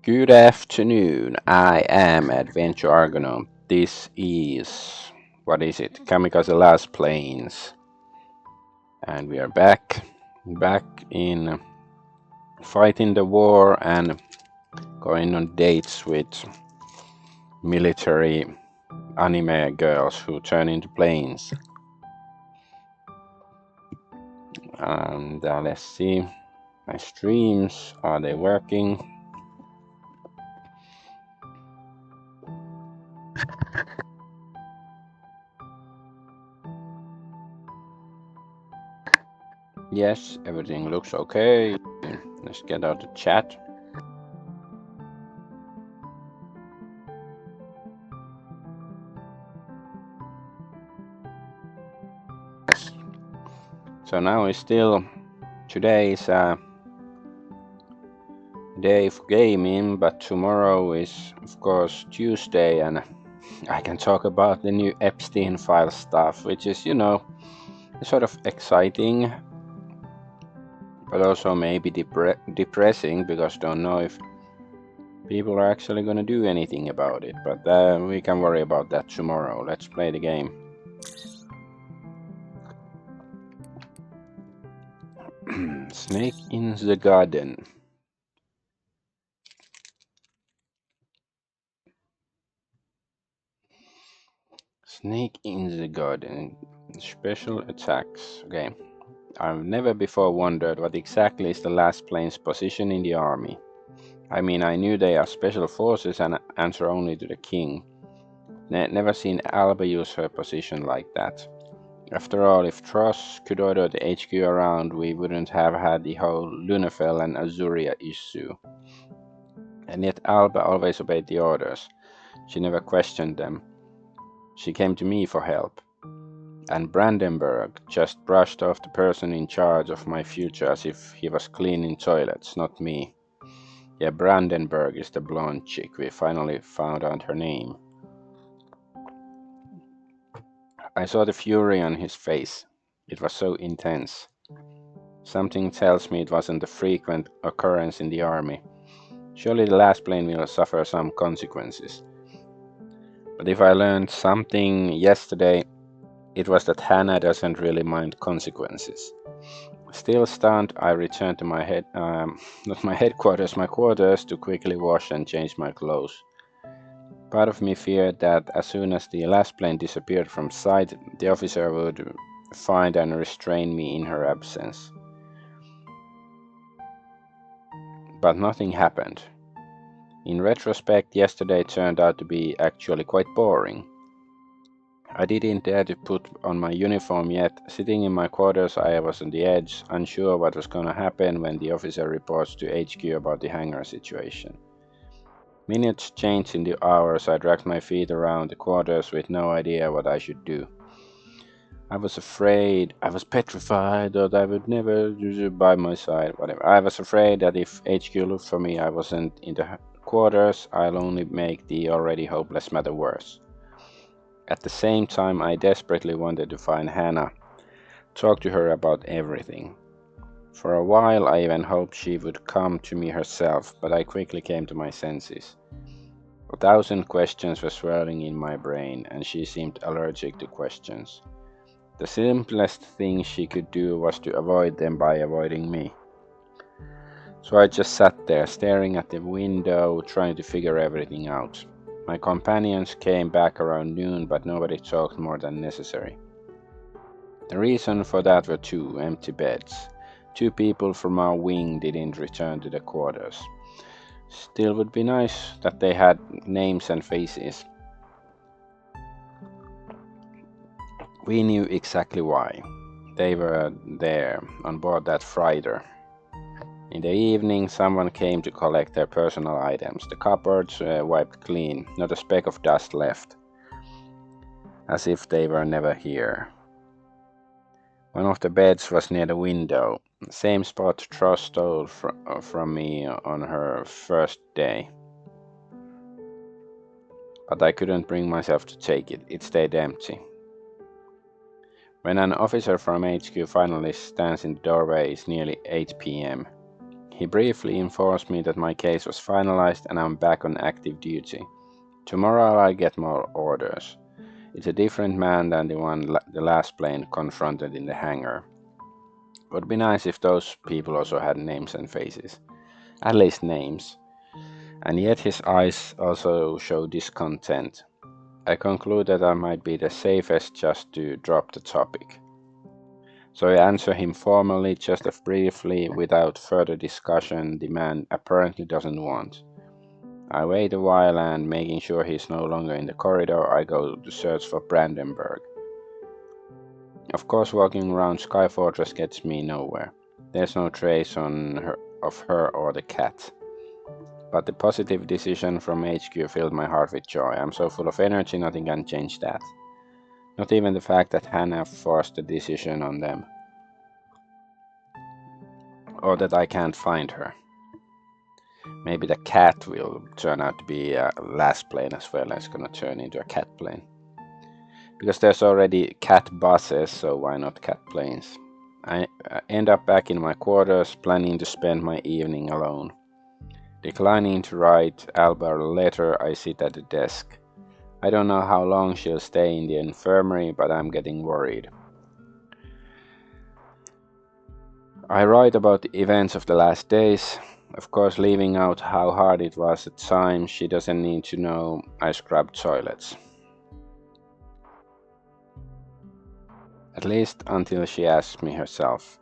Good afternoon. I am Adventure Argonaut. This is, what is it? Kamikaze Lassplanes. And we are back in fighting the war and going on dates with military anime girls who turn into planes. And let's see, my streams, are they working? Yes, everything looks okay. Let's get out the chat. Yes. So now it's still, today is day for gaming, but tomorrow is of course Tuesday, and I can talk about the new Epstein file stuff, which is, sort of exciting, but also maybe depressing, because don't know if people are actually gonna do anything about it. But we can worry about that tomorrow. Let's play the game. Snake in the garden. Snake in the garden. Special attacks. Okay. I've never before wondered what exactly is the Lassplanes' position in the army. I mean, I knew they are special forces and answer only to the king. Never seen Alba use her position like that. After all, if Tross could order the HQ around, we wouldn't have had the whole Lunafel and Azuria issue. And yet Alba always obeyed the orders. She never questioned them. She came to me for help. And Brandenburg just brushed off the person in charge of my future as if he was cleaning toilets, not me. Yeah, Brandenburg is the blonde chick. We finally found out her name. I saw the fury on his face. It was so intense. Something tells me it wasn't a frequent occurrence in the army. Surely the Lassplane will suffer some consequences. But if I learned something yesterday, it was that Hannah doesn't really mind consequences. Still stunned, I returned to not my headquarters, my quarters, to quickly wash and change my clothes. Part of me feared that as soon as the Lassplane disappeared from sight, the officer would find and restrain me in her absence. But nothing happened. In retrospect, yesterday turned out to be actually quite boring. I didn't dare to put on my uniform yet. Sitting in my quarters, I was on the edge, unsure what was gonna happen when the officer reports to HQ about the hangar situation. Minutes changed into hours. I dragged my feet around the quarters with no idea what I should do. I was afraid, I was petrified that I would never use it by my side, whatever. I was afraid that if HQ looked for me, I wasn't in the quarters, I'll only make the already hopeless matter worse. At the same time, I desperately wanted to find Hannah, talk to her about everything. For a while, I even hoped she would come to me herself, but I quickly came to my senses. 1,000 questions were swirling in my brain, and she seemed allergic to questions. The simplest thing she could do was to avoid them by avoiding me. So I just sat there, staring at the window, trying to figure everything out. My companions came back around noon, but nobody talked more than necessary. The reason for that were 2 empty beds. 2 people from our wing didn't return to the quarters. Still would be nice that they had names and faces. We knew exactly why. They were there, on board that freighter. In the evening, someone came to collect their personal items. The cupboards wiped clean, not a speck of dust left, as if they were never here. One of the beds was near the window, same spot Tross stole from me on her first day. But I couldn't bring myself to take it. It stayed empty. When an officer from HQ finally stands in the doorway, it's nearly 8 p.m. He briefly informs me that my case was finalized and I'm back on active duty. Tomorrow I'll get more orders. It's a different man than the one the last plane confronted in the hangar. Would be nice if those people also had names and faces. At least names. And yet his eyes also show discontent. I conclude that I might be the safest just to drop the topic. So I answer him formally, just as briefly, without further discussion the man apparently doesn't want. I wait a while and, making sure he's no longer in the corridor, I go to search for Brandenburg. Of course, walking around Sky Fortress gets me nowhere. There's no trace of her or the cat. But the positive decision from HQ filled my heart with joy. I'm so full of energy, nothing can change that. Not even the fact that Hannah forced the decision on them. Or that I can't find her. Maybe the cat will turn out to be a last plane as well, and it's gonna turn into a cat plane. Because there's already cat buses, so why not cat planes? I end up back in my quarters, planning to spend my evening alone. Declining to write Alba a letter, I sit at the desk. I don't know how long she'll stay in the infirmary, but I'm getting worried. I write about the events of the last days, of course leaving out how hard it was at times. She doesn't need to know I scrubbed toilets. At least until she asks me herself.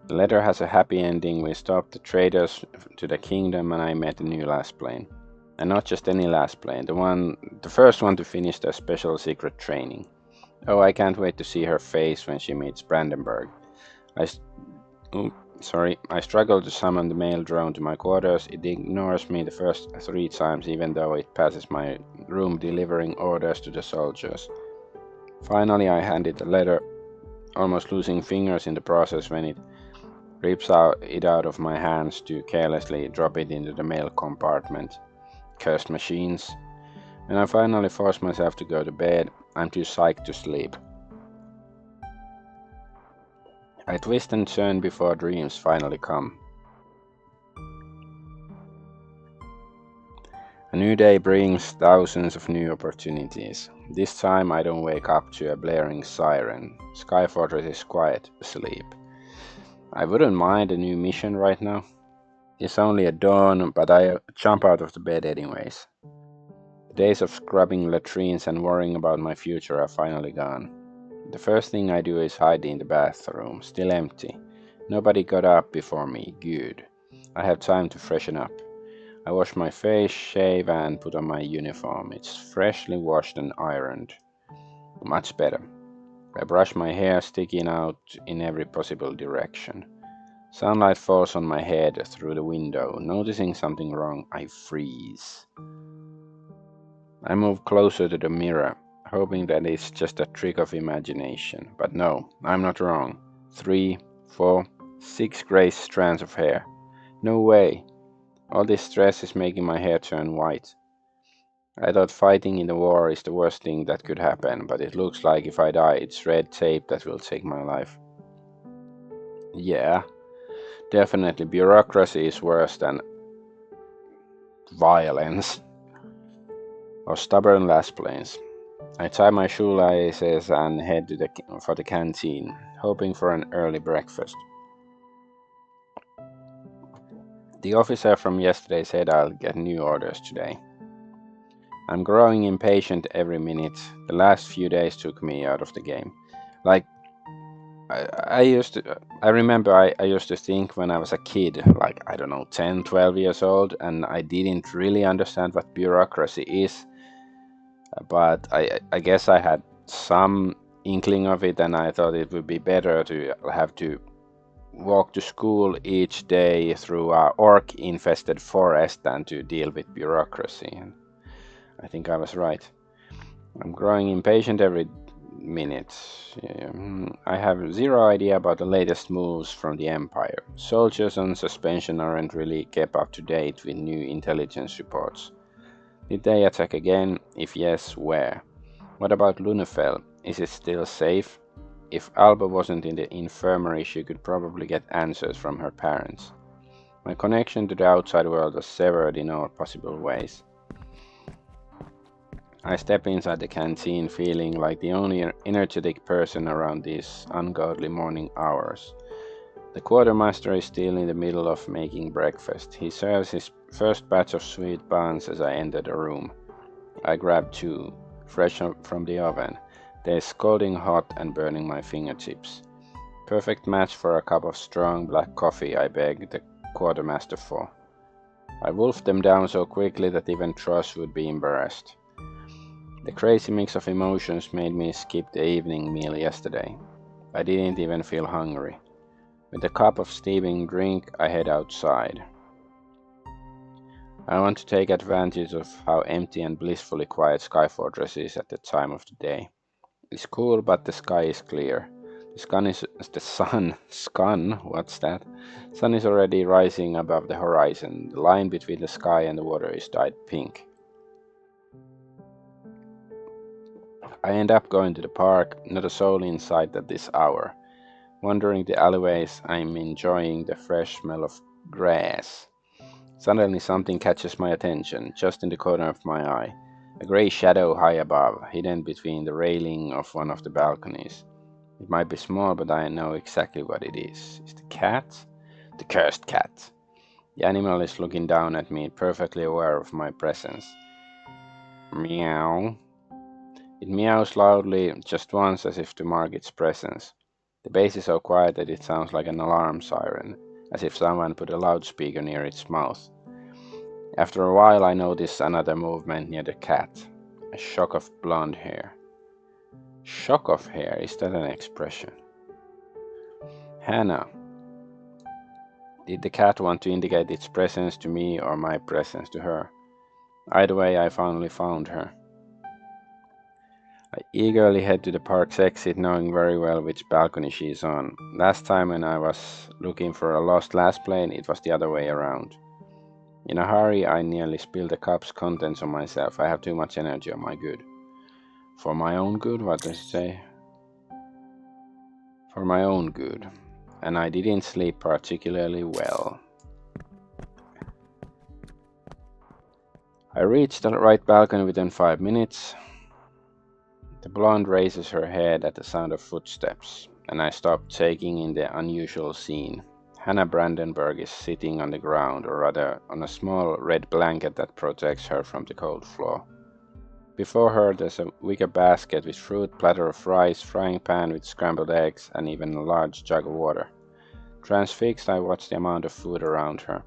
The letter has a happy ending. We stopped the traders to the kingdom and I met a new last plane. And not just any last plane, the first one to finish their special secret training. Oh, I can't wait to see her face when she meets Brandenburg. I struggle to summon the mail drone to my quarters. It ignores me the first 3 times, even though it passes my room delivering orders to the soldiers. Finally, I hand it the letter, almost losing fingers in the process when it rips it out of my hands to carelessly drop it into the mail compartment. Cursed machines. When I finally force myself to go to bed, I'm too psyched to sleep. I twist and turn before dreams finally come. A new day brings thousands of new opportunities. This time I don't wake up to a blaring siren. Sky Fortress is quiet, asleep. I wouldn't mind a new mission right now. It's only at dawn, but I jump out of the bed anyways. The days of scrubbing latrines and worrying about my future are finally gone. The first thing I do is hide in the bathroom, still empty. Nobody got up before me, good. I have time to freshen up. I wash my face, shave and put on my uniform. It's freshly washed and ironed. Much better. I brush my hair, sticking out in every possible direction. Sunlight falls on my head through the window. Noticing something wrong, I freeze. I move closer to the mirror, hoping that it's just a trick of imagination. But no, I'm not wrong. 3, 4, 6 gray strands of hair. No way. All this stress is making my hair turn white. I thought fighting in the war is the worst thing that could happen, but it looks like if I die, it's red tape that will take my life. Yeah, definitely bureaucracy is worse than violence or stubborn last planes. I tie my shoelaces and head for the canteen, hoping for an early breakfast. The officer from yesterday said I'll get new orders today. I'm growing impatient every minute. The last few days took me out of the game. Like, I used to think when I was a kid, like, I don't know, 10, 12 years old, and I didn't really understand what bureaucracy is. But I guess I had some inkling of it, and I thought it would be better to have to walk to school each day through a orc-infested forest than to deal with bureaucracy. And I think I was right. I'm growing impatient every minute. I have zero idea about the latest moves from the Empire. Soldiers on suspension aren't really kept up to date with new intelligence reports. Did they attack again? If yes, where? What about Lunefell? Is it still safe? If Alba wasn't in the infirmary, she could probably get answers from her parents. My connection to the outside world was severed in all possible ways. I step inside the canteen feeling like the only energetic person around these ungodly morning hours. The quartermaster is still in the middle of making breakfast. He serves his first batch of sweet buns as I enter the room. I grab two, fresh from the oven. They're scalding hot and burning my fingertips. Perfect match for a cup of strong black coffee I begged the quartermaster for. I wolfed them down so quickly that even Tross would be embarrassed. The crazy mix of emotions made me skip the evening meal yesterday. I didn't even feel hungry. With a cup of steaming drink, I head outside. I want to take advantage of how empty and blissfully quiet Skyfortress is at the time of the day. It's cool, but the sky is clear. What's that? Sun is already rising above the horizon. The line between the sky and the water is dyed pink. I end up going to the park, not a soul in sight at this hour. Wandering the alleyways, I'm enjoying the fresh smell of grass. Suddenly something catches my attention, just in the corner of my eye. A grey shadow high above, hidden between the railing of one of the balconies. It might be small, but I know exactly what it is. Is the cat? The cursed cat. The animal is looking down at me, perfectly aware of my presence. Meow. It meows loudly, just once, as if to mark its presence. The base is so quiet that it sounds like an alarm siren, as if someone put a loudspeaker near its mouth. After a while I notice another movement near the cat. A shock of blonde hair. Shock of hair, is that an expression? Hannah. Did the cat want to indicate its presence to me or my presence to her? Either way, I finally found her. I eagerly head to the park's exit, knowing very well which balcony she is on. Last time when I was looking for a lost Lassplane, it was the other way around. In a hurry, I nearly spilled the cup's contents on myself. I have too much energy on my good. For my own good? What does it say? For my own good. And I didn't sleep particularly well. I reached the right balcony within 5 minutes. The blonde raises her head at the sound of footsteps, and I stop taking in the unusual scene. Hannah Brandenburg is sitting on the ground, or rather on a small red blanket that protects her from the cold floor. Before her there's a wicker basket with fruit, platter of rice, frying pan with scrambled eggs, and even a large jug of water. Transfixed, I watch the amount of food around her.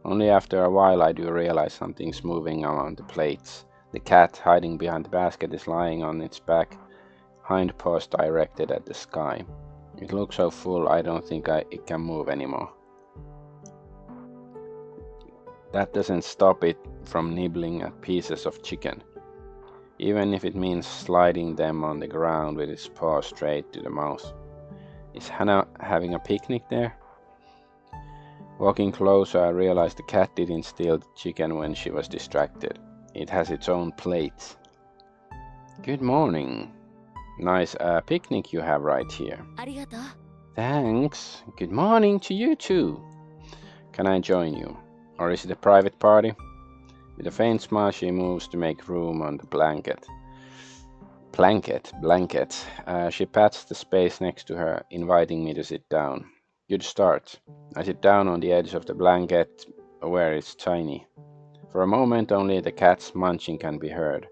Only after a while I do realize something's moving around the plates. The cat, hiding behind the basket, is lying on its back, hind paws directed at the sky. It looks so full I don't think it can move anymore. That doesn't stop it from nibbling at pieces of chicken, even if it means sliding them on the ground with its paws straight to the mouth. Is Hannah having a picnic there? Walking closer, I realize the cat didn't steal the chicken when she was distracted. It has its own plate. Good morning. Nice picnic you have right here. Thanks. Good morning to you too. Can I join you? Or is it a private party? With a faint smile, she moves to make room on the blanket. She pats the space next to her, inviting me to sit down. Good start. I sit down on the edge of the blanket, where it's tiny. For a moment, only the cat's munching can be heard.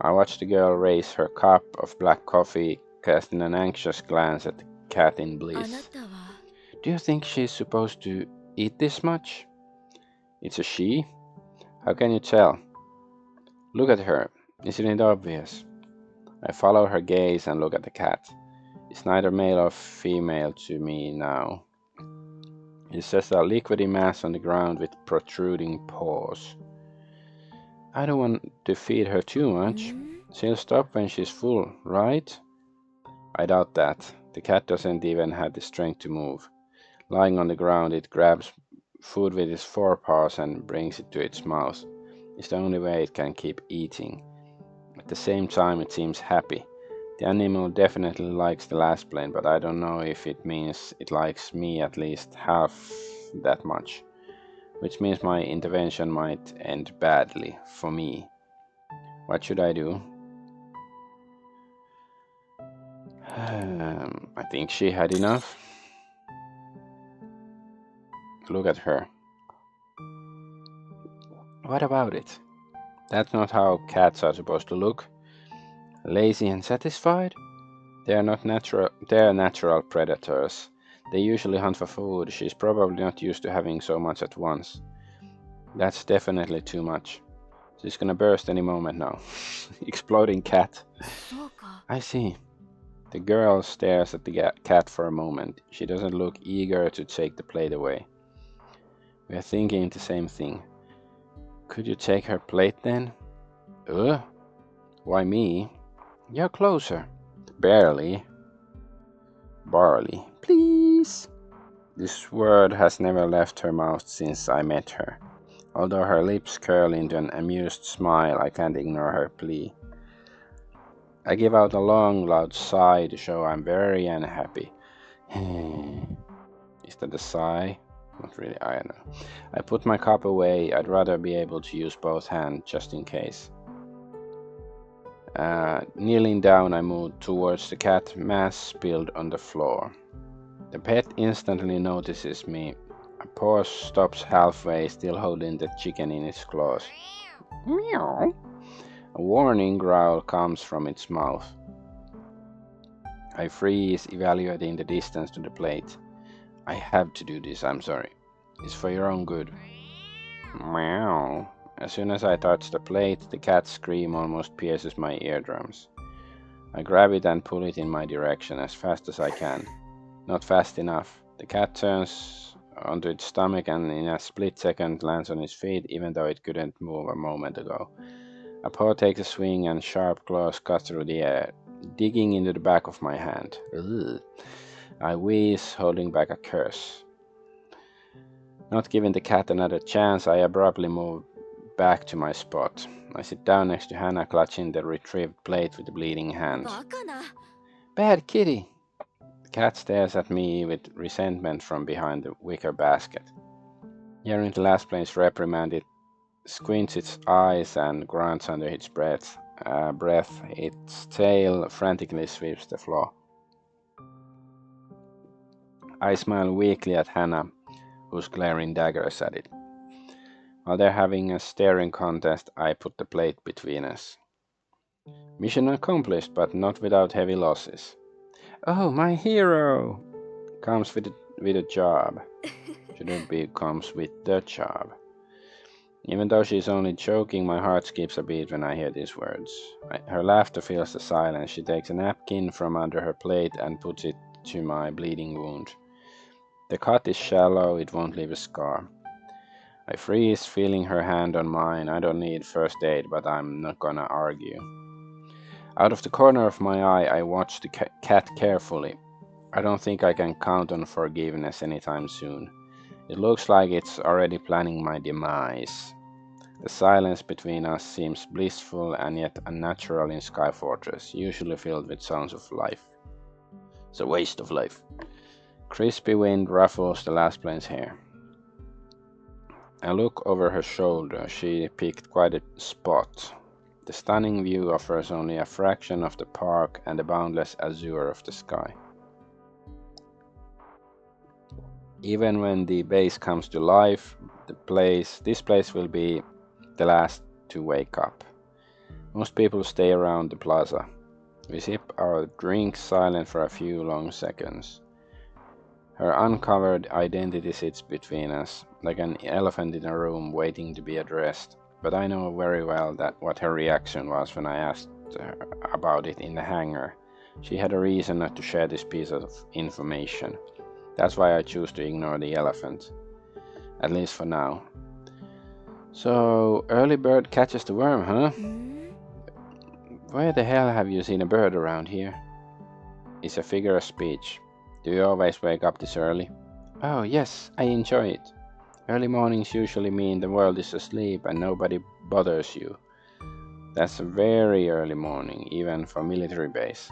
I watch the girl raise her cup of black coffee, casting an anxious glance at the cat in bliss. Do you think she's supposed to eat this much? It's a she? How can you tell? Look at her. Isn't it obvious? I follow her gaze and look at the cat. It's neither male or female to me now. It's just a liquidy mass on the ground with protruding paws. I don't want to feed her too much. She'll stop when she's full, right? I doubt that. The cat doesn't even have the strength to move. Lying on the ground, it grabs food with its forepaws and brings it to its mouth. It's the only way it can keep eating. At the same time, it seems happy. The animal definitely likes the Lassplane, but I don't know if it means it likes me at least half that much. which means my intervention might end badly for me. What should I do? I think she had enough. Look at her. What about it? That's not how cats are supposed to look. Lazy and satisfied? They are natural predators. They usually hunt for food. She's probably not used to having so much at once. That's definitely too much. She's gonna burst any moment now. Exploding cat. I see. The girl stares at the cat for a moment. She doesn't look eager to take the plate away. We are thinking the same thing. Could you take her plate then? Why me? You're closer. Barely. Barley. Please. This word has never left her mouth since I met her. Although her lips curl into an amused smile, I can't ignore her plea. I give out a long, loud sigh to show I'm very unhappy. Is that a sigh? Not really, I don't know. I put my cup away. I'd rather be able to use both hands just in case. Kneeling down, I moved towards the cat mass spilled on the floor. The pet instantly notices me. A paw stops halfway, still holding the chicken in its claws. Meow. A warning growl comes from its mouth. I freeze, evaluating the distance to the plate. I have to do this, I'm sorry. It's for your own good. Meow. As soon as I touch the plate, the cat's scream almost pierces my eardrums. I grab it and pull it in my direction as fast as I can. Not fast enough. The cat turns onto its stomach and in a split second lands on its feet, even though it couldn't move a moment ago. A paw takes a swing and sharp claws cut through the air, digging into the back of my hand. Ugh. I wheeze, holding back a curse. Not giving the cat another chance, I abruptly move back to my spot. I sit down next to Hannah, clutching the retrieved plate with the bleeding hand. Bad kitty! The cat stares at me with resentment from behind the wicker basket. Hearing the Lassplanes reprimand, it squints its eyes and grunts under its breath. Its tail frantically sweeps the floor. I smile weakly at Hannah, who's glaring daggers at it. While they're having a staring contest, I put the plate between us. Mission accomplished, but not without heavy losses. Oh, my hero! Comes with a job. Shouldn't be comes with the job. Even though she's only joking, my heart skips a beat when I hear these words. Her laughter fills the silence. She takes a napkin from under her plate and puts it to my bleeding wound. The cut is shallow, it won't leave a scar. I freeze, feeling her hand on mine. I don't need first aid, but I'm not gonna argue. Out of the corner of my eye, I watch the cat carefully. I don't think I can count on forgiveness anytime soon. It looks like it's already planning my demise. The silence between us seems blissful and yet unnatural in Sky Fortress, usually filled with sounds of life. It's a waste of life. Crispy wind ruffles the Lassplane's hair. I look over her shoulder. She picked quite a spot. The stunning view offers only a fraction of the park and the boundless azure of the sky. Even when the base comes to life, this place will be the last to wake up. Most people stay around the plaza. We sip our drinks silent for a few long seconds. Her uncovered identity sits between us, like an elephant in a room waiting to be addressed, but I know very well what her reaction was when I asked her about it in the hangar. She had a reason not to share this piece of information. That's why I choose to ignore the elephant, at least for now. So, early bird catches the worm, huh? Where the hell have you seen a bird around here? It's a figure of speech. Do you always wake up this early? Oh, yes, I enjoy it. Early mornings usually mean the world is asleep and nobody bothers you. That's a very early morning, even for military base.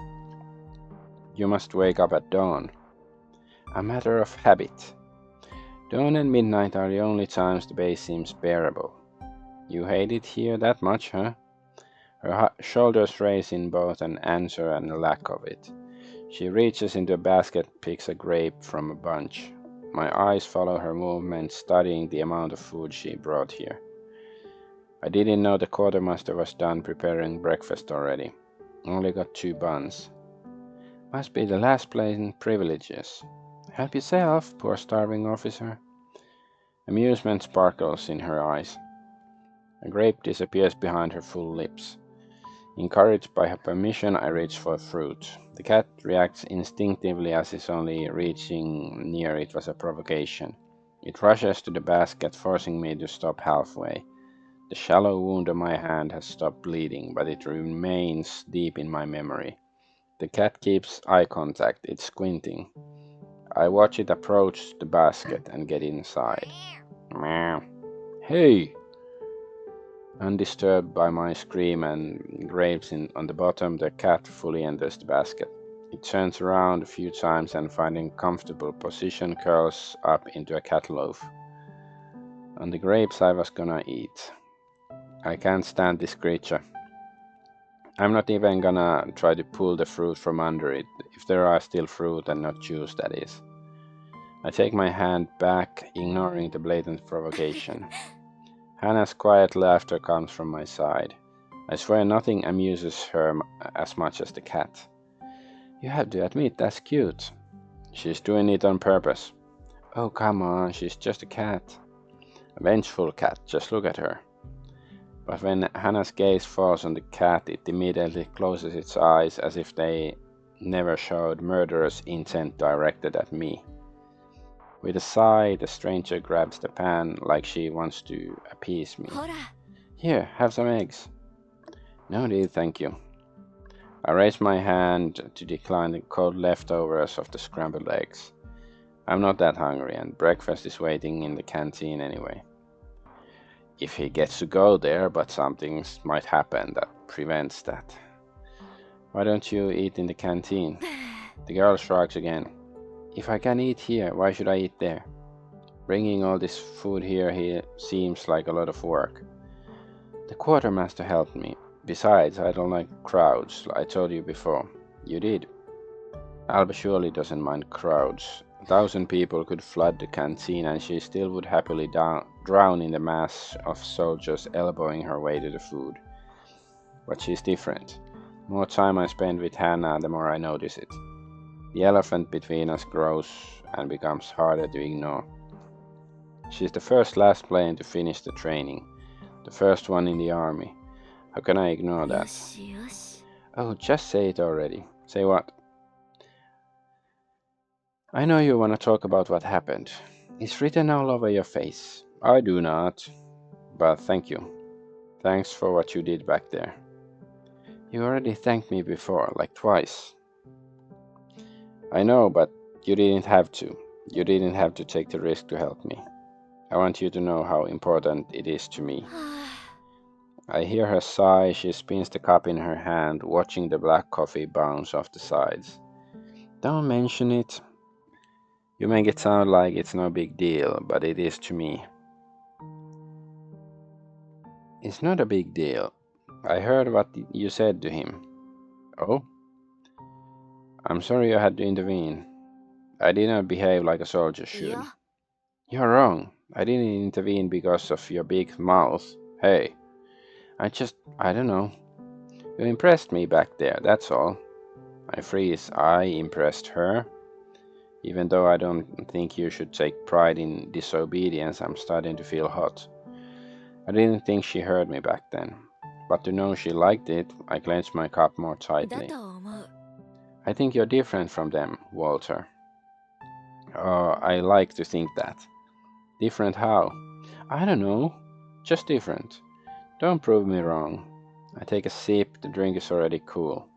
You must wake up at dawn. A matter of habit. Dawn and midnight are the only times the base seems bearable. You hate it here that much, huh? Her shoulders raise in both an answer and a lack of it. She reaches into a basket, picks a grape from a bunch. My eyes follow her movements, studying the amount of food she brought here. I didn't know the quartermaster was done preparing breakfast already. Only got 2 buns. Must be the Lassplane privileges. Help yourself, poor starving officer. Amusement sparkles in her eyes. A grape disappears behind her full lips. Encouraged by her permission, I reach for fruit. The cat reacts instinctively as if only reaching near it was a provocation. It rushes to the basket, forcing me to stop halfway. The shallow wound on my hand has stopped bleeding, but it remains deep in my memory. The cat keeps eye contact, it's squinting. I watch it approach the basket and get inside. Meow. Hey! Undisturbed by my scream and grapes on the bottom, the cat fully enters the basket. It turns around a few times and, finding comfortable position, curls up into a cat loaf. On the grapes I was gonna eat. I can't stand this creature. I'm not even gonna try to pull the fruit from under it, if there are still fruit and not juice, that is. I take my hand back, ignoring the blatant provocation. Hannah's quiet laughter comes from my side. I swear nothing amuses her as much as the cat. You have to admit that's cute. She's doing it on purpose. Oh, come on, she's just a cat. A vengeful cat, just look at her. But when Hannah's gaze falls on the cat, it immediately closes its eyes as if they never showed murderous intent directed at me. With a sigh, the stranger grabs the pan like she wants to appease me. Here, have some eggs. No deal, thank you. I raise my hand to decline the cold leftovers of the scrambled eggs. I'm not that hungry, and breakfast is waiting in the canteen anyway. If he gets to go there, but something might happen that prevents that. Why don't you eat in the canteen? The girl shrugs again. If I can eat here, why should I eat there? Bringing all this food here seems like a lot of work. The quartermaster helped me. Besides, I don't like crowds, I told you before. You did. Alba surely doesn't mind crowds. 1,000 people could flood the canteen and she still would happily drown in the mass of soldiers elbowing her way to the food. But she's different. The more time I spend with Hannah, the more I notice it. The elephant between us grows and becomes harder to ignore. She's the first Lassplane to finish the training, the first one in the army. How can I ignore that? Oh, just say it already. Say what? I know you want to talk about what happened. It's written all over your face. I do not. But thank you. Thanks for what you did back there. You already thanked me before, like twice. I know, but you didn't have to. You didn't have to take the risk to help me. I want you to know how important it is to me. I hear her sigh. She spins the cup in her hand, watching the black coffee bounce off the sides. Don't mention it. You make it sound like it's no big deal, but it is to me. It's not a big deal. I heard what you said to him. Oh? I'm sorry you had to intervene. I did not behave like a soldier should. You're wrong. I didn't intervene because of your big mouth. Hey, I don't know. You impressed me back there, that's all. I freeze. I impressed her. Even though I don't think you should take pride in disobedience, I'm starting to feel hot. I didn't think she heard me back then. But to know she liked it, I clenched my cup more tightly. I think you're different from them, Walter. I like to think that. Different how? I don't know. Just different. Don't prove me wrong. I take a sip, the drink is already cool.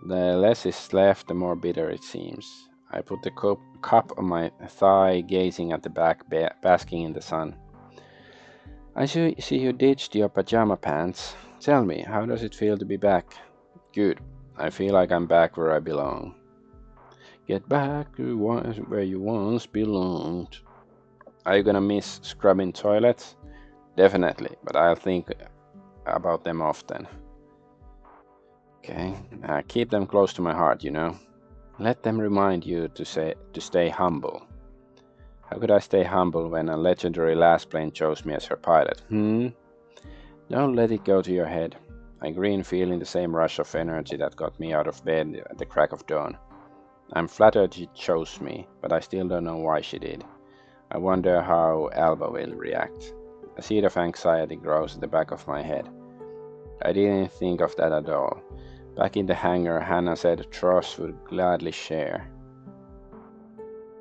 The less is left, the more bitter it seems. I put the cup on my thigh, gazing at the back, basking in the sun. I see you ditched your pajama pants. Tell me, how does it feel to be back? Good. I feel like I'm back where I belong. Get back to where you once belonged. Are you gonna miss scrubbing toilets? Definitely, but I'll think about them often. Okay, keep them close to my heart, you know. Let them remind you to stay humble. How could I stay humble when a legendary Lassplane chose me as her pilot? Don't let it go to your head. I agree in feeling the same rush of energy that got me out of bed at the crack of dawn. I'm flattered she chose me, but I still don't know why she did. I wonder how Alba will react. A seed of anxiety grows at the back of my head. I didn't think of that at all. Back in the hangar, Hannah said Tross would gladly share.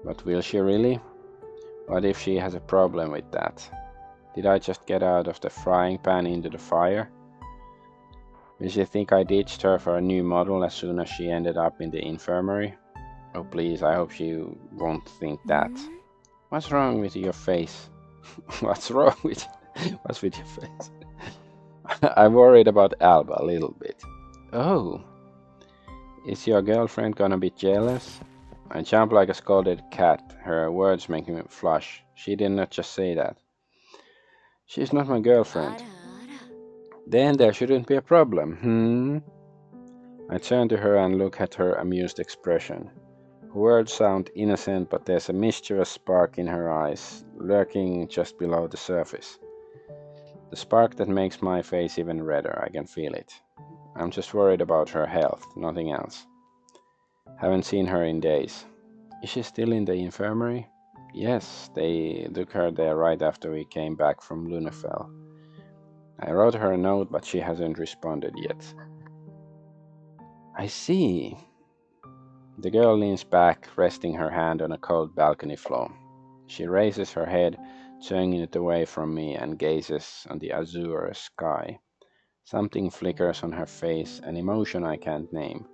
But will she really? What if she has a problem with that? Did I just get out of the frying pan into the fire? Will she think I ditched her for a new model as soon as she ended up in the infirmary? Oh please, I hope she won't think that. What's wrong with your face? What's wrong with your face? I'm worried about Alba a little bit. Oh, is your girlfriend gonna be jealous? I jump like a scolded cat, her words making me flush. She did not just say that. She's not my girlfriend. Then there shouldn't be a problem, I turn to her and look at her amused expression. Her words sound innocent, but there's a mischievous spark in her eyes, lurking just below the surface. The spark that makes my face even redder, I can feel it. I'm just worried about her health, nothing else. Haven't seen her in days. Is she still in the infirmary? Yes, they took her there right after we came back from Lunafell. I wrote her a note, but she hasn't responded yet. I see. The girl leans back, resting her hand on a cold balcony floor. She raises her head, turning it away from me, and gazes on the azure sky. Something flickers on her face, an emotion I can't name.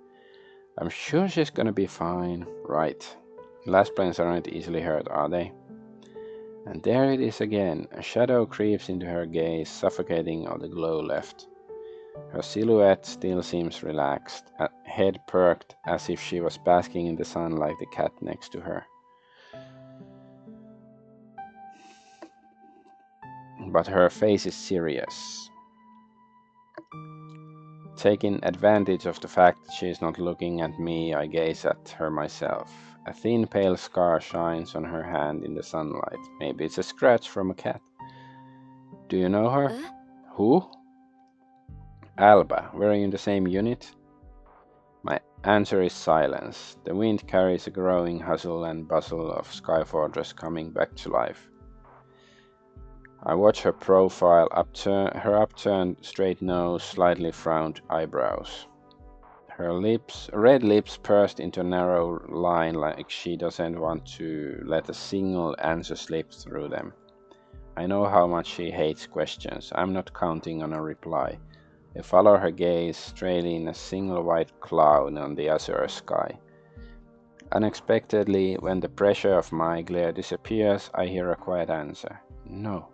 I'm sure she's gonna be fine, right? Lassplanes aren't easily hurt, are they? And there it is again. A shadow creeps into her gaze, suffocating all the glow left. Her silhouette still seems relaxed, head perked as if she was basking in the sun like the cat next to her. But her face is serious. Taking advantage of the fact she is not looking at me, I gaze at her myself. A thin pale scar shines on her hand in the sunlight. Maybe it's a scratch from a cat. Do you know her? Who? Alba. Were you in the same unit? My answer is silence. The wind carries a growing hustle and bustle of Skyfortress coming back to life. I watch her profile, her upturned straight nose, slightly frowned eyebrows. Her red lips pursed into a narrow line like she doesn't want to let a single answer slip through them. I know how much she hates questions. I'm not counting on a reply. I follow her gaze, trailing a single white cloud on the azure sky. Unexpectedly, when the pressure of my glare disappears, I hear a quiet answer. No.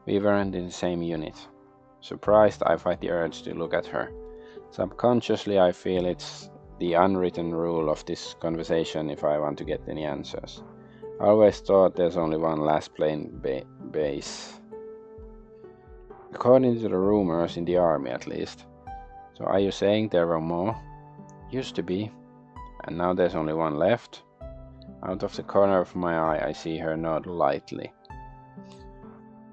We weren't in the same unit. Surprised, I fight the urge to look at her. Subconsciously, I feel it's the unwritten rule of this conversation if I want to get any answers. I always thought there's only one Lassplane base. According to the rumors in the army, at least. So are you saying there were more? Used to be. And now there's only one left? Out of the corner of my eye, I see her nod lightly.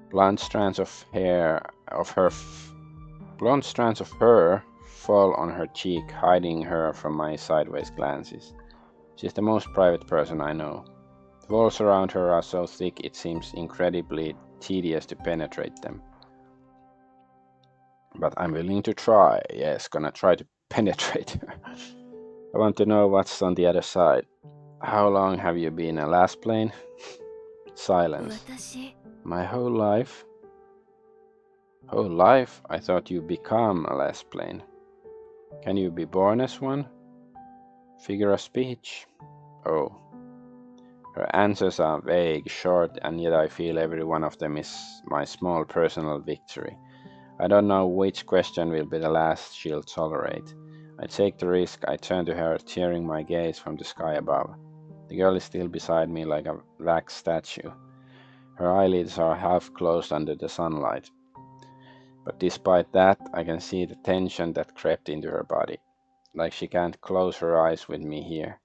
Blonde strands of her fall on her cheek, hiding her from my sideways glances. She's the most private person I know. The walls around her are so thick it seems incredibly tedious to penetrate them. But I'm willing to try. Yes, gonna try to penetrate her. I want to know what's on the other side. How long have you been a Lassplane? Silence. My whole life? Whole life? I thought you become a Lassplane. Can you be born as one? Figure of speech? Oh. Her answers are vague, short, and yet I feel every one of them is my small personal victory. I don't know which question will be the last she'll tolerate. I take the risk. I turn to her, tearing my gaze from the sky above. The girl is still beside me like a wax statue. Her eyelids are half closed under the sunlight. But despite that, I can see the tension that crept into her body. Like she can't close her eyes with me here.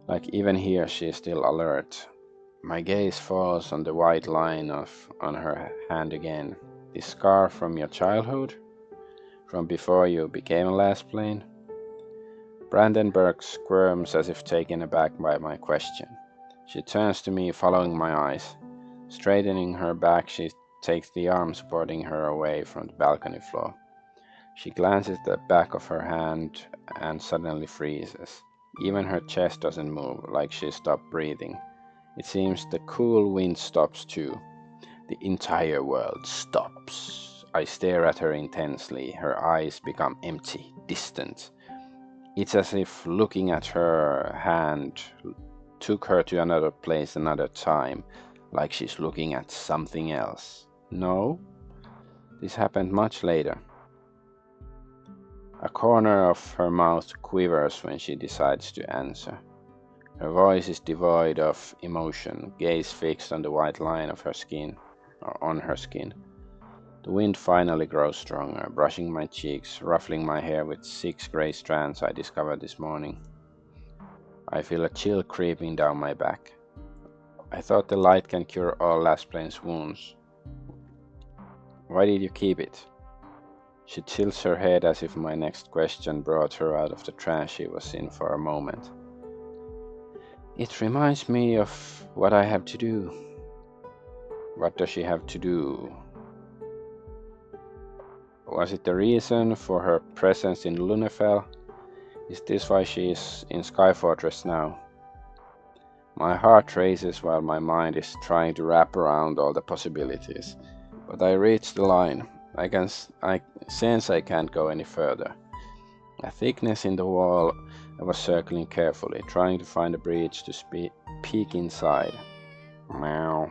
Like even here she is still alert. My gaze falls on the white line on her hand again. This scar from your childhood? From before you became a Lassplane? Brandenburg squirms as if taken aback by my question. She turns to me, following my eyes. Straightening her back, she takes the arm supporting her away from the balcony floor. She glances at the back of her hand and suddenly freezes. Even her chest doesn't move, like she stopped breathing. It seems the cool wind stops too. The entire world stops. I stare at her intensely. Her eyes become empty, distant. It's as if looking at her hand took her to another place, another time, like she's looking at something else. No, this happened much later. A corner of her mouth quivers when she decides to answer. Her voice is devoid of emotion, gaze fixed on the white line of her skin, or on her skin. The wind finally grows stronger, brushing my cheeks, ruffling my hair with 6 gray strands I discovered this morning. I feel a chill creeping down my back. I thought the light can cure all Lassplane's wounds. Why did you keep it? She tilts her head as if my next question brought her out of the trance she was in for a moment. It reminds me of what I have to do. What does she have to do? Was it the reason for her presence in Lunefell? Is this why she is in Skyfortress now? My heart races while my mind is trying to wrap around all the possibilities. But I reach the line. I sense I can't go any further. A thickness in the wall, I was circling carefully, trying to find a breach to peek inside. Meow.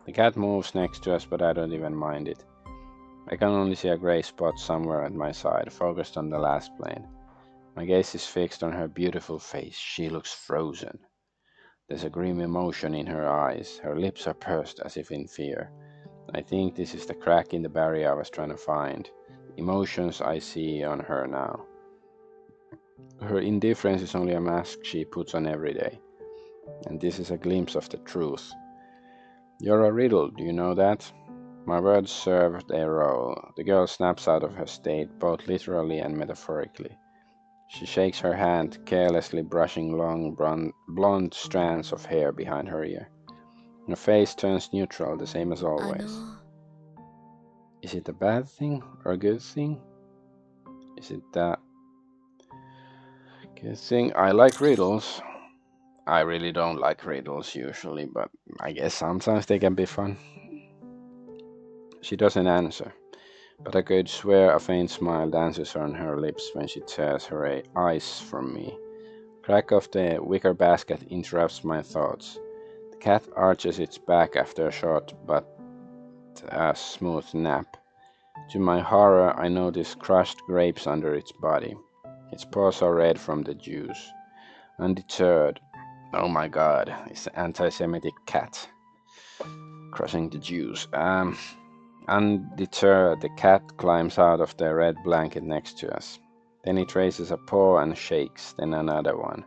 The cat moves next to us, but I don't even mind it. I can only see a grey spot somewhere at my side, focused on the Lassplane. My gaze is fixed on her beautiful face. She looks frozen. There's a grim emotion in her eyes. Her lips are pursed as if in fear. I think this is the crack in the barrier I was trying to find. Emotions I see on her now. Her indifference is only a mask she puts on every day. And this is a glimpse of the truth. You're a riddle, do you know that? My words served their role. The girl snaps out of her state, both literally and metaphorically. She shakes her hand, carelessly brushing long blonde strands of hair behind her ear. Her face turns neutral, the same as always. Is it a bad thing or a good thing? Is it a good thing? I like riddles. I really don't like riddles usually, but I guess sometimes they can be fun. She doesn't answer, but I could swear a faint smile dances on her lips when she tears her eyes from me. Crack of the wicker basket interrupts my thoughts. The cat arches its back after a short but smooth nap. To my horror, I notice crushed grapes under its body. Its paws are red from the juice. Undeterred, oh my god, it's an anti-Semitic cat crushing the juice. Undeterred, the cat climbs out of the red blanket next to us. Then it raises a paw and shakes, then another one.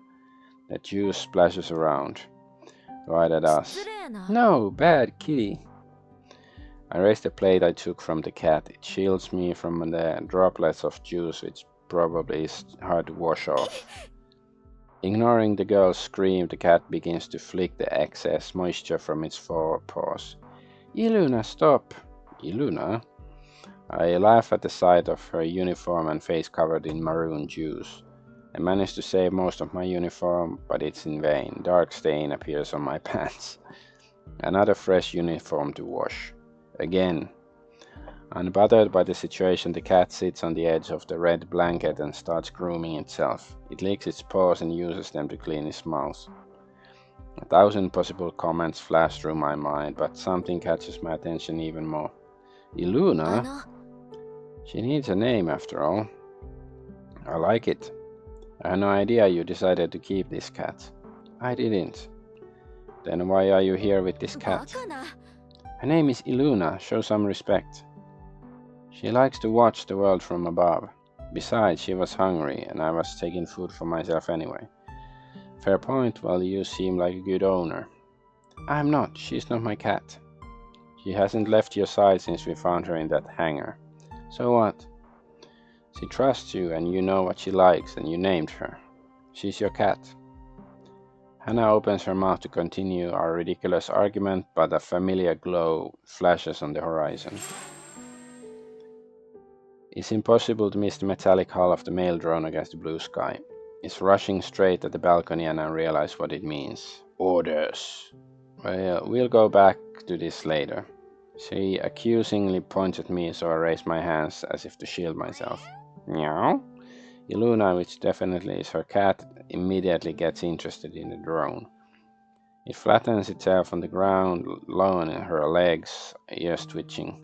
The juice splashes around, right at us. No, bad kitty. I raise the plate I took from the cat. It shields me from the droplets of juice, which probably is hard to wash off. Ignoring the girl's scream, the cat begins to flick the excess moisture from its forepaws. Iluna, stop! Iluna? I laugh at the sight of her uniform and face covered in maroon juice. I manage to save most of my uniform, but it's in vain. Dark stain appears on my pants. Another fresh uniform to wash. Again. Unbothered by the situation, the cat sits on the edge of the red blanket and starts grooming itself. It licks its paws and uses them to clean its mouth. 1,000 possible comments flash through my mind, but something catches my attention even more. Iluna? She needs a name after all. I like it. I had no idea you decided to keep this cat. I didn't. Then why are you here with this cat? Her name is Iluna, show some respect. She likes to watch the world from above. Besides, she was hungry, and I was taking food for myself anyway. Fair point, well, you seem like a good owner. I'm not, she's not my cat. She hasn't left your side since we found her in that hangar. So what? She trusts you, and you know what she likes, and you named her. She's your cat. Hannah opens her mouth to continue our ridiculous argument, but a familiar glow flashes on the horizon. It's impossible to miss the metallic hull of the mail drone against the blue sky. It's rushing straight at the balcony and I realize what it means. Orders. Well, we'll go back to this later. She accusingly points at me, so I raise my hands as if to shield myself. Meow. Iluna, which definitely is her cat, immediately gets interested in the drone. It flattens itself on the ground, lowering her legs, ears twitching.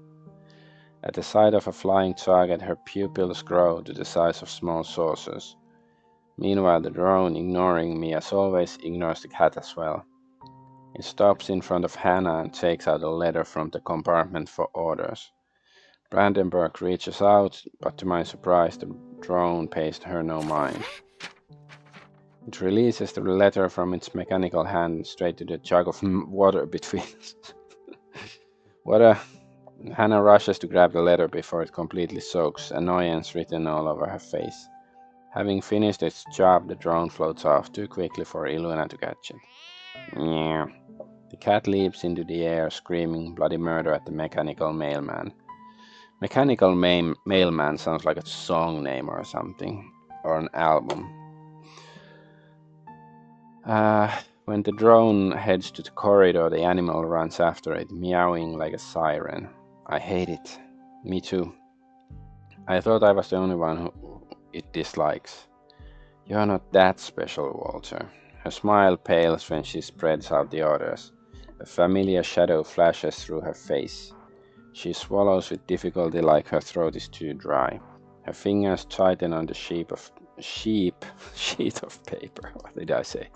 At the sight of a flying target, her pupils grow to the size of small saucers. Meanwhile, the drone, ignoring me as always, ignores the cat as well. It stops in front of Hannah and takes out a letter from the compartment for orders. Brandenburg reaches out, but to my surprise, the drone pays her no mind. It releases the letter from its mechanical hand straight to the jug of water between us. Hannah rushes to grab the letter before it completely soaks, annoyance written all over her face. Having finished its job, the drone floats off too quickly for Iluna to catch it. Meow. The cat leaps into the air, screaming bloody murder at the mechanical mailman. Mechanical Mailman sounds like a song name or something, or an album. When the drone heads to the corridor, the animal runs after it, meowing like a siren. I hate it. Me too. I thought I was the only one who it dislikes. You're not that special, Walter. Her smile pales when she spreads out the orders. A familiar shadow flashes through her face. She swallows with difficulty like her throat is too dry. Her fingers tighten on the sheet of paper. What did I say?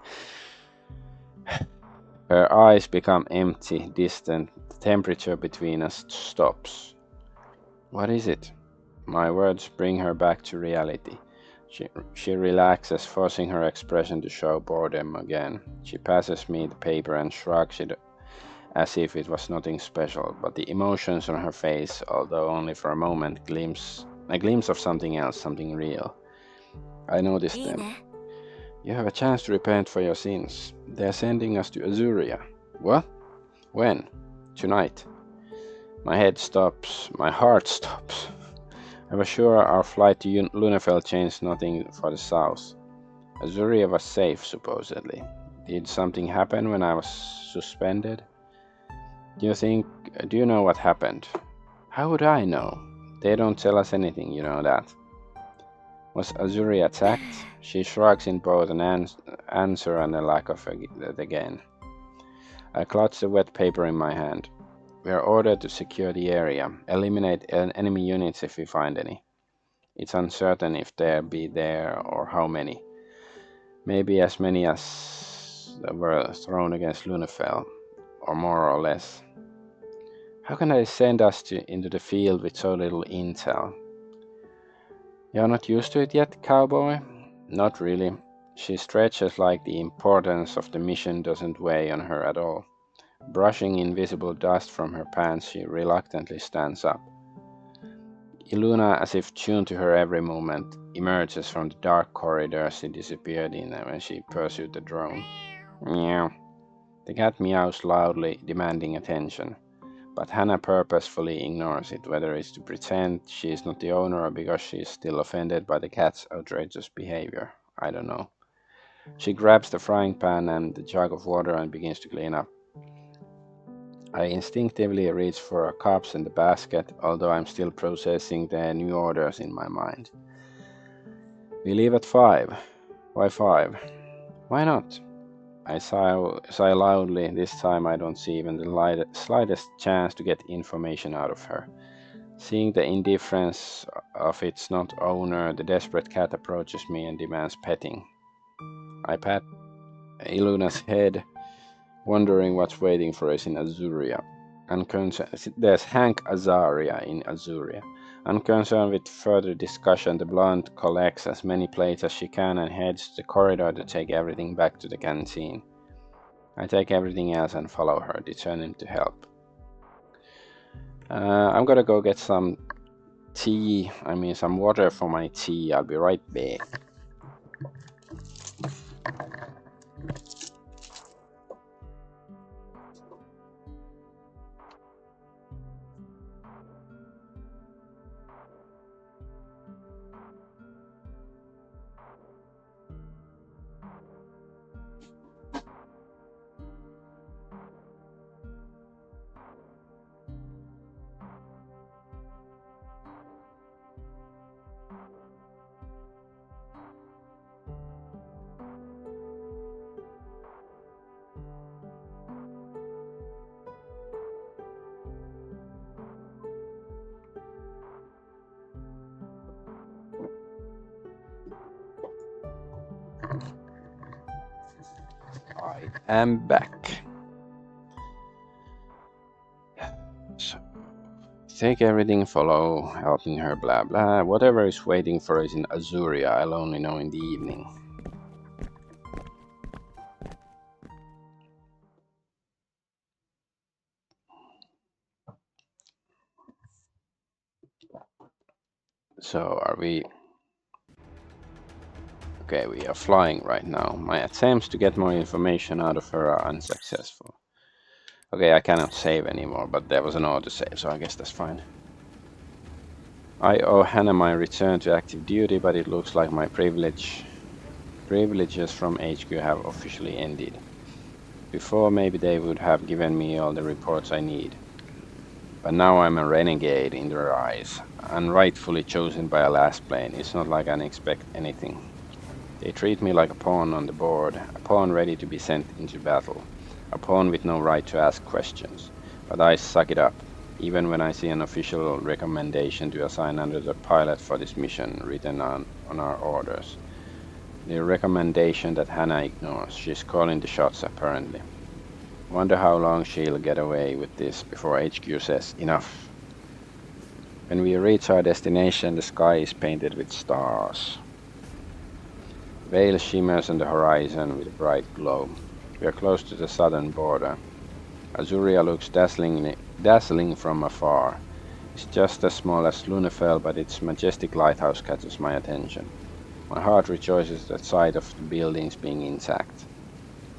Her eyes become empty, distant. The temperature between us stops. What is it? My words bring her back to reality. She relaxes, forcing her expression to show boredom again. She passes me the paper and shrugs it as if it was nothing special, but the emotions on her face, although only for a moment, a glimpse of something else, something real. I noticed them. You have a chance to repent for your sins. They are sending us to Azuria. What? When? Tonight. My head stops. My heart stops. I was sure our flight to Lunafell changed nothing for the south. Azuria was safe, supposedly. Did something happen when I was suspended? Do you know what happened? How would I know? They don't tell us anything, you know that. Was Azuria attacked? She shrugs in both an answer and a lack of it again. I clutch the wet paper in my hand. We are ordered to secure the area, eliminate enemy units if we find any. It's uncertain if they'll be there or how many. Maybe as many as were thrown against Lunafell, or more or less. How can they send us into the field with so little intel? You're not used to it yet, cowboy? Not really. She stretches like the importance of the mission doesn't weigh on her at all. Brushing invisible dust from her pants, she reluctantly stands up. Iluna, as if tuned to her every movement, emerges from the dark corridor she disappeared in when she pursued the drone. Meow. The cat meows loudly, demanding attention. But Hannah purposefully ignores it, whether it's to pretend she is not the owner or because she is still offended by the cat's outrageous behavior. I don't know. She grabs the frying pan and the jug of water and begins to clean up. I instinctively reach for cups and the basket, although I'm still processing the new orders in my mind. We leave at 5. Why 5? Why not? I sigh loudly. This time I don't see even the slightest chance to get information out of her. Seeing the indifference of its not owner, the desperate cat approaches me and demands petting. I pat Iluna's head, wondering what's waiting for us in Azuria. There's Hank Azaria in Azuria. Unconcerned with further discussion, the blonde collects as many plates as she can and heads to the corridor to take everything back to the canteen. I take everything else and follow her, determined to help. I'm gonna go get some some water for my tea. I'll be right back. I am back. So, take everything, follow, helping her, blah blah. Whatever is waiting for us in Azuria, I'll only know in the evening. So, are we... Okay, we are flying right now. My attempts to get more information out of her are unsuccessful. Okay, I cannot save anymore, but there was an autosave, so I guess that's fine. I owe Hannah my return to active duty, but it looks like my privileges from HQ have officially ended. Before, maybe they would have given me all the reports I need. But now I'm a renegade in their eyes, unrightfully chosen by a Lassplane. It's not like I expect anything. They treat me like a pawn on the board, a pawn ready to be sent into battle, a pawn with no right to ask questions. But I suck it up, even when I see an official recommendation to assign another pilot for this mission written on our orders. The recommendation that Hannah ignores. She's calling the shots, apparently. Wonder how long she'll get away with this before HQ says enough. When we reach our destination, the sky is painted with stars. Vale shimmers on the horizon with a bright glow. We are close to the southern border. Azuria looks dazzling from afar. It's just as small as Lunefell, but its majestic lighthouse catches my attention. My heart rejoices at the sight of the buildings being intact.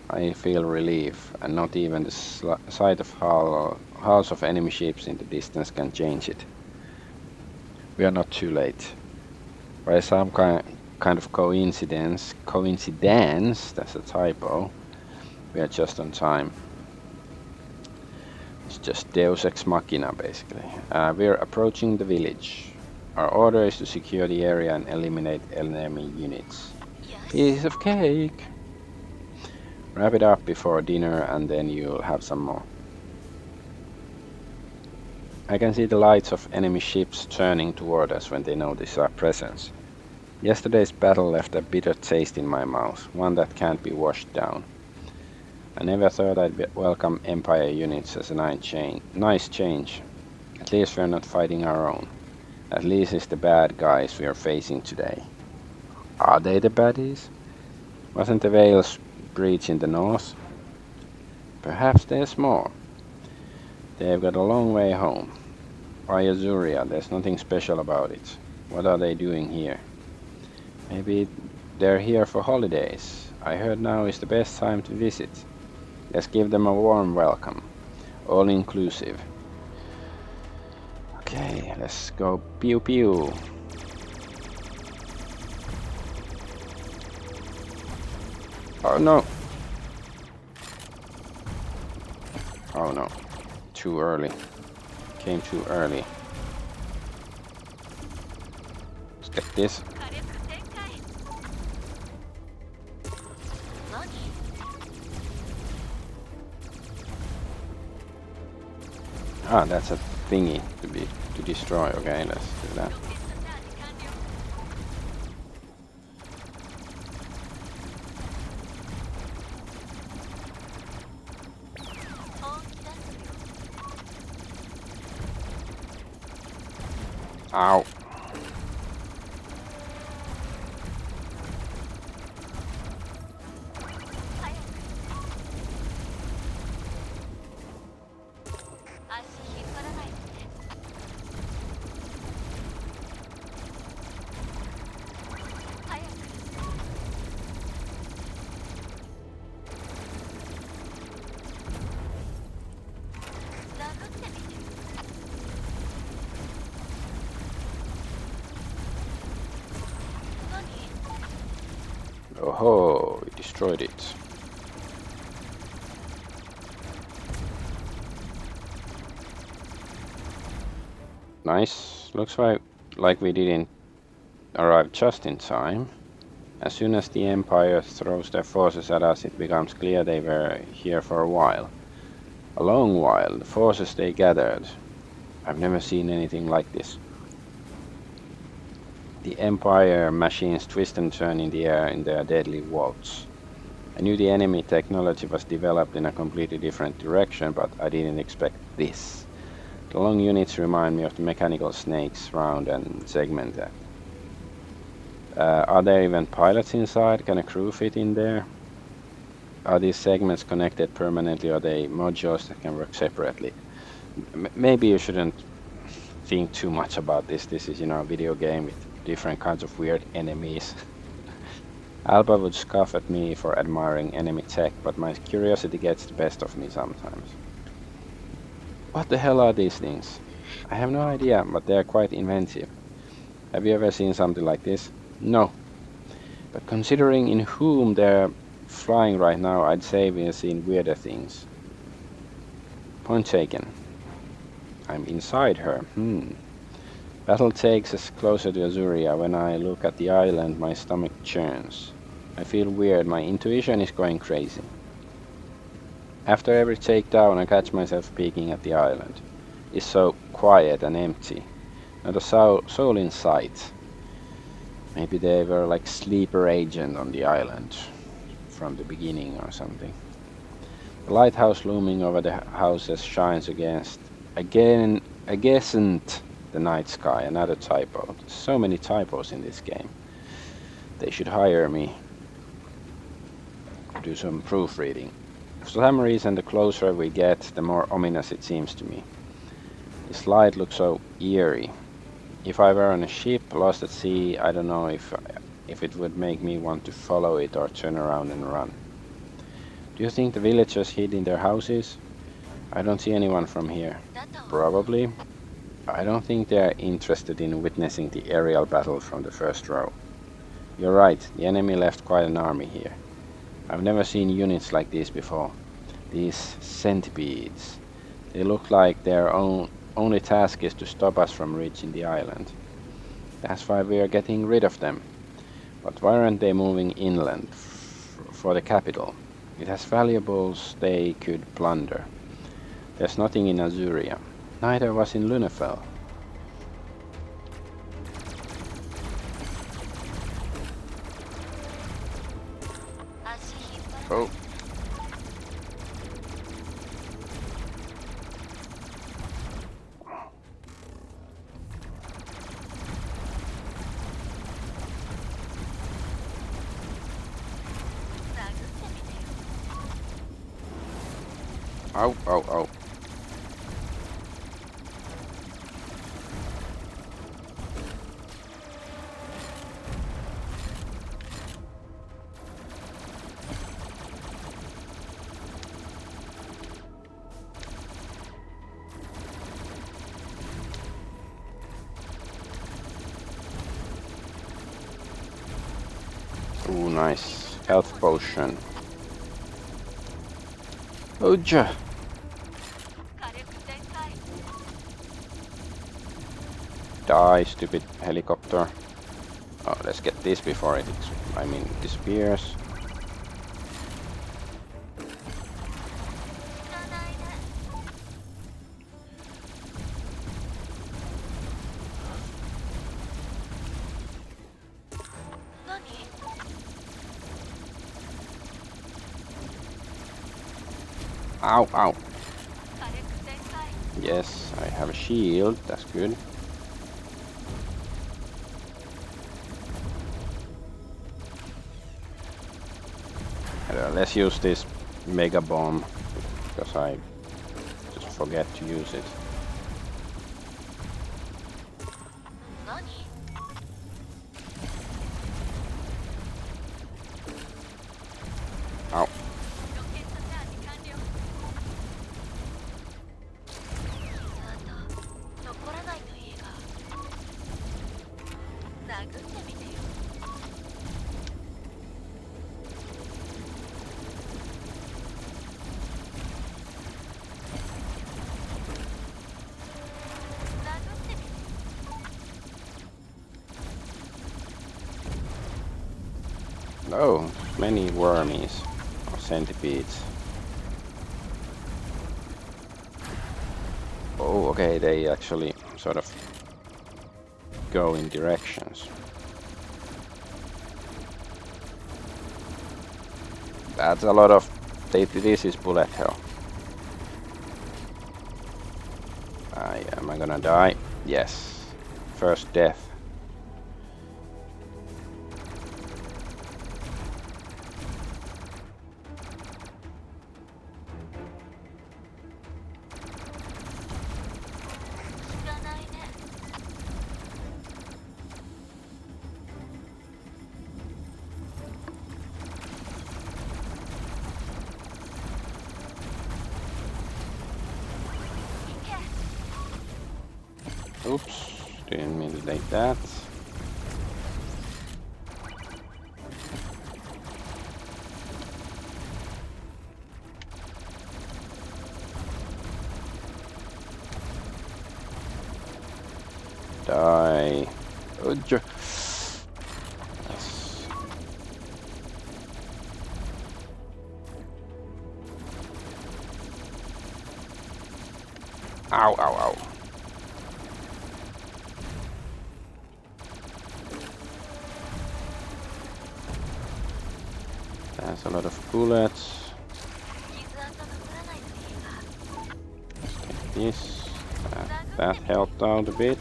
I feel relief, and not even the sight of hulls of enemy ships in the distance can change it. We are not too late. By some kind of coincidence, that's a typo, we are just on time. It's just Deus Ex Machina, basically. We're approaching the village. Our order is to secure the area and eliminate enemy units. Yes. Piece of cake! Wrap it up before dinner and then you'll have some more. I can see the lights of enemy ships turning toward us when they notice our presence. Yesterday's battle left a bitter taste in my mouth, one that can't be washed down. I never thought I'd welcome Empire units as a nice change. At least we're not fighting our own. At least it's the bad guys we are facing today. Are they the baddies? Wasn't the Vale's breach in the north? Perhaps there's more. They've got a long way home. Why Azuria? There's nothing special about it. What are they doing here? Maybe they're here for holidays. I heard now is the best time to visit. Let's give them a warm welcome. All inclusive. Okay, let's go pew pew. Oh no. Oh no. Too early. Came too early. Let's get this. Ah, that's a thingy to destroy. Okay, let's do that. Ow. Oh, we destroyed it. Nice. Looks like we didn't arrive just in time. As soon as the Empire throws their forces at us, it becomes clear they were here for a while. A long while. The forces they gathered. I've never seen anything like this. The Empire machines twist and turn in the air in their deadly waltz. I knew the enemy technology was developed in a completely different direction, but I didn't expect this. The long units remind me of the mechanical snakes round and segmented. Are there even pilots inside? Can a crew fit in there? Are these segments connected permanently, or are they modules that can work separately? Maybe you shouldn't think too much about this. This is, a video game with different kinds of weird enemies. Alba would scoff at me for admiring enemy tech, but my curiosity gets the best of me sometimes. What the hell are these things? I have no idea, but they are quite inventive. Have you ever seen something like this? No. But considering in whom they're flying right now, I'd say we've seen weirder things. Point taken. I'm inside her. Battle takes us closer to Azuria. When I look at the island, my stomach churns. I feel weird. My intuition is going crazy. After every takedown, I catch myself peeking at the island. It's so quiet and empty. Not a soul in sight. Maybe they were like sleeper agent on the island from the beginning or something. The lighthouse looming over the houses shines against the night sky. Another typo. There's so many typos in this game. They should hire me to do some proofreading. For some reason, the closer we get, the more ominous it seems to me. This light looks so eerie. If I were on a ship lost at sea, I don't know if it would make me want to follow it or turn around and run. Do you think the villagers hid in their houses? I don't see anyone from here. Probably. I don't think they are interested in witnessing the aerial battle from the first row. You're right, the enemy left quite an army here. I've never seen units like these before. These centipedes. They look like their only task is to stop us from reaching the island. That's why we are getting rid of them. But why aren't they moving inland for the capital? It has valuables they could plunder. There's nothing in Azuria. Neither was in Lunafell. Oh. Ow, ow, ow. Ooh, nice. Health potion. Oja! Die, stupid helicopter. Oh, let's get this before it disappears. Ow, ow. Yes, I have a shield, that's good. Let's use this mega bomb because I just forget to use it. Ow. Oh, many wormies or centipedes. Oh, okay, they actually sort of go in directions. That's a lot of... This is bullet hell. Am I gonna die? Yes. First death. Oops, didn't mean to take that. Die. Oh, yes. Ow, ow, ow. That's a lot of bullets. Let's take this. That helped out a bit.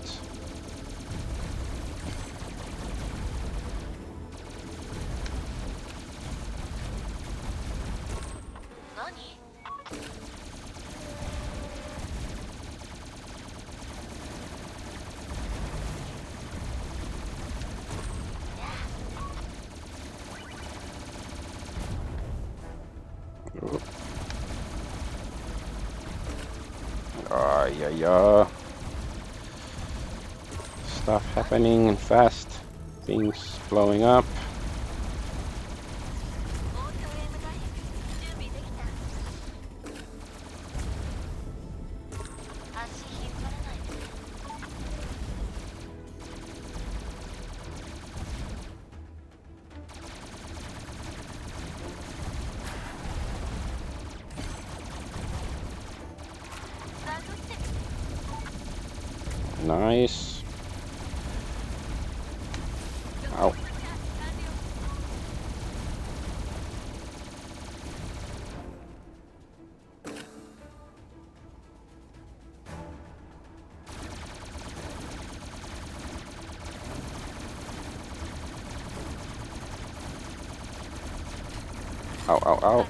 Yeah. Stuff happening and fast. Things blowing up. Nice. Ow. Ow, ow, ow.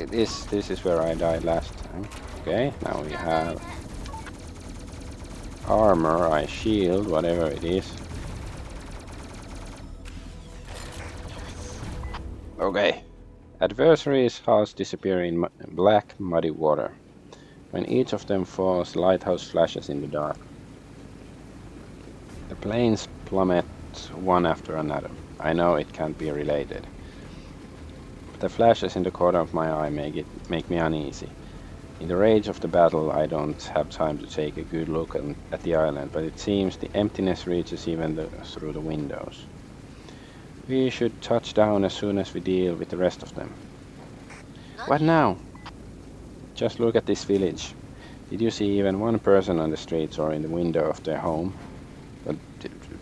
This is where I died last time. Okay, now we have armor, shield, whatever it is. Okay. Adversaries' hulls disappear in black, muddy water. When each of them falls, the lighthouse flashes in the dark. The planes plummet one after another. I know it can't be related. But the flashes in the corner of my eye make me uneasy. In the rage of the battle, I don't have time to take a good look at the island, but it seems the emptiness reaches even through the windows. We should touch down as soon as we deal with the rest of them. What now? Just look at this village. Did you see even one person on the streets or in the window of their home? But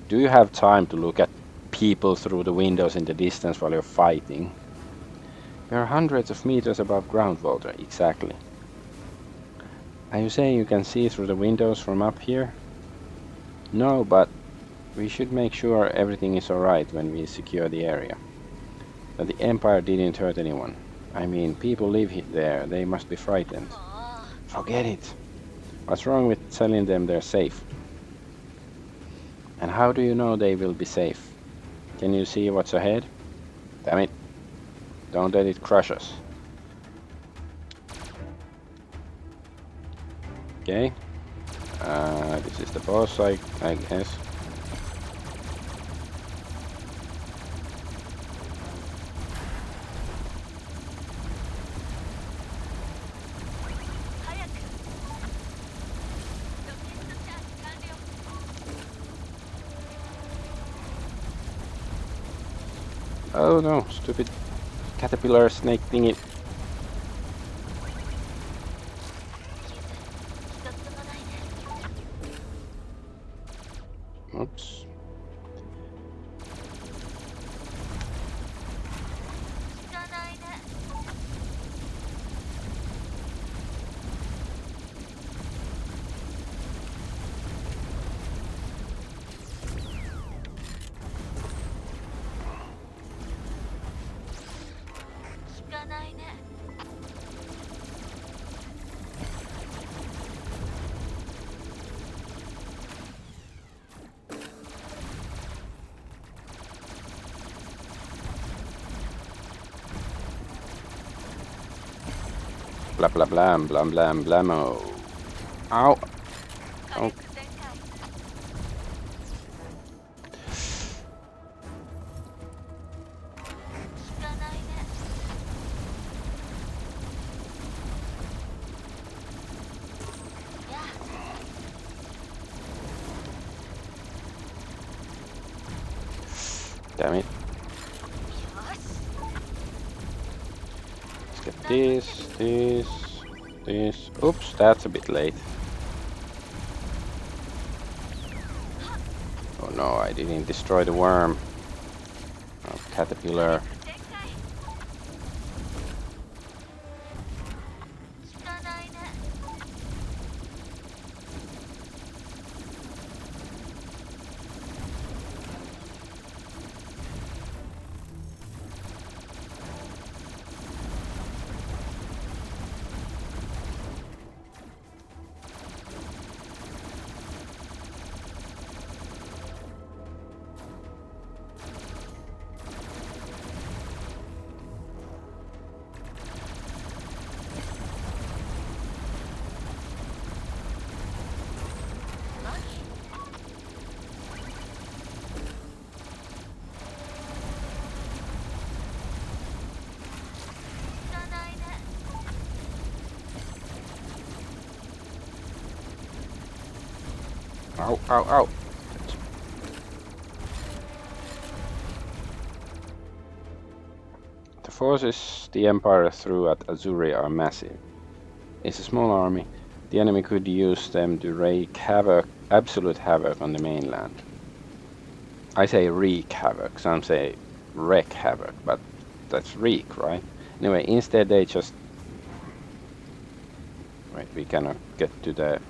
do you have time to look at people through the windows in the distance while you're fighting? We are hundreds of meters above ground, Walter, exactly. Are you saying you can see through the windows from up here? No, but we should make sure everything is alright when we secure the area. That the Empire didn't hurt anyone. I mean, people live there. They must be frightened. Forget it. What's wrong with telling them they're safe? And how do you know they will be safe? Can you see what's ahead? Damn it. Don't let it crush us. Okay. This is the boss, I guess. Oh no, stupid caterpillar snake thingy. Oops. Blah blah blam blam blam blamo. Ow. Oh. Damn it. Let's get this. Oops, that's a bit late. Oh no, I didn't destroy the worm. Oh, caterpillar. Ow, ow, ow. The forces the Empire threw at Azuria are massive. It's a small army. The enemy could use them to wreak havoc, absolute havoc on the mainland. I say wreak havoc, some say wreak havoc, but that's wreak, right? Anyway, instead they just... Wait, we cannot get to the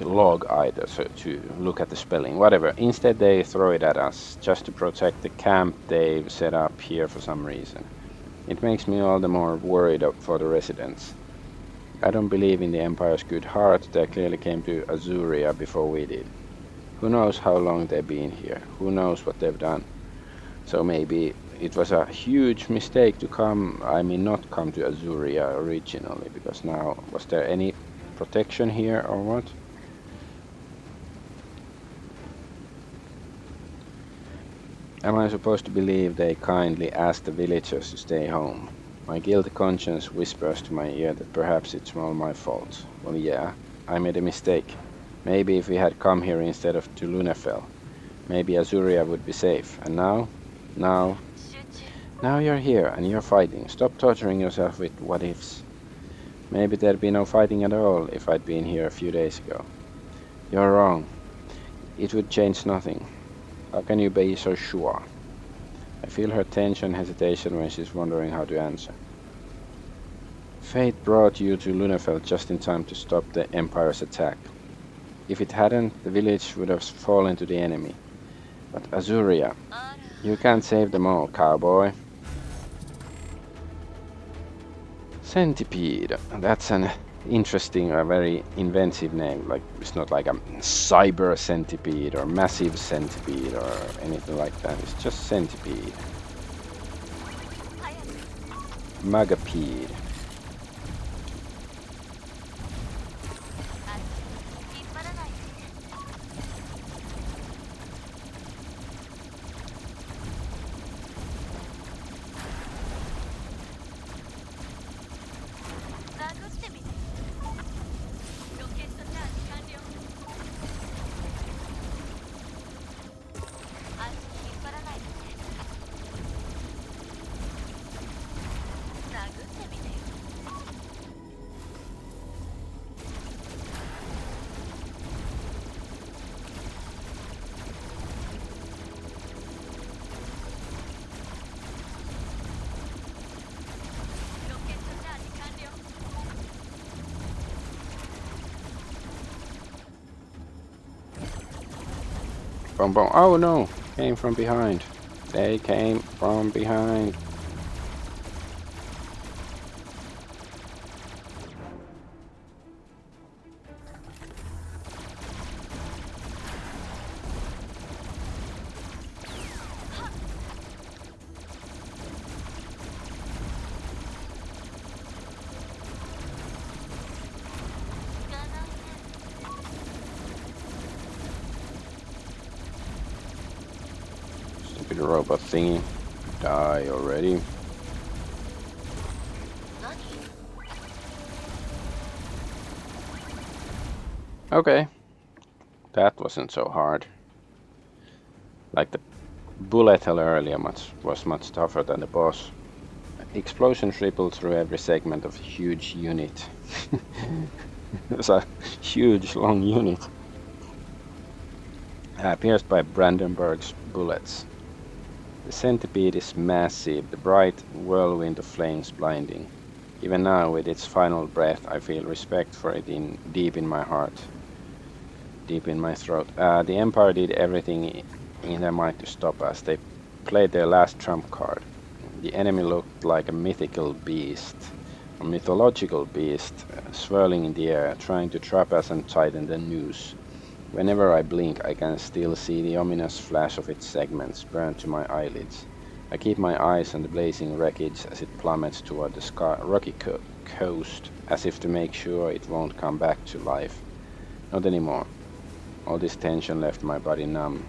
log either, so to look at the spelling, whatever. Instead they throw it at us, just to protect the camp they've set up here for some reason. It makes me all the more worried for the residents. I don't believe in the Empire's good heart. They clearly came to Azuria before we did. Who knows how long they've been here? Who knows what they've done? So maybe it was a huge mistake to not come to Azuria originally, because now, was there any protection here or what? Am I supposed to believe they kindly asked the villagers to stay home? My guilty conscience whispers to my ear that perhaps it's all my fault. Well, yeah, I made a mistake. Maybe if we had come here instead of to Lunafell, maybe Azuria would be safe. And now you're here and you're fighting. Stop torturing yourself with what ifs. Maybe there'd be no fighting at all if I'd been here a few days ago. You're wrong. It would change nothing. How can you be so sure? I feel her tension and hesitation when she's wondering how to answer. Fate brought you to Lunafell just in time to stop the Empire's attack. If it hadn't, the village would have fallen to the enemy. But Azuria, you can't save them all, cowboy. Centipede. That's an interesting, very inventive name. Like, it's not like a cyber centipede or massive centipede or anything like that. It's just centipede. Magapede. Boom, boom. Oh no! Came from behind. They came from behind. Stupid robot thingy. Die already. Okay. That wasn't so hard. Like the bullet hell earlier was much tougher than the boss. Explosions rippled through every segment of a huge unit. It was a huge, long unit. Pierced by Brandenburg's bullets. The centipede is massive, the bright whirlwind of flames blinding. Even now, with its final breath, I feel respect for it deep in my heart. Deep in my throat. The Empire did everything in their might to stop us. They played their last trump card. The enemy looked like a mythical beast, a mythological beast, swirling in the air, trying to trap us and tighten the noose. Whenever I blink, I can still see the ominous flash of its segments burned to my eyelids. I keep my eyes on the blazing wreckage as it plummets toward the rocky coast, as if to make sure it won't come back to life. Not anymore. All this tension left my body numb.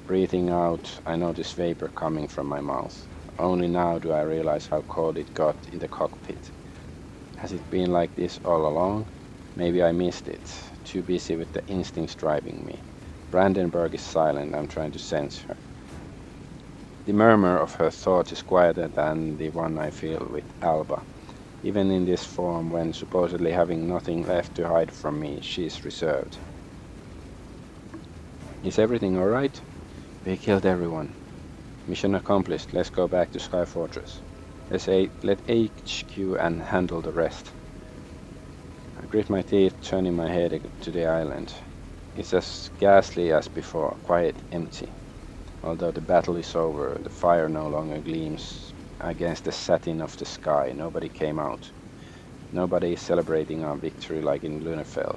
Breathing out, I notice vapor coming from my mouth. Only now do I realize how cold it got in the cockpit. Has it been like this all along? Maybe I missed it. Too busy with the instincts driving me. Brandenburg is silent. I'm trying to sense her. The murmur of her thoughts is quieter than the one I feel with Alba. Even in this form, when supposedly having nothing left to hide from me, she is reserved. Is everything alright? We killed everyone. Mission accomplished. Let's go back to Sky Fortress. Let HQ and handle the rest. I grit my teeth, turning my head to the island. It's as ghastly as before, quiet, empty. Although the battle is over, the fire no longer gleams against the satin of the sky. Nobody came out. Nobody is celebrating our victory like in Lunafell.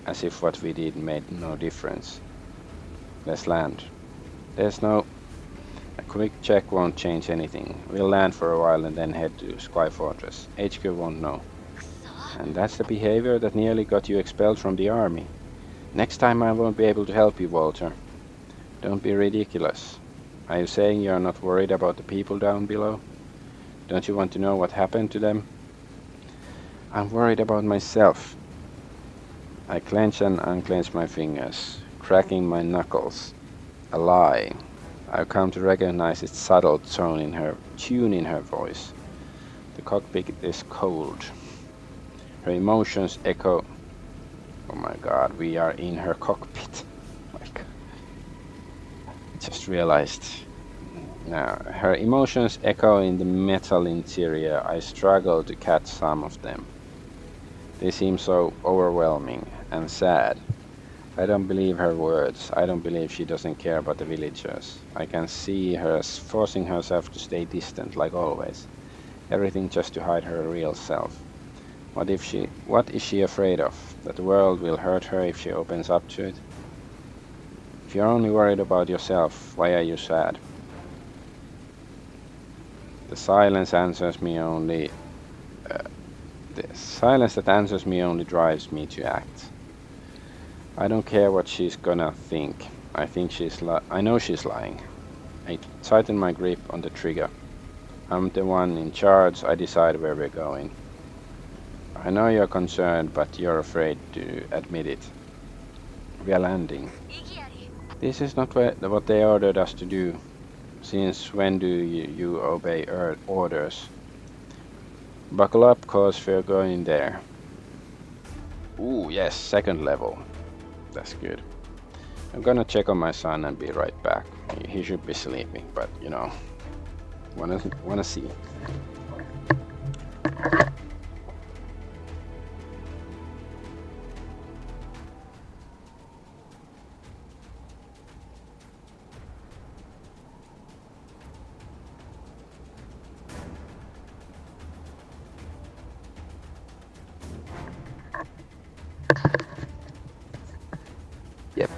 As if what we did made no difference. Let's land. A quick check won't change anything. We'll land for a while and then head to Sky Fortress. HQ won't know. And that's the behavior that nearly got you expelled from the army. Next time I won't be able to help you, Walter. Don't be ridiculous. Are you saying you're not worried about the people down below? Don't you want to know what happened to them? I'm worried about myself. I clench and unclench my fingers, cracking my knuckles. A lie. I've come to recognize its subtle tune in her voice. The cockpit is cold. Her emotions echo. Oh my god, we are in her cockpit. Like, I just realized. Now, her emotions echo in the metal interior. I struggle to catch some of them. They seem so overwhelming and sad. I don't believe her words. I don't believe she doesn't care about the villagers. I can see her forcing herself to stay distant, like always. Everything just to hide her real self. What is she afraid of? That the world will hurt her if she opens up to it? If you're only worried about yourself, why are you sad? The silence answers me only. The silence that answers me only drives me to act. I don't care what she's gonna think. I know she's lying. I tighten my grip on the trigger. I'm the one in charge. I decide where we're going. I know you're concerned, but you're afraid to admit it. We are landing. This is not what they ordered us to do. Since when do you obey orders? Buckle up, cause we're going there. Ooh, yes, second level. That's good. I'm gonna check on my son and be right back. He should be sleeping, but you know, wanna see.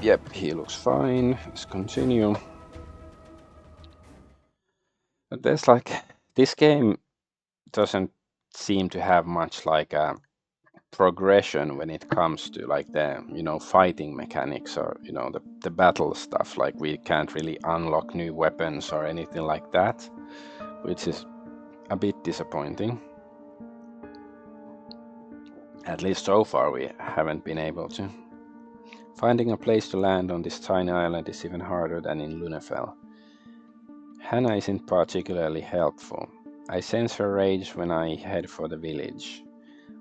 Yep, he looks fine. Let's continue. But there's like, this game doesn't seem to have much like a progression when it comes to like the, you know, fighting mechanics or, you know, the battle stuff. Like we can't really unlock new weapons or anything like that, which is a bit disappointing. At least so far we haven't been able to. Finding a place to land on this tiny island is even harder than in Lunefell. Hannah isn't particularly helpful. I sense her rage when I head for the village.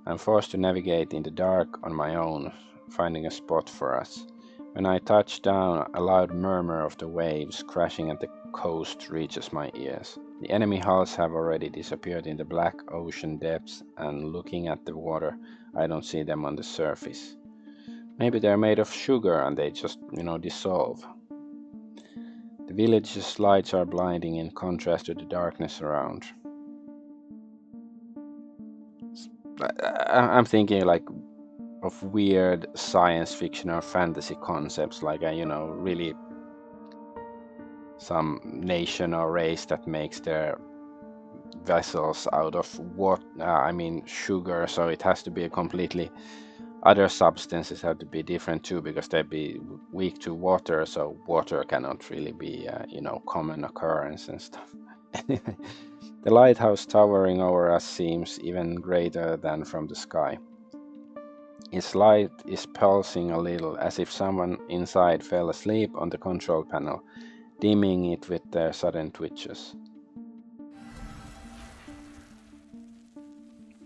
I'm forced to navigate in the dark on my own, finding a spot for us. When I touch down, a loud murmur of the waves crashing at the coast reaches my ears. The enemy hulls have already disappeared in the black ocean depths, and looking at the water, I don't see them on the surface. Maybe they're made of sugar and they just, you know, dissolve. The village's lights are blinding in contrast to the darkness around. I'm thinking like of weird science fiction or fantasy concepts, like a, you know, really some nation or race that makes their vessels out of sugar, so it has to be a completely other substances have to be different too, because they'd be weak to water, so water cannot really be you know, common occurrence and stuff. The lighthouse towering over us seems even greater than from the sky. Its light is pulsing a little, as if someone inside fell asleep on the control panel, dimming it with their sudden twitches.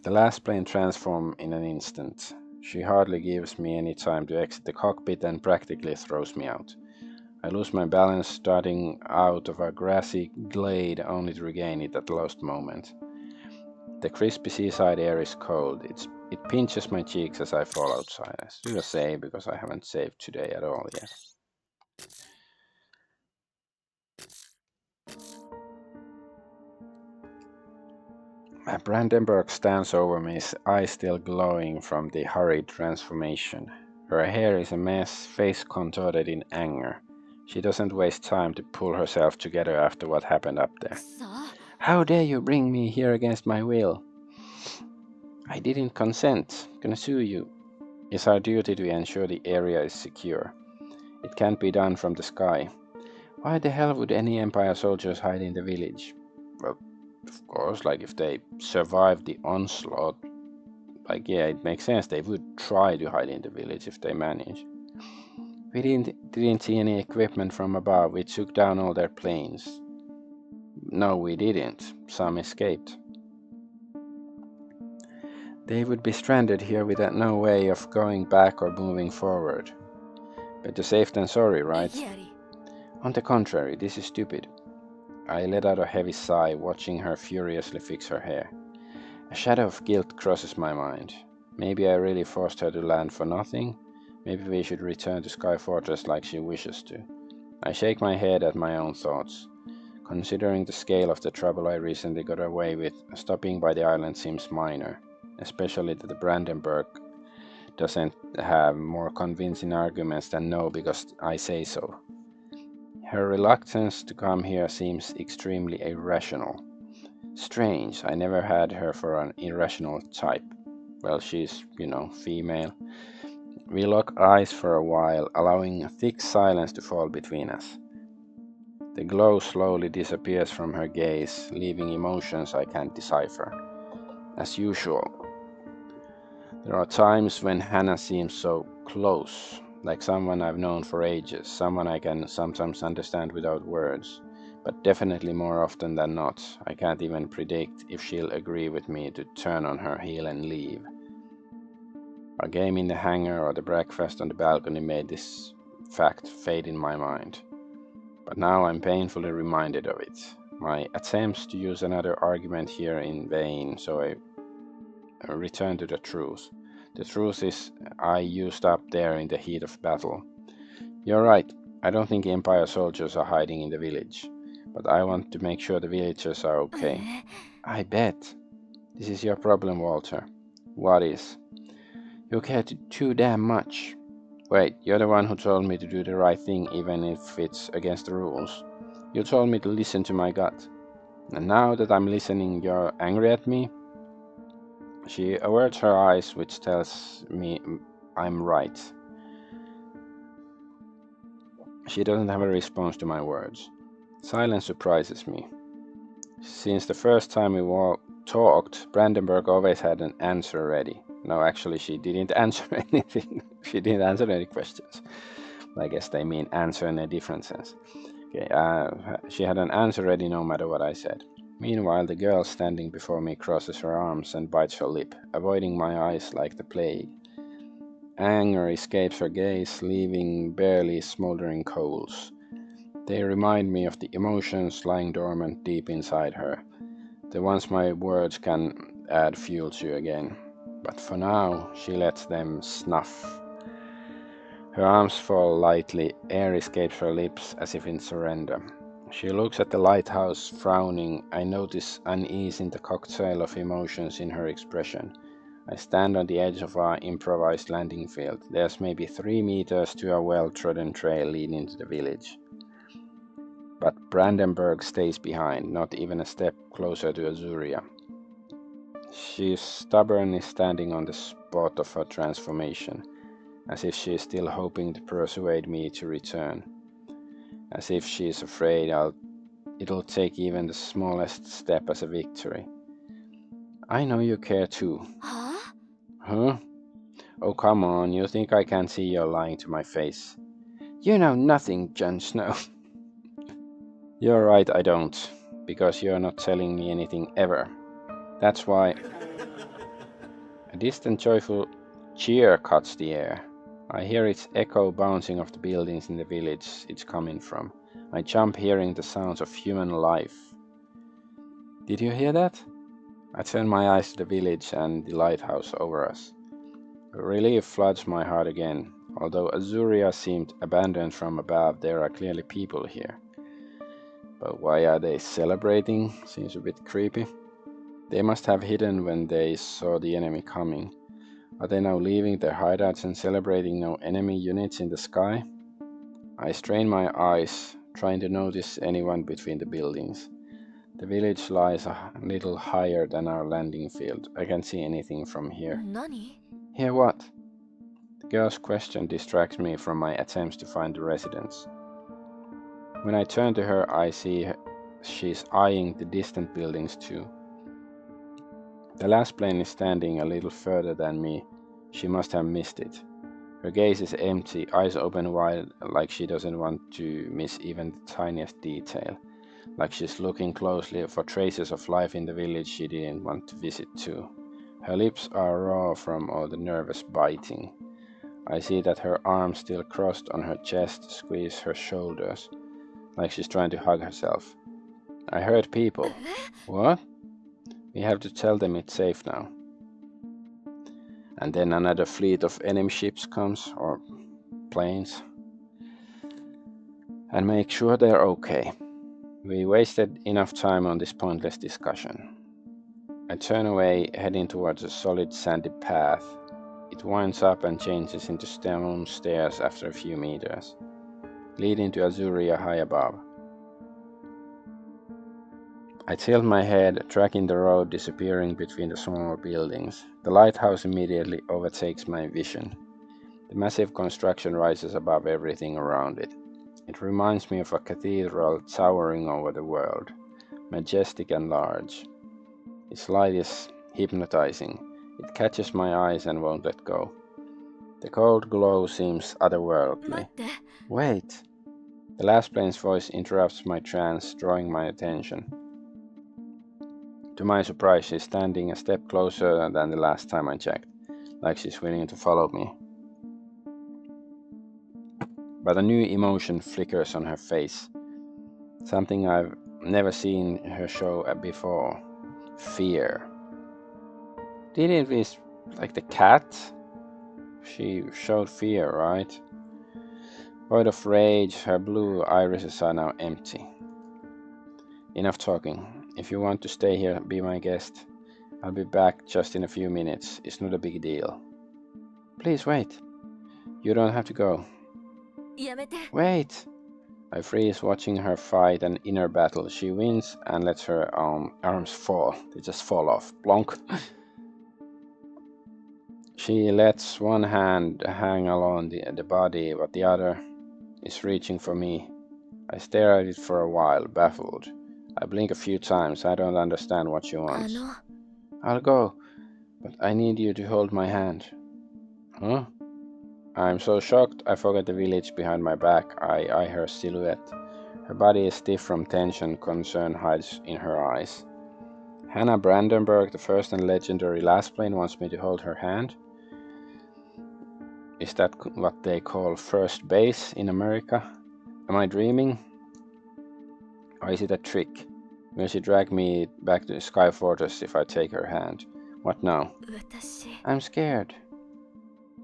The last plane transforms in an instant. She hardly gives me any time to exit the cockpit and practically throws me out. I lose my balance, starting out of a grassy glade only to regain it at the last moment. The crispy seaside air is cold. It pinches my cheeks as I fall outside. I should save because I haven't saved today at all yet. Brandenburg stands over me, his eyes still glowing from the hurried transformation. Her hair is a mess, face contorted in anger. She doesn't waste time to pull herself together after what happened up there. How dare you bring me here against my will? I didn't consent. Gonna sue you. It's our duty to ensure the area is secure. It can't be done from the sky. Why the hell would any Empire soldiers hide in the village? Well, of course, like if they survived the onslaught, like yeah, it makes sense. They would try to hide in the village if they manage. We didn't see any equipment from above. We took down all their planes. No, we didn't. Some escaped. They would be stranded here without no way of going back or moving forward. Better safe than sorry, right? On the contrary, this is stupid. I let out a heavy sigh, watching her furiously fix her hair. A shadow of guilt crosses my mind. Maybe I really forced her to land for nothing. Maybe we should return to Sky Fortress like she wishes to. I shake my head at my own thoughts. Considering the scale of the trouble I recently got away with, stopping by the island seems minor, especially that the Brandenburg doesn't have more convincing arguments than no because I say so. Her reluctance to come here seems extremely irrational. Strange, I never had her for an irrational type. Well, she's, female. We lock eyes for a while, allowing a thick silence to fall between us. The glow slowly disappears from her gaze, leaving emotions I can't decipher. As usual, there are times when Hannah seems so close, like someone I've known for ages, someone I can sometimes understand without words, but definitely more often than not, I can't even predict if she'll agree with me to turn on her heel and leave. Our game in the hangar or the breakfast on the balcony made this fact fade in my mind. But now I'm painfully reminded of it. My attempts to use another argument here in vain, so I return to the truth. The truth is, I used up there in the heat of battle. You're right, I don't think Empire soldiers are hiding in the village, but I want to make sure the villagers are okay. I bet. This is your problem, Walter. What is? You care too damn much. Wait, you're the one who told me to do the right thing even if it's against the rules. You told me to listen to my gut. And now that I'm listening, you're angry at me? She averts her eyes, which tells me I'm right. She doesn't have a response to my words. Silence surprises me. Since the first time we talked, Brandenburg always had an answer ready. No, actually, she didn't answer anything. She didn't answer any questions. I guess they mean answer in a different sense. Okay, she had an answer ready no matter what I said. Meanwhile, the girl standing before me crosses her arms and bites her lip, avoiding my eyes like the plague. Anger escapes her gaze, leaving barely smoldering coals. They remind me of the emotions lying dormant deep inside her, the ones my words can add fuel to again. But for now, she lets them snuff. Her arms fall lightly, air escapes her lips as if in surrender. She looks at the lighthouse, frowning. I notice unease in the cocktail of emotions in her expression. I stand on the edge of our improvised landing field. There's maybe 3 meters to a well-trodden trail leading to the village. But Brandenburg stays behind, not even a step closer to Azuria. She is stubbornly standing on the spot of her transformation, as if she is still hoping to persuade me to return, as if she is afraid it'll take even the smallest step as a victory. I know you care too. Huh? Huh? Oh, come on, you think I can't see you're lying to my face. You know nothing, Jon Snow. You're right, I don't, because you're not telling me anything ever. That's why. A distant joyful cheer cuts the air. I hear its echo bouncing off the buildings in the village it's coming from. I jump, hearing the sounds of human life. Did you hear that? I turn my eyes to the village and the lighthouse over us. Relief floods my heart again. Although Azuria seemed abandoned from above, there are clearly people here. But why are they celebrating? Seems a bit creepy. They must have hidden when they saw the enemy coming. Are they now leaving their hideouts and celebrating no enemy units in the sky? I strain my eyes, trying to notice anyone between the buildings. The village lies a little higher than our landing field. I can't see anything from here. Nani? Here what? The girl's question distracts me from my attempts to find the residence. When I turn to her, I see she's eyeing the distant buildings too. The last plane is standing a little further than me. She must have missed it. Her gaze is empty, eyes open wide, like she doesn't want to miss even the tiniest detail. Like she's looking closely for traces of life in the village she didn't want to visit too. Her lips are raw from all the nervous biting. I see that her arms still crossed on her chest squeeze her shoulders, like she's trying to hug herself. I heard people. What? We have to tell them it's safe now. And then another fleet of enemy ships comes, or planes, and make sure they're okay. We wasted enough time on this pointless discussion. I turn away, heading towards a solid sandy path. It winds up and changes into stone stairs after a few meters, leading to Azuria high above. I tilt my head, tracking the road disappearing between the small buildings. The lighthouse immediately overtakes my vision. The massive construction rises above everything around it. It reminds me of a cathedral towering over the world, majestic and large. Its light is hypnotizing. It catches my eyes and won't let go. The cold glow seems otherworldly. Wait! The Lassplanes' voice interrupts my trance, drawing my attention. To my surprise, she's standing a step closer than the last time I checked, like she's willing to follow me. But a new emotion flickers on her face. Something I've never seen her show before. Fear. Didn't we, like the cat? She showed fear, right? Void of rage, her blue irises are now empty. Enough talking. If you want to stay here, be my guest. I'll be back just in a few minutes. It's not a big deal. Please wait. You don't have to go. Wait! I freeze, watching her fight an inner battle. She wins and lets her arms fall. They just fall off. Plonk. She lets one hand hang along the body, but the other is reaching for me. I stare at it for a while, baffled. I blink a few times. I don't understand what she wants. I'll go, but I need you to hold my hand. Huh? I'm so shocked I forget the village behind my back. I eye her silhouette. Her body is stiff from tension. Concern hides in her eyes. Hannah Brandenburg, the first and legendary Lassplane, wants me to hold her hand. Is that what they call first base in America? Am I dreaming? Or is it a trick? Will she drag me back to the Sky Fortress if I take her hand? What now? I'm scared.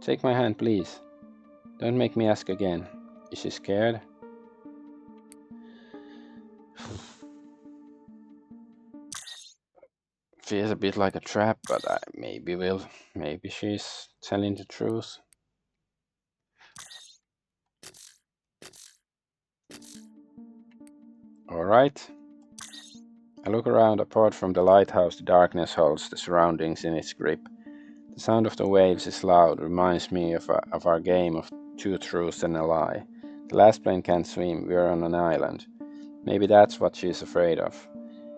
Take my hand, please. Don't make me ask again. Is she scared? Feels a bit like a trap, but maybe she's telling the truth. Alright. I look around. Apart from the lighthouse, the darkness holds the surroundings in its grip. The sound of the waves is loud, reminds me of our game of two truths and a lie. The Lassplane can't swim, we're on an island. Maybe that's what she's afraid of.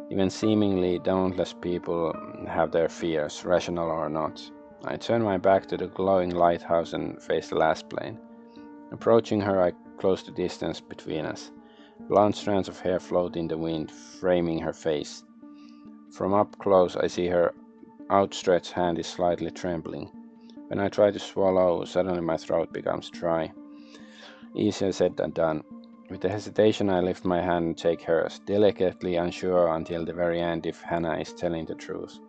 Even seemingly dauntless people have their fears, rational or not. I turn my back to the glowing lighthouse and face the Lassplane. Approaching her, I close the distance between us. Blonde strands of hair float in the wind, framing her face. From up close, I see her outstretched hand is slightly trembling. When I try to swallow, suddenly my throat becomes dry. Easier said than done. With a hesitation, I lift my hand and take hers, delicately unsure until the very end if Hannah is telling the truth.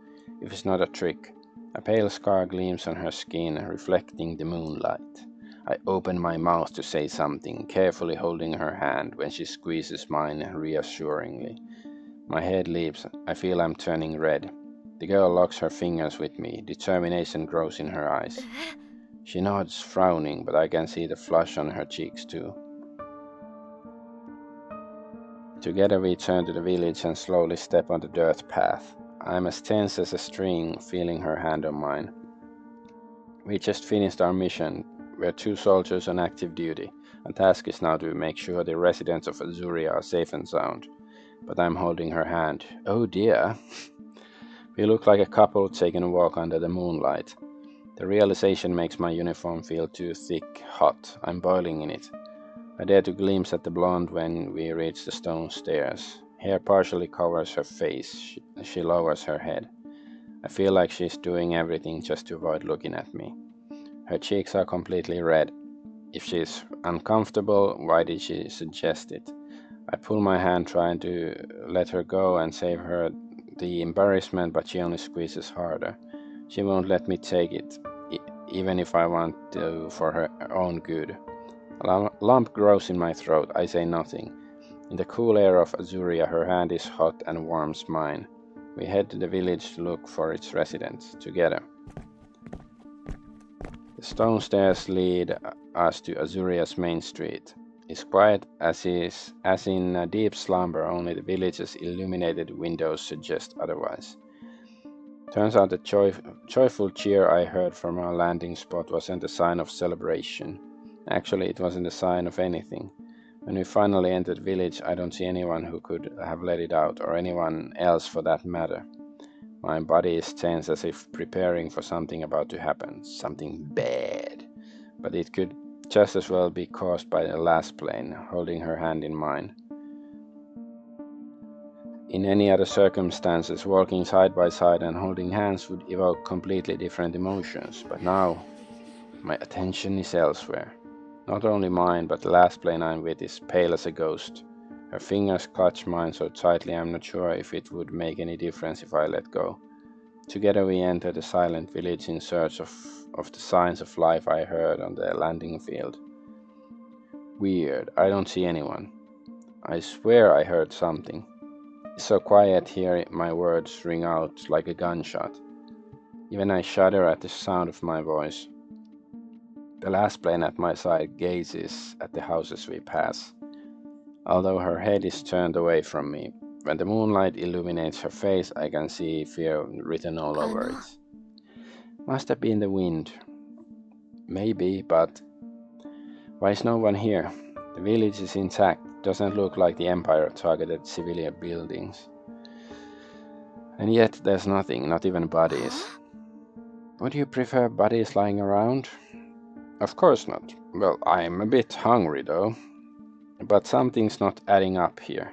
If it's not a trick. A pale scar gleams on her skin, reflecting the moonlight. I open my mouth to say something, carefully holding her hand when she squeezes mine reassuringly. My head leaps. I feel I'm turning red. The girl locks her fingers with me. Determination grows in her eyes. She nods, frowning, but I can see the flush on her cheeks too. Together we turn to the village and slowly step on the dirt path. I'm as tense as a string, feeling her hand on mine. We just finished our mission. We're two soldiers on active duty. Our task is now to make sure the residents of Azuria are safe and sound. But I'm holding her hand. Oh dear. We look like a couple taking a walk under the moonlight. The realization makes my uniform feel too thick, hot. I'm boiling in it. I dare to glimpse at the blonde when we reach the stone stairs. Hair partially covers her face. She lowers her head. I feel like she's doing everything just to avoid looking at me. Her cheeks are completely red. If she's uncomfortable, why did she suggest it? I pull my hand, trying to let her go and save her the embarrassment, but she only squeezes harder. She won't let me take it, even if I want to for her own good. A lump grows in my throat. I say nothing. In the cool air of Azuria, her hand is hot and warms mine. We head to the village to look for its residents, together. The stone stairs lead us to Azuria's main street. It's quiet as in a deep slumber, only the village's illuminated windows suggest otherwise. Turns out the joyful cheer I heard from our landing spot wasn't a sign of celebration. Actually, it wasn't a sign of anything. When we finally entered the village, I don't see anyone who could have let it out, or anyone else for that matter. My body is tense as if preparing for something about to happen, something bad. But it could just as well be caused by the Lassplane, holding her hand in mine. In any other circumstances, walking side by side and holding hands would evoke completely different emotions, but now my attention is elsewhere. Not only mine, but the Lassplane I'm with is pale as a ghost. Her fingers clutch mine so tightly I'm not sure if it would make any difference if I let go. Together we enter the silent village in search of the signs of life I heard on the landing field. Weird, I don't see anyone. I swear I heard something. It's so quiet here my words ring out like a gunshot. Even I shudder at the sound of my voice. The Lassplane at my side gazes at the houses we pass, although her head is turned away from me. When the moonlight illuminates her face, I can see fear written all over it. Must have been the wind. Maybe, but why is no one here? The village is intact. Doesn't look like the Empire targeted civilian buildings. And yet there's nothing, not even bodies. Would you prefer bodies lying around? Of course not. Well, I'm a bit hungry though. But something's not adding up here.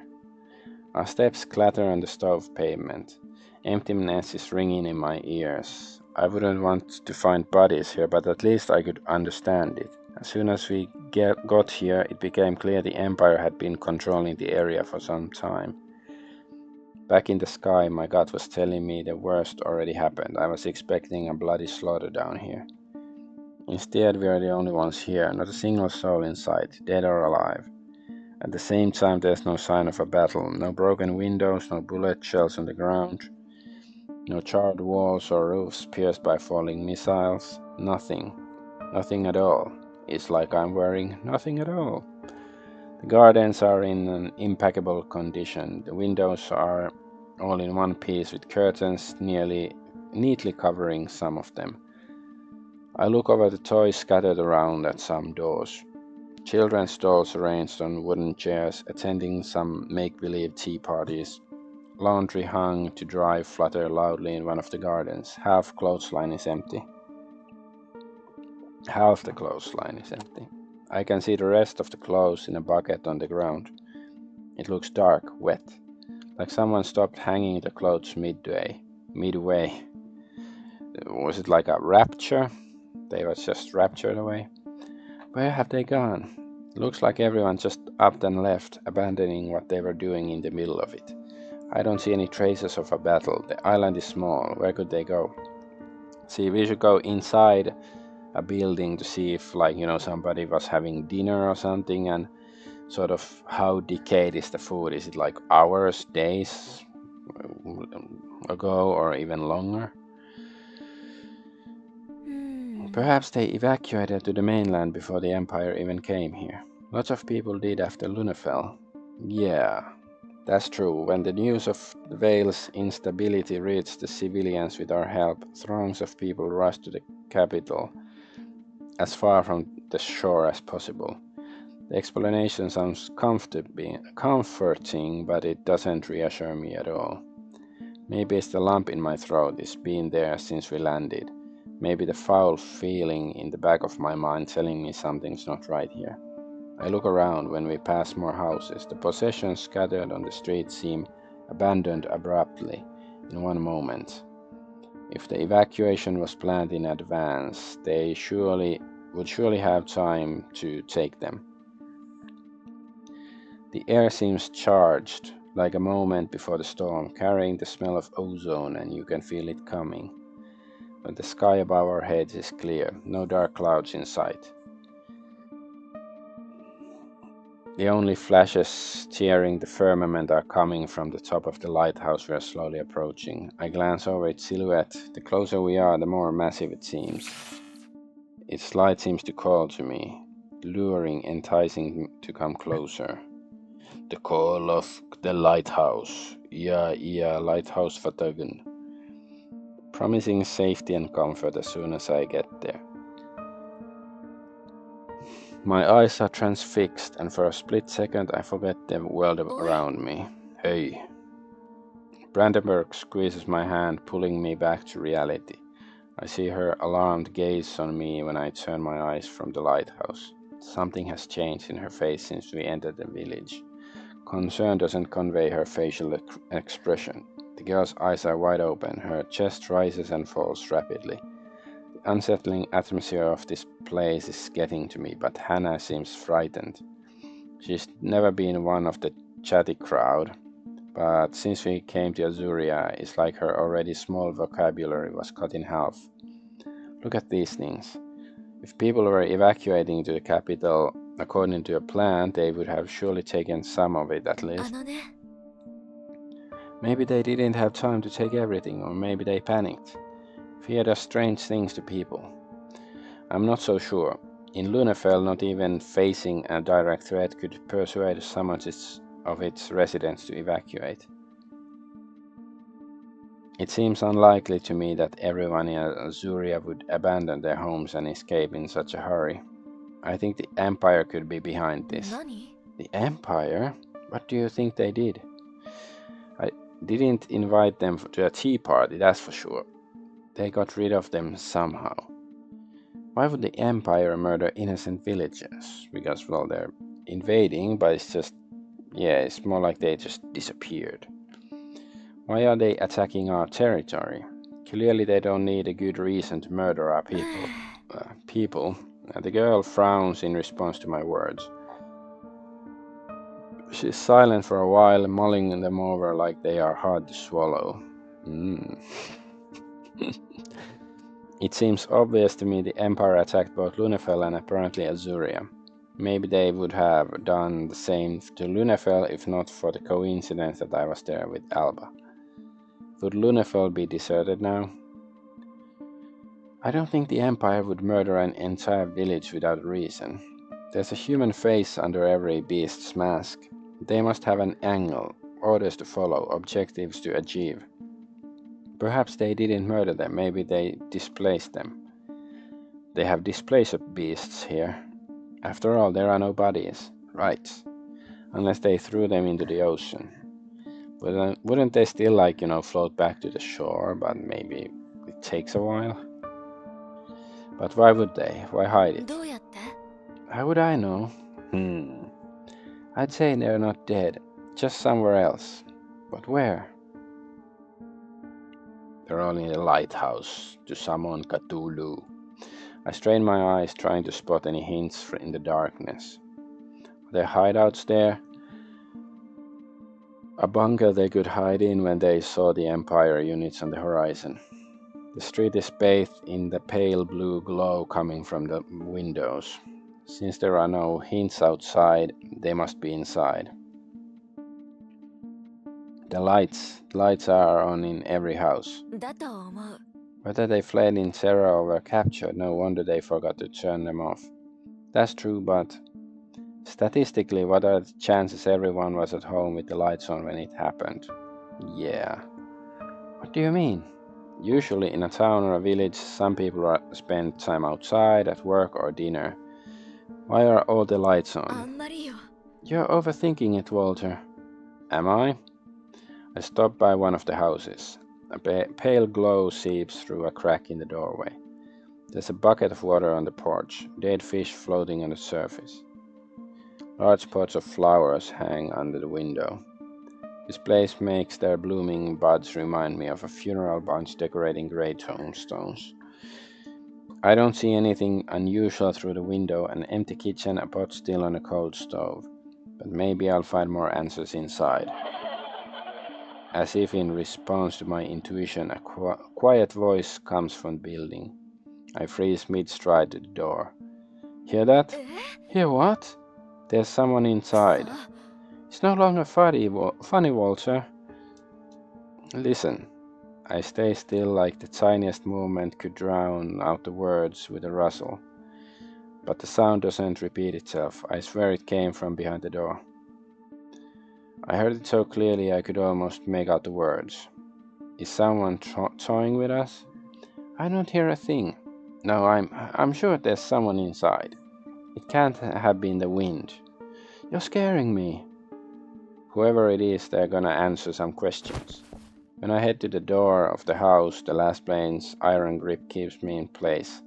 Our steps clatter on the stove pavement. Emptiness is ringing in my ears. I wouldn't want to find bodies here, but at least I could understand it. As soon as we got here, it became clear the Empire had been controlling the area for some time. Back in the sky, my gut was telling me the worst already happened. I was expecting a bloody slaughter down here. Instead, we are the only ones here, not a single soul in sight, dead or alive. At the same time, there's no sign of a battle, no broken windows, no bullet shells on the ground, no charred walls or roofs pierced by falling missiles, nothing at all. It's like I'm wearing nothing at all. The gardens are in an impeccable condition. The windows are all in one piece with curtains neatly covering some of them. I look over the toys scattered around at some doors. Children's dolls arranged on wooden chairs, attending some make-believe tea parties. Laundry hung to dry flutter loudly in one of the gardens. Half the clothesline is empty. I can see the rest of the clothes in a bucket on the ground. It looks dark, wet, like someone stopped hanging the clothes midway. Was it like a rapture? They were just raptured away. Where have they gone? Looks like everyone just upped and left, abandoning what they were doing in the middle of it. I don't see any traces of a battle. The island is small. Where could they go? See, we should go inside a building to see if, somebody was having dinner or something, and sort of how decayed is the food. Is it like hours, days ago, or even longer? Perhaps they evacuated to the mainland before the Empire even came here. Lots of people did after Luna fell. Yeah, that's true. When the news of the Vale's instability reached the civilians with our help, throngs of people rushed to the capital, as far from the shore as possible. The explanation sounds comforting, but it doesn't reassure me at all. Maybe it's the lump in my throat. It's been there since we landed. Maybe the foul feeling in the back of my mind telling me something's not right here. I look around when we pass more houses. The possessions scattered on the street seem abandoned abruptly in one moment. If the evacuation was planned in advance, they would surely have time to take them. The air seems charged, like a moment before the storm, carrying the smell of ozone, and you can feel it coming. But the sky above our heads is clear, no dark clouds in sight. The only flashes tearing the firmament are coming from the top of the lighthouse we are slowly approaching. I glance over its silhouette. The closer we are, the more massive it seems. Its light seems to call to me, luring, enticing to come closer. The call of the lighthouse. Yeah, lighthouse vertagen. Promising safety and comfort as soon as I get there. My eyes are transfixed, and for a split second I forget the world around me. Hey. Brandenburg squeezes my hand, pulling me back to reality. I see her alarmed gaze on me when I turn my eyes from the lighthouse. Something has changed in her face since we entered the village. Concern doesn't convey her facial expression. The girl's eyes are wide open, her chest rises and falls rapidly. The unsettling atmosphere of this place is getting to me, but Hannah seems frightened. She's never been one of the chatty crowd, but since we came to Azuria, it's like her already small vocabulary was cut in half. Look at these things. If people were evacuating to the capital according to a plan, they would have surely taken some of it at least. Maybe they didn't have time to take everything, or maybe they panicked. Fear does strange things to people. I'm not so sure. In Lunafell, not even facing a direct threat could persuade some of its residents to evacuate. It seems unlikely to me that everyone in Azuria would abandon their homes and escape in such a hurry. I think the Empire could be behind this. The Empire? What do you think they did? I didn't invite them to a tea party, that's for sure. They got rid of them somehow. Why would the Empire murder innocent villagers? Because, well, they're invading, but it's more like they just disappeared. Why are they attacking our territory? Clearly they don't need a good reason to murder our people. The girl frowns in response to my words. She's silent for a while, mulling them over like they are hard to swallow. It seems obvious to me the Empire attacked both Lunafell and apparently Azuria. Maybe they would have done the same to Lunafell if not for the coincidence that I was there with Alba. Would Lunafell be deserted now? I don't think the Empire would murder an entire village without reason. There's a human face under every beast's mask. They must have an angle, orders to follow, objectives to achieve. Perhaps they didn't murder them, maybe they displaced them. They have displaced beasts here. After all, there are no bodies, right? Unless they threw them into the ocean. Wouldn't they still float back to the shore, but maybe it takes a while? But why would they? Why hide it? How would I know? I'd say they're not dead, just somewhere else. But where? They're all in the lighthouse, to summon Cthulhu. I strain my eyes, trying to spot any hints in the darkness. Are there hideouts there? A bunker they could hide in when they saw the Empire units on the horizon. The street is bathed in the pale blue glow coming from the windows. Since there are no hints outside, they must be inside. The lights are on in every house. Whether they fled in terror or were captured, no wonder they forgot to turn them off. That's true, but statistically, what are the chances everyone was at home with the lights on when it happened? Yeah. What do you mean? Usually in a town or a village, some people spend time outside, at work or dinner. Why are all the lights on? You're overthinking it, Walter. Am I? I stop by one of the houses. A pale glow seeps through a crack in the doorway. There's a bucket of water on the porch, dead fish floating on the surface. Large pots of flowers hang under the window. This place makes their blooming buds remind me of a funeral bunch decorating grey tombstones. I don't see anything unusual through the window, an empty kitchen, a pot still on a cold stove. But maybe I'll find more answers inside. As if in response to my intuition, a quiet voice comes from the building. I freeze mid-stride to the door. Hear that? Hear what? There's someone inside. It's no longer funny, Walter. Listen. I stay still like the tiniest movement could drown out the words with a rustle. But the sound doesn't repeat itself. I swear it came from behind the door. I heard it so clearly I could almost make out the words. Is someone toying with us? I don't hear a thing. No, I'm sure there's someone inside. It can't have been the wind. You're scaring me. Whoever it is, they're gonna answer some questions. When I head to the door of the house, the Lassplanes' iron grip keeps me in place.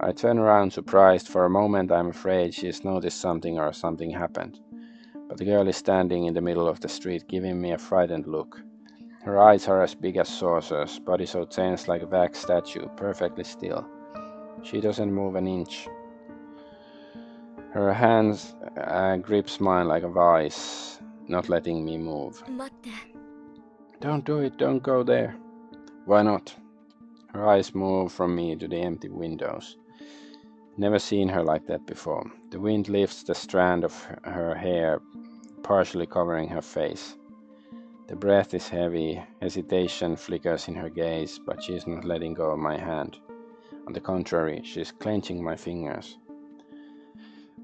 I turn around surprised. For a moment I'm afraid she's noticed something or something happened. But the girl is standing in the middle of the street giving me a frightened look. Her eyes are as big as saucers, body so tense like a wax statue, perfectly still. She doesn't move an inch. Her hands grips mine like a vice, not letting me move. Don't do it, don't go there. Why not? Her eyes move from me to the empty windows. Never seen her like that before. The wind lifts the strand of her hair, partially covering her face. The breath is heavy, hesitation flickers in her gaze, but she is not letting go of my hand. On the contrary, she is clenching my fingers.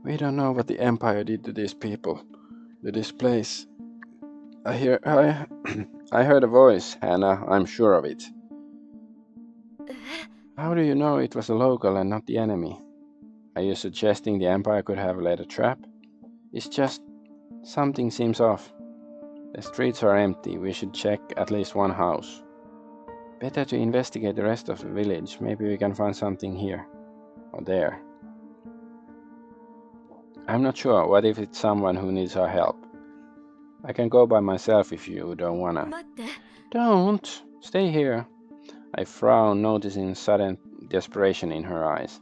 We don't know what the Empire did to these people, to this place. I heard a voice, Hannah, I'm sure of it. How do you know it was a local and not the enemy? Are you suggesting the Empire could have laid a trap? It's just something seems off. The streets are empty. We should check at least one house. Better to investigate the rest of the village. Maybe we can find something here. Or there. I'm not sure. What if it's someone who needs our help? I can go by myself if you don't wanna. Don't! Stay here. I frown, noticing sudden desperation in her eyes.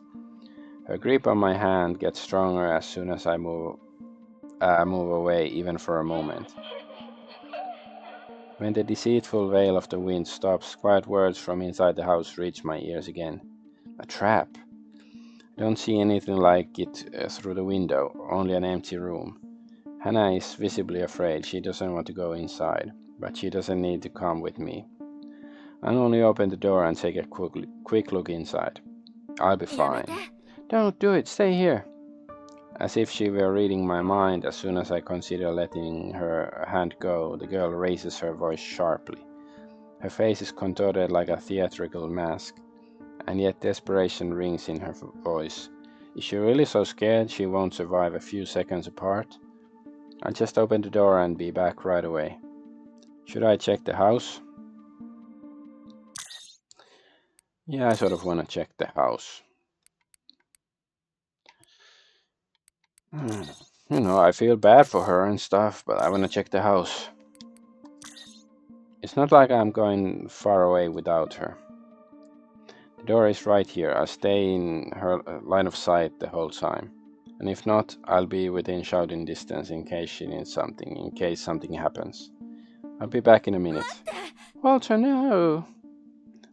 Her grip on my hand gets stronger as soon as I move away, even for a moment. When the deceitful wail of the wind stops, quiet words from inside the house reach my ears again. A trap. I don't see anything like it through the window, only an empty room. Hannah is visibly afraid. She doesn't want to go inside, but she doesn't need to come with me. I'll only open the door and take a quick look inside. I'll be fine. Don't do it, stay here. As if she were reading my mind, as soon as I consider letting her hand go, the girl raises her voice sharply. Her face is contorted like a theatrical mask, and yet desperation rings in her voice. Is she really so scared she won't survive a few seconds apart? I'll just open the door and be back right away. Should I check the house? Yeah, I sort of want to check the house. You know, I feel bad for her and stuff, but I want to check the house. It's not like I'm going far away without her. The door is right here. I'll stay in her line of sight the whole time. And if not, I'll be within shouting distance in case she needs something, in case something happens. I'll be back in a minute. Walter, no!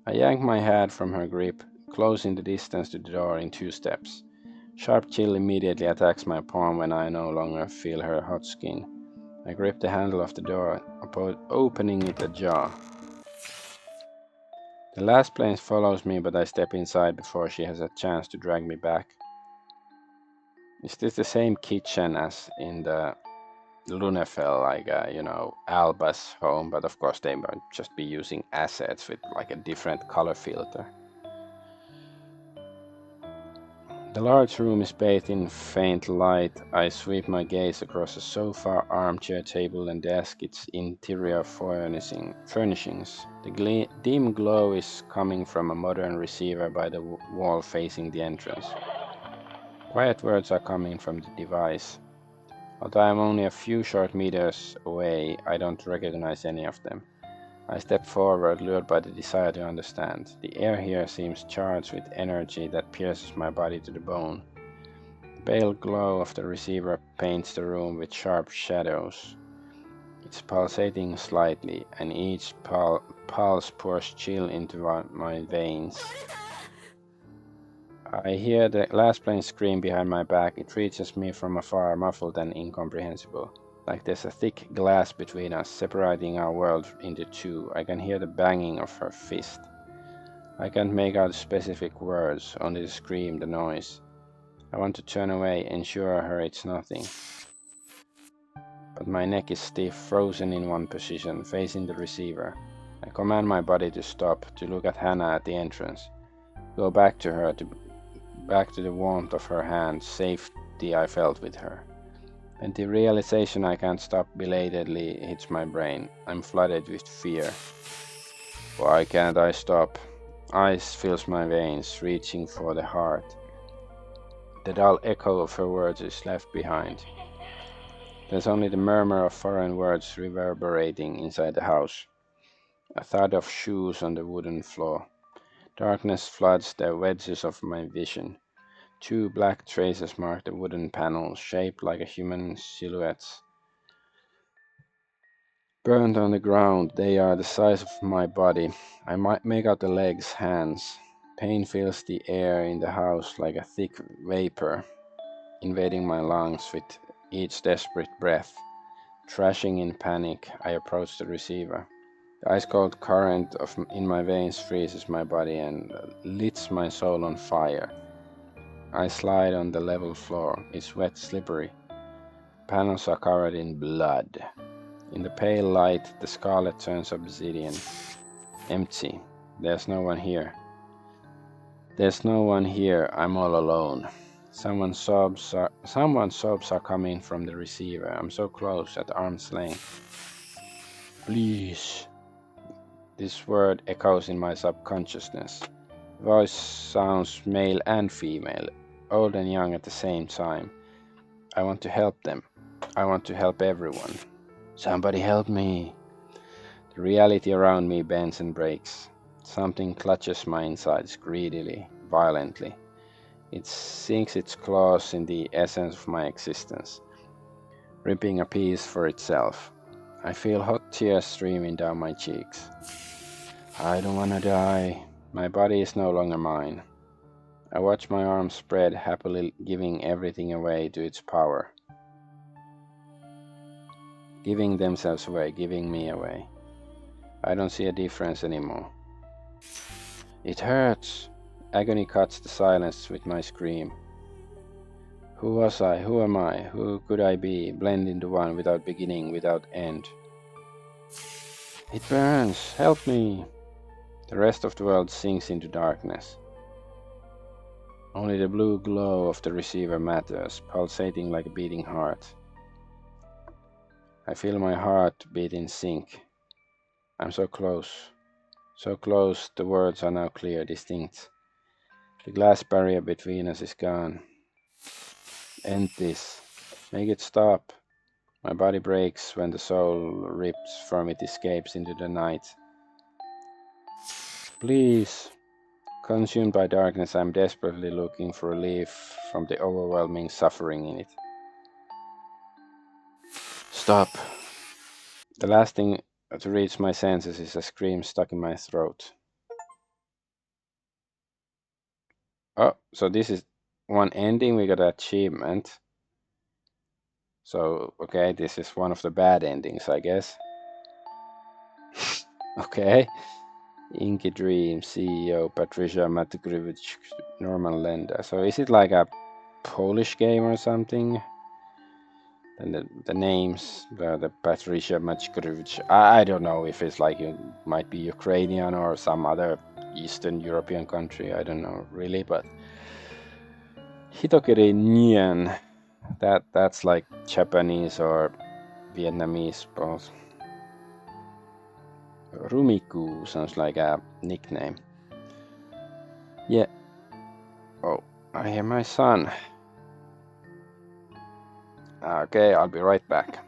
I yank my hand from her grip, closing the distance to the door in 2 steps. Sharp chill immediately attacks my palm when I no longer feel her hot skin. I grip the handle of the door, opening it ajar. The Lassplanes follows me, but I step inside before she has a chance to drag me back. Is this the same kitchen as in the Lunefell, like, Alba's home? But of course they might just be using assets with like a different color filter. The large room is bathed in faint light. I sweep my gaze across a sofa, armchair, table, and desk, its interior furnishings. The dim glow is coming from a modern receiver by the wall facing the entrance. Quiet words are coming from the device. Although I am only a few short meters away, I don't recognize any of them. I step forward, lured by the desire to understand. The air here seems charged with energy that pierces my body to the bone. The pale glow of the receiver paints the room with sharp shadows. It's pulsating slightly, and each pulse pours chill into my veins. I hear the Lassplane scream behind my back. It reaches me from afar, muffled and incomprehensible. Like there's a thick glass between us, separating our world into two. I can hear the banging of her fist. I can't make out specific words, only the scream, the noise. I want to turn away, ensure her it's nothing. But my neck is stiff, frozen in one position, facing the receiver. I command my body to stop, to look at Hannah at the entrance. Go back to her, back to the warmth of her hand, safety I felt with her. And the realization I can't stop belatedly hits my brain. I'm flooded with fear. Why can't I stop? Ice fills my veins, reaching for the heart. The dull echo of her words is left behind. There's only the murmur of foreign words reverberating inside the house. A thud of shoes on the wooden floor. Darkness floods the wedges of my vision. 2 black traces mark the wooden panels, shaped like a human silhouettes. Burned on the ground, they are the size of my body. I might make out the legs, hands. Pain fills the air in the house like a thick vapor, invading my lungs with each desperate breath. Trashing in panic, I approach the receiver. The ice-cold current in my veins freezes my body and lights my soul on fire. I slide on the level floor. It's wet, slippery. Panels are covered in blood. In the pale light, the scarlet turns obsidian. Empty. There's no one here. There's no one here. I'm all alone. Someone's sobs are coming from the receiver. I'm so close, at arm's length. Please. This word echoes in my subconsciousness. The voice sounds male and female, old and young at the same time. I want to help them. I want to help everyone. Somebody help me. The reality around me bends and breaks. Something clutches my insides greedily, violently. It sinks its claws in the essence of my existence, ripping a piece for itself. I feel hot tears streaming down my cheeks. I don't want to die. My body is no longer mine. I watch my arms spread, happily giving everything away to its power. Giving themselves away, giving me away. I don't see a difference anymore. It hurts. Agony cuts the silence with my scream. Who was I? Who am I? Who could I be? Blend into one without beginning, without end. It burns. Help me. The rest of the world sinks into darkness. Only the blue glow of the receiver matters, pulsating like a beating heart. I feel my heart beat in sync. I'm so close. So close, the words are now clear, distinct. The glass barrier between us is gone. End this. Make it stop. My body breaks when the soul rips from it, escapes into the night. Please. Consumed by darkness, I'm desperately looking for relief from the overwhelming suffering in it. Stop. The last thing to reach my senses is a scream stuck in my throat. Oh, so this is one ending. We got an achievement. So, okay, this is one of the bad endings, I guess. Okay. Inky Dream, CEO, Patricia Matkiewicz, Norman Lender. So is it like a Polish game or something? And the names, the Patricia Matkiewicz, I don't know if it's like it might be Ukrainian or some other Eastern European country. I don't know really, but Hitokiri Nyen, that's like Japanese or Vietnamese both. Rumiku sounds like a nickname. Yeah. Oh, I hear my son. Okay, I'll be right back.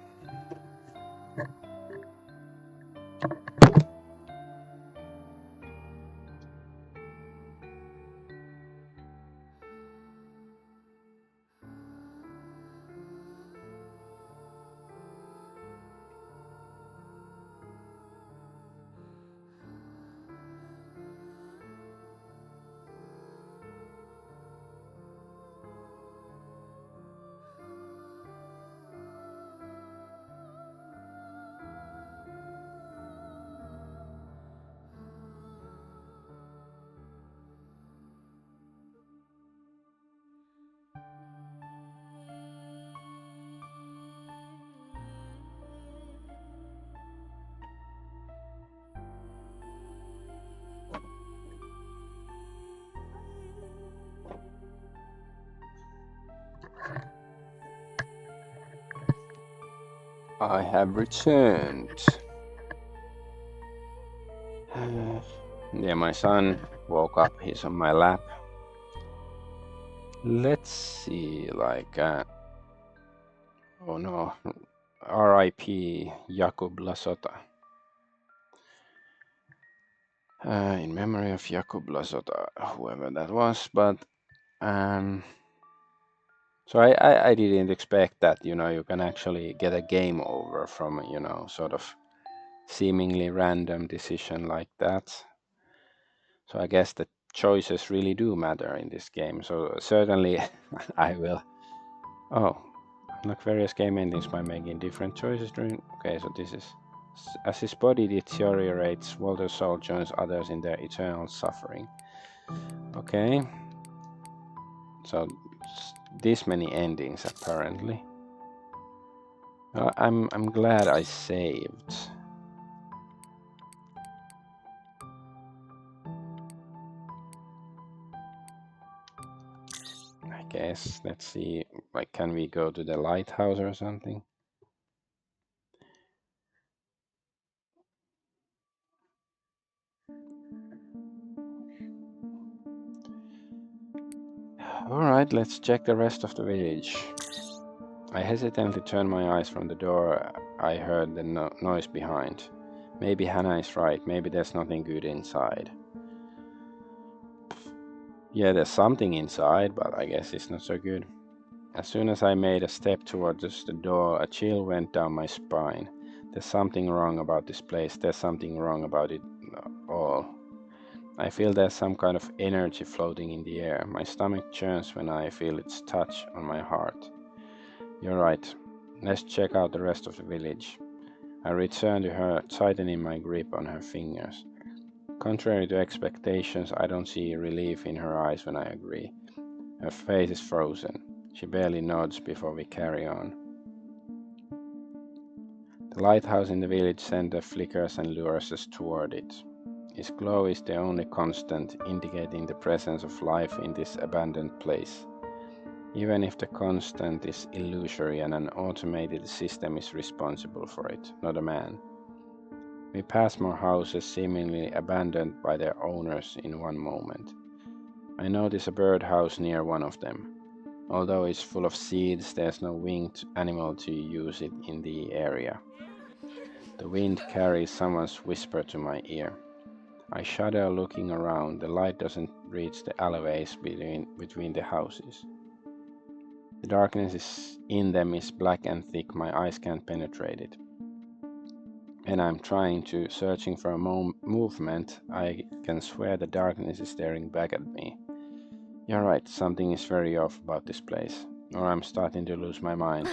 I have returned. Yeah, my son woke up. He's on my lap. Let's see, oh no, R.I.P. Jakub Lasota. In memory of Jakub Lasota, whoever that was. But so I didn't expect that, you can actually get a game over from, sort of seemingly random decision like that. So I guess the choices really do matter in this game. So certainly I will. Oh, unlock various game endings by making different choices during. Okay, so this is. As his body deteriorates, Walter's soul joins others in their eternal suffering. Okay. So this many endings apparently. I'm glad I saved. I guess let's see. Like, can we go to the lighthouse or something? Alright, let's check the rest of the village. I hesitantly turned my eyes from the door. I heard the noise behind. Maybe Hannah is right. Maybe there's nothing good inside. Yeah, there's something inside, but I guess it's not so good. As soon as I made a step towards the door, a chill went down my spine. There's something wrong about this place. There's something wrong about it all. I feel there's some kind of energy floating in the air. My stomach churns when I feel its touch on my heart. You're right. Let's check out the rest of the village. I returned to her, tightening my grip on her fingers. Contrary to expectations, I don't see relief in her eyes when I agree. Her face is frozen. She barely nods before we carry on. The lighthouse in the village center flickers and lures us toward it. Its glow is the only constant, indicating the presence of life in this abandoned place. Even if the constant is illusory and an automated system is responsible for it, not a man. We pass more houses seemingly abandoned by their owners in one moment. I notice a birdhouse near one of them. Although it's full of seeds, there's no winged animal to use it in the area. The wind carries someone's whisper to my ear. I shudder looking around. The light doesn't reach the alleyways between the houses. The darkness in them is black and thick. My eyes can't penetrate it. And I'm searching for a movement. I can swear the darkness is staring back at me. You're right, something is very off about this place. Or I'm starting to lose my mind.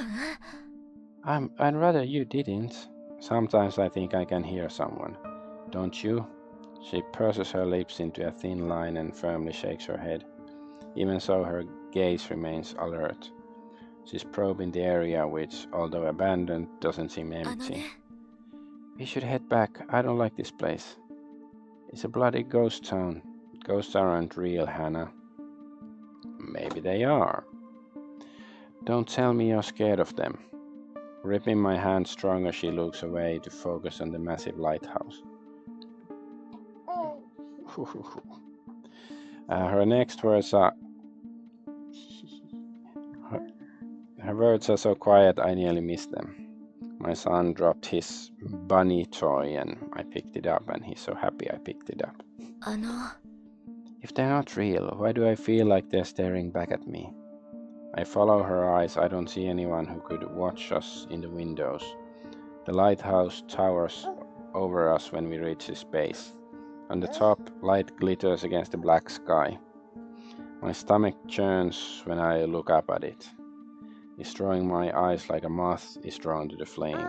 I'd rather you didn't. Sometimes I think I can hear someone. Don't you? She purses her lips into a thin line and firmly shakes her head. Even so, her gaze remains alert. She's probing the area which, although abandoned, doesn't seem empty. We should head back. I don't like this place. It's a bloody ghost town. Ghosts aren't real, Hannah. Maybe they are. Don't tell me you're scared of them. Gripping my hand stronger, she looks away to focus on the massive lighthouse. Her next words are... Her words are so quiet I nearly missed them. My son dropped his bunny toy and I picked it up, and he's so happy I picked it up. If they're not real, why do I feel like they're staring back at me? I follow her eyes. I don't see anyone who could watch us in the windows. The lighthouse towers over us when we reach its base. On the top, light glitters against the black sky. My stomach churns when I look up at it. It's drawing my eyes like a moth is drawn to the flame.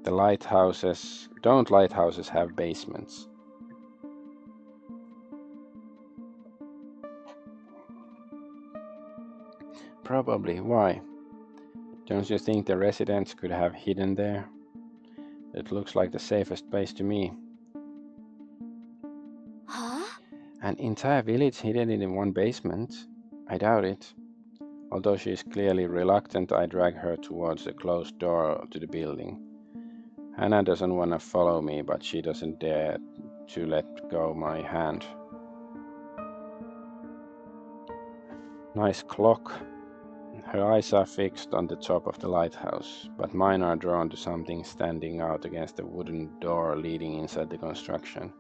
Don't lighthouses have basements? Probably. Why? Don't you think the residents could have hidden there? It looks like the safest place to me. Huh? An entire village hidden in one basement? I doubt it. Although she is clearly reluctant, I drag her towards the closed door to the building. Hannah doesn't want to follow me, but she doesn't dare to let go my hand. Nice clock. Her eyes are fixed on the top of the lighthouse, but mine are drawn to something standing out against the wooden door leading inside the construction.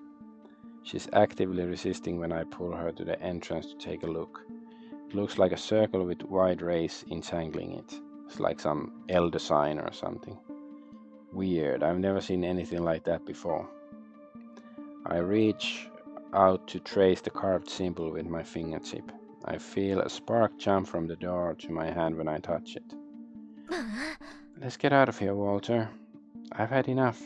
She's actively resisting when I pull her to the entrance to take a look. It looks like a circle with wide rays entangling it. It's like some elder sign or something. Weird, I've never seen anything like that before. I reach out to trace the carved symbol with my fingertip. I feel a spark jump from the door to my hand when I touch it. Let's get out of here, Walter. I've had enough.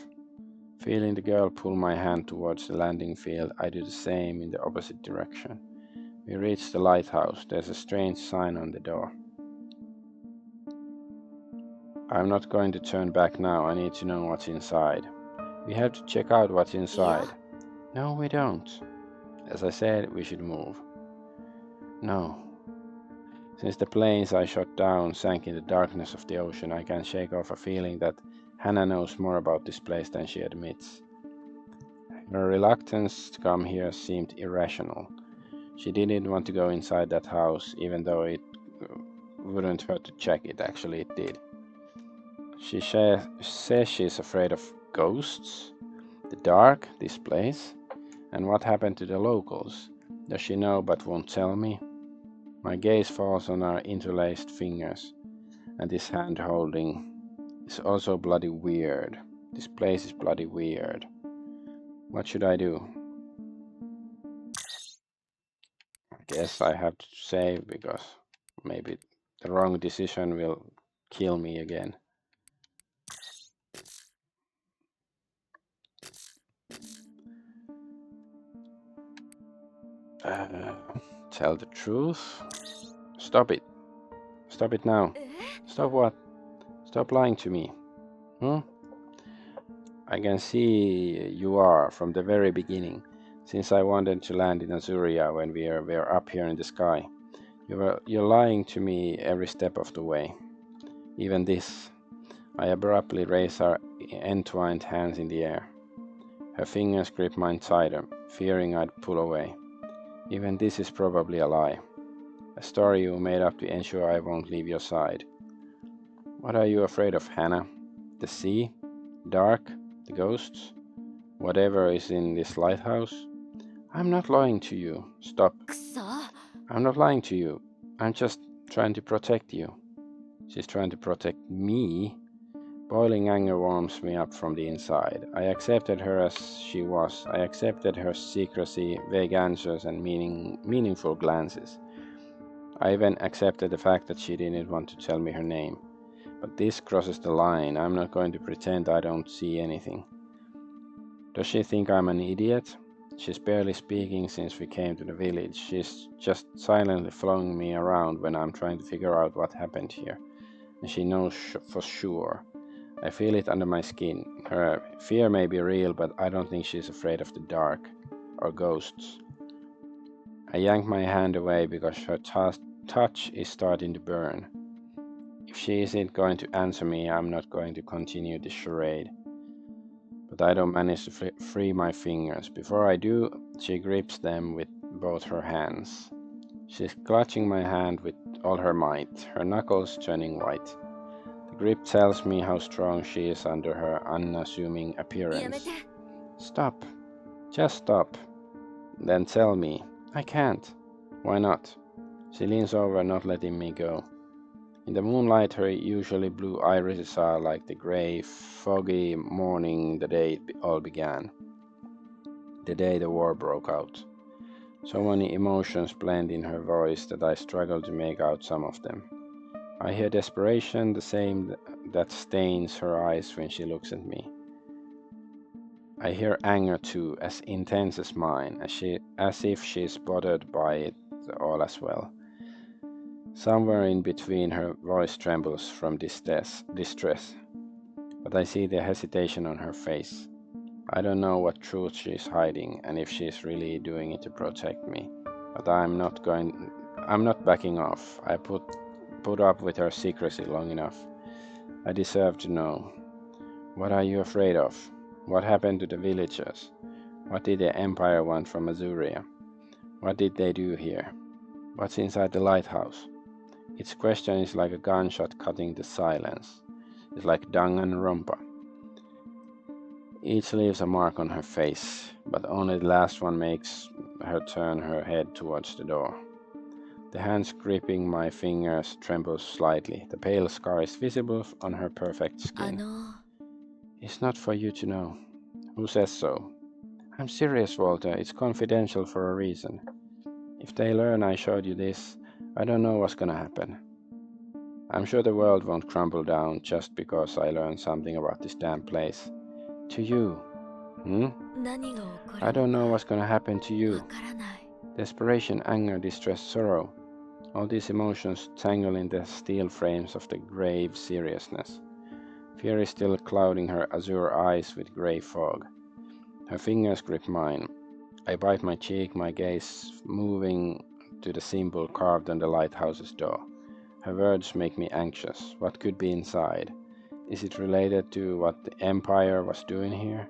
Feeling the girl pull my hand towards the landing field, I do the same in the opposite direction. We reach the lighthouse. There's a strange sign on the door. I'm not going to turn back now. I need to know what's inside. We have to check out what's inside. Yeah. No, we don't. As I said, we should move. No. Since the planes I shot down sank in the darkness of the ocean, I can shake off a feeling that Hannah knows more about this place than she admits. Her reluctance to come here seemed irrational. She didn't want to go inside that house, even though it wouldn't hurt to check it. Actually, it did. She says she's afraid of ghosts, the dark, this place, and what happened to the locals. Does she know but won't tell me? My gaze falls on her interlaced fingers, and this hand holding is also bloody weird. This place is bloody weird. What should I do? I guess I have to save because maybe the wrong decision will kill me again. Tell the truth? Stop it. Stop it now. Stop what? Stop lying to me. I can see you are from the very beginning, since I wanted to land in Azuria when we were up here in the sky. You're lying to me every step of the way. Even this. I abruptly raise her entwined hands in the air. Her fingers grip mine tighter, fearing I'd pull away. Even this is probably a lie. A story you made up to ensure I won't leave your side. What are you afraid of, Hannah? The sea? Dark? The ghosts? Whatever is in this lighthouse? I'm not lying to you. Stop. I'm not lying to you. I'm just trying to protect you. She's trying to protect me? Boiling anger warms me up from the inside. I accepted her as she was. I accepted her secrecy, vague answers, and meaningful glances. I even accepted the fact that she didn't want to tell me her name. But this crosses the line. I'm not going to pretend I don't see anything. Does she think I'm an idiot? She's barely speaking since we came to the village. She's just silently following me around when I'm trying to figure out what happened here. And she knows for sure. I feel it under my skin. Her fear may be real, but I don't think she's afraid of the dark or ghosts. I yank my hand away because her touch is starting to burn. If she isn't going to answer me, I'm not going to continue this charade. But I don't manage to free my fingers. Before I do, she grips them with both her hands. She's clutching my hand with all her might, her knuckles turning white. The grip tells me how strong she is under her unassuming appearance. Stop. Just stop. Then tell me. I can't. Why not? She leans over, not letting me go. In the moonlight, her usually blue irises are like the grey, foggy morning the day it all began. The day the war broke out. So many emotions blend in her voice that I struggle to make out some of them. I hear desperation, the same that stains her eyes when she looks at me. I hear anger too, as intense as mine, as if she's bothered by it all as well. Somewhere in between, her voice trembles from distress, but I see the hesitation on her face. I don't know what truth she's hiding and if she's really doing it to protect me, but I'm not backing off. I put put up with her secrecy long enough. I deserve to know. What are you afraid of? What happened to the villagers? What did the Empire want from Azuria? What did they do here? What's inside the lighthouse? Each question is like a gunshot cutting the silence. It's like Danganronpa. Each leaves a mark on her face, but only the last one makes her turn her head towards the door. The hands gripping my fingers tremble slightly. The pale scar is visible on her perfect skin. It's not for you to know. Who says so? I'm serious, Walter. It's confidential for a reason. If they learn I showed you this, I don't know what's gonna happen. I'm sure the world won't crumble down just because I learned something about this damn place. To you. I don't know what's gonna happen to you. Desperation, anger, distress, sorrow. All these emotions tangle in the steel frames of the grave seriousness. Fear is still clouding her azure eyes with grey fog. Her fingers grip mine. I bite my cheek, my gaze moving to the symbol carved on the lighthouse's door. Her words make me anxious. What could be inside? Is it related to what the Empire was doing here?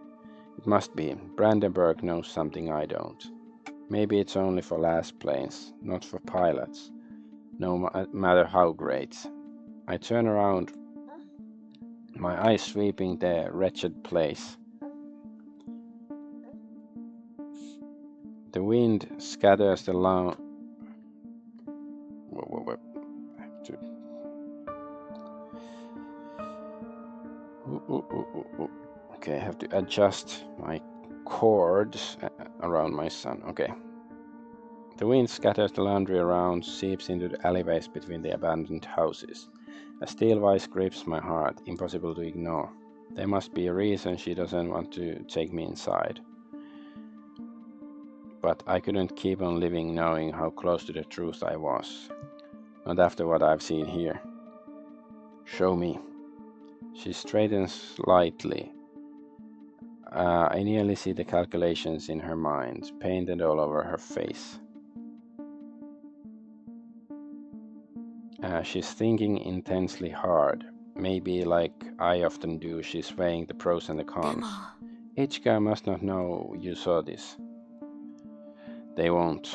It must be. Brandenburg knows something I don't. Maybe it's only for Lassplanes, not for pilots. No matter how great. I turn around, my eyes sweeping the wretched place. The wind scatters the lawn. Okay, I have to adjust my cords around my son. Okay. The wind scatters the laundry around, seeps into the alleyways between the abandoned houses. A steel vice grips my heart, impossible to ignore. There must be a reason she doesn't want to take me inside. But I couldn't keep on living knowing how close to the truth I was. Not after what I've seen here. Show me. She straightens slightly. I nearly see the calculations in her mind, painted all over her face. She's thinking intensely hard. Maybe like I often do, she's weighing the pros and the cons. Ichika must not know you saw this. They won't.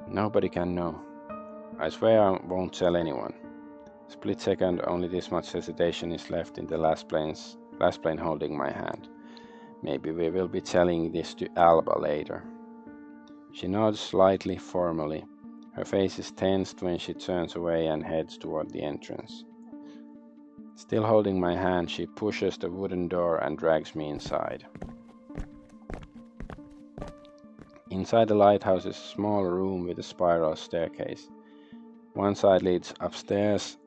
Nobody can know. I swear I won't tell anyone. Split second, only this much hesitation is left in the last plane holding my hand. Maybe we will be telling this to Alba later. She nods slightly formally. Her face is tensed when she turns away and heads toward the entrance. Still holding my hand, she pushes the wooden door and drags me inside. Inside the lighthouse is a small room with a spiral staircase. One side leads upstairs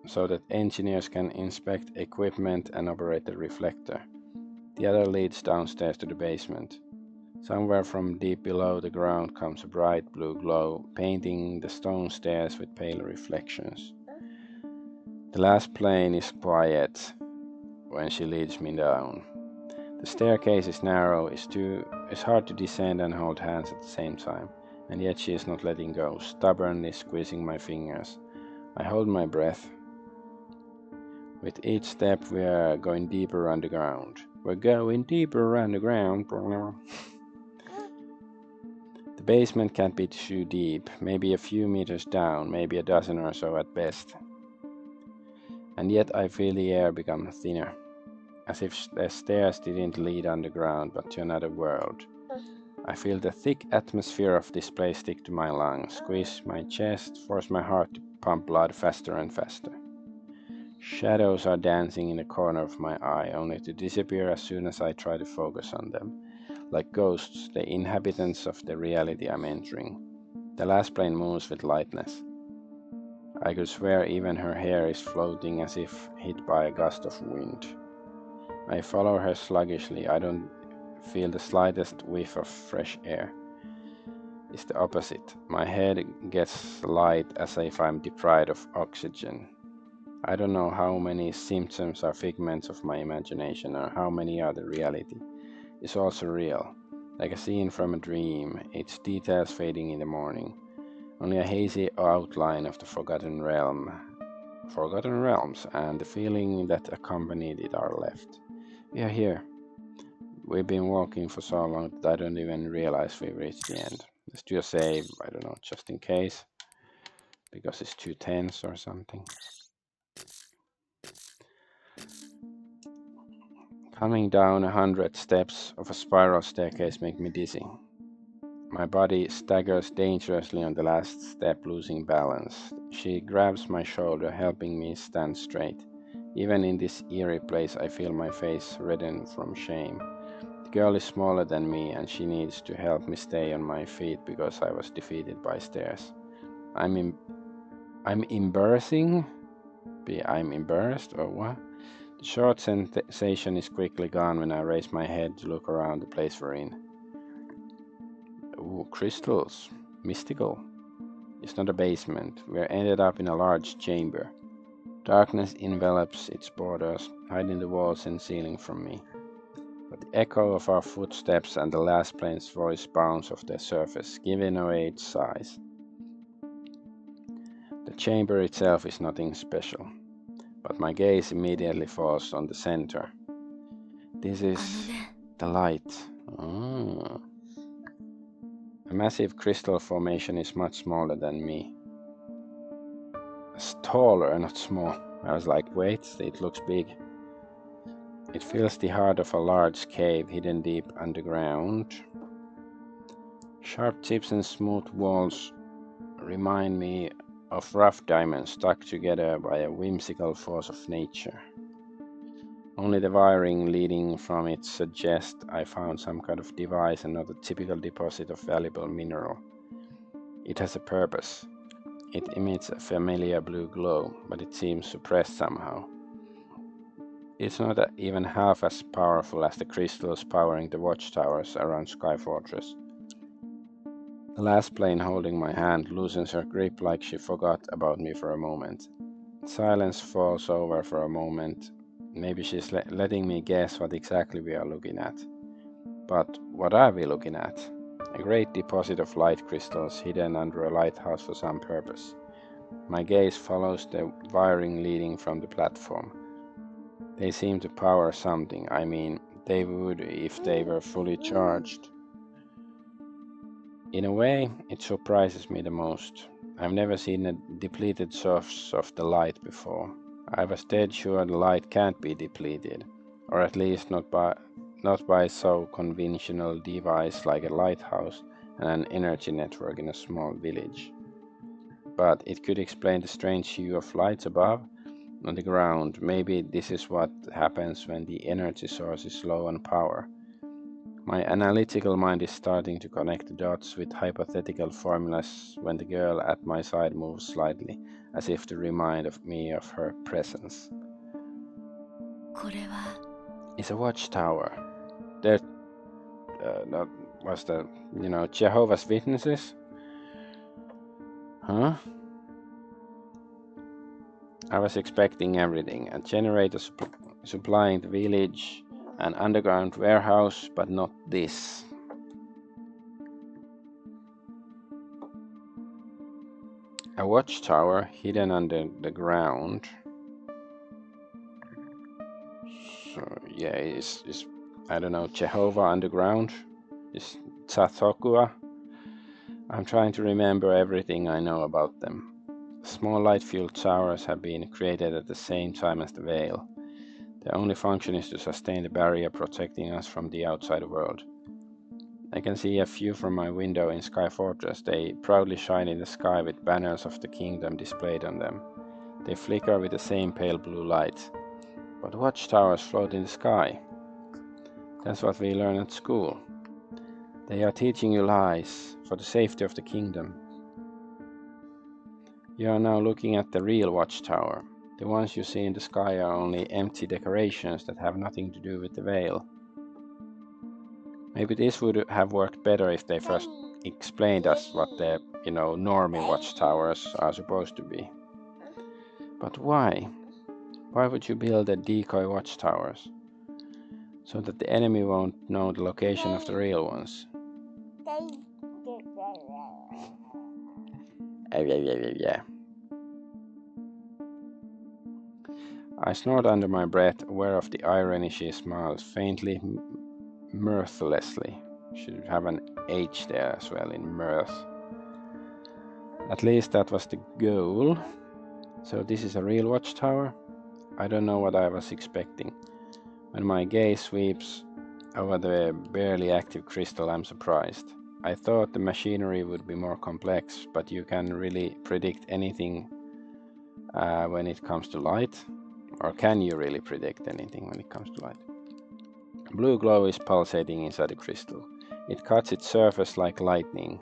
so that engineers can inspect equipment and operate the reflector. The other leads downstairs to the basement. Somewhere from deep below the ground comes a bright blue glow, painting the stone stairs with pale reflections. The last plane is quiet when she leads me down. The staircase is narrow, it's hard to descend and hold hands at the same time, and yet she is not letting go, stubbornly squeezing my fingers. I hold my breath. With each step we are going deeper underground. We're going deeper underground. The basement can't be too deep, maybe a few meters down, maybe a dozen or so at best. And yet I feel the air become thinner, as if the stairs didn't lead underground but to another world. I feel the thick atmosphere of this place stick to my lungs, squeeze my chest, force my heart to pump blood faster and faster. Shadows are dancing in the corner of my eye, only to disappear as soon as I try to focus on them. Like ghosts, the inhabitants of the reality I'm entering. The last plane moves with lightness. I could swear even her hair is floating as if hit by a gust of wind. I follow her sluggishly. I don't feel the slightest whiff of fresh air. It's the opposite. My head gets light as if I'm deprived of oxygen. I don't know how many symptoms are figments of my imagination or how many are the reality. It's also real, like a scene from a dream, its details fading in the morning. Only a hazy outline of the forgotten realm, Forgotten Realms, and the feeling that accompanied it are left. We are here. We've been walking for so long that I don't even realize we've reached the end. Let's do a save, I don't know, just in case, because it's too tense or something. Coming down 100 steps of a spiral staircase make me dizzy. My body staggers dangerously on the last step, losing balance. She grabs my shoulder, helping me stand straight. Even in this eerie place, I feel my face redden from shame. The girl is smaller than me, and she needs to help me stay on my feet because I was defeated by stairs. I'm embarrassing? I'm embarrassed, or what? The short sensation is quickly gone when I raise my head to look around the place we're in. Ooh, crystals. Mystical. It's not a basement. We're ended up in a large chamber. Darkness envelops its borders, hiding the walls and ceiling from me. But the echo of our footsteps and the Lassplanes' voice bounce off the surface, giving away its size. The chamber itself is nothing special, but my gaze immediately falls on the center. This is the light. Oh. A massive crystal formation is much smaller than me. It's taller, not small. I was like, wait, it looks big. It fills the heart of a large cave hidden deep underground. Sharp tips and smooth walls remind me of rough diamonds stuck together by a whimsical force of nature. Only the wiring leading from it suggests I found some kind of device and not a typical deposit of valuable mineral. It has a purpose. It emits a familiar blue glow, but it seems suppressed somehow. It's not even half as powerful as the crystals powering the watchtowers around Sky Fortress. The Lassplane holding my hand loosens her grip like she forgot about me for a moment. Silence falls over for a moment. Maybe she's letting me guess what exactly we are looking at. But what are we looking at? A great deposit of light crystals hidden under a lighthouse for some purpose. My gaze follows the wiring leading from the platform. They seem to power something. I mean, they would if they were fully charged. In a way, it surprises me the most. I've never seen a depleted source of the light before. I was dead sure the light can't be depleted, or at least not by so conventional device like a lighthouse and an energy network in a small village. But it could explain the strange hue of lights above on the ground. Maybe this is what happens when the energy source is low on power. My analytical mind is starting to connect the dots with hypothetical formulas when the girl at my side moves slightly, as if to remind me of her presence. It's a watchtower. That was the, Jehovah's Witnesses? Huh? I was expecting everything. A generator supplying the village, an underground warehouse, but not this. A watchtower hidden under the ground. So yeah, is I don't know, Jehovah underground? Is Tsatokua? I'm trying to remember everything I know about them. Small light-fueled towers have been created at the same time as the Veil. Their only function is to sustain the barrier protecting us from the outside world. I can see a few from my window in Sky Fortress. They proudly shine in the sky with banners of the kingdom displayed on them. They flicker with the same pale blue light. But watchtowers float in the sky. That's what we learn at school. They are teaching you lies for the safety of the kingdom. You are now looking at the real watchtower. The ones you see in the sky are only empty decorations that have nothing to do with the Veil. Maybe this would have worked better if they first explained us what the, normie watchtowers are supposed to be. But why? Why would you build a decoy watchtowers? So that the enemy won't know the location of the real ones. Yeah. I snort under my breath, aware of the irony. She smiles faintly, mirthlessly. Should have an H there as well in mirth. At least that was the goal. So this is a real watchtower? I don't know what I was expecting. When my gaze sweeps over the barely active crystal, I'm surprised. I thought the machinery would be more complex, but you can really predict anything when it comes to light. Or can you really predict anything when it comes to light? Blue glow is pulsating inside the crystal. It cuts its surface like lightning.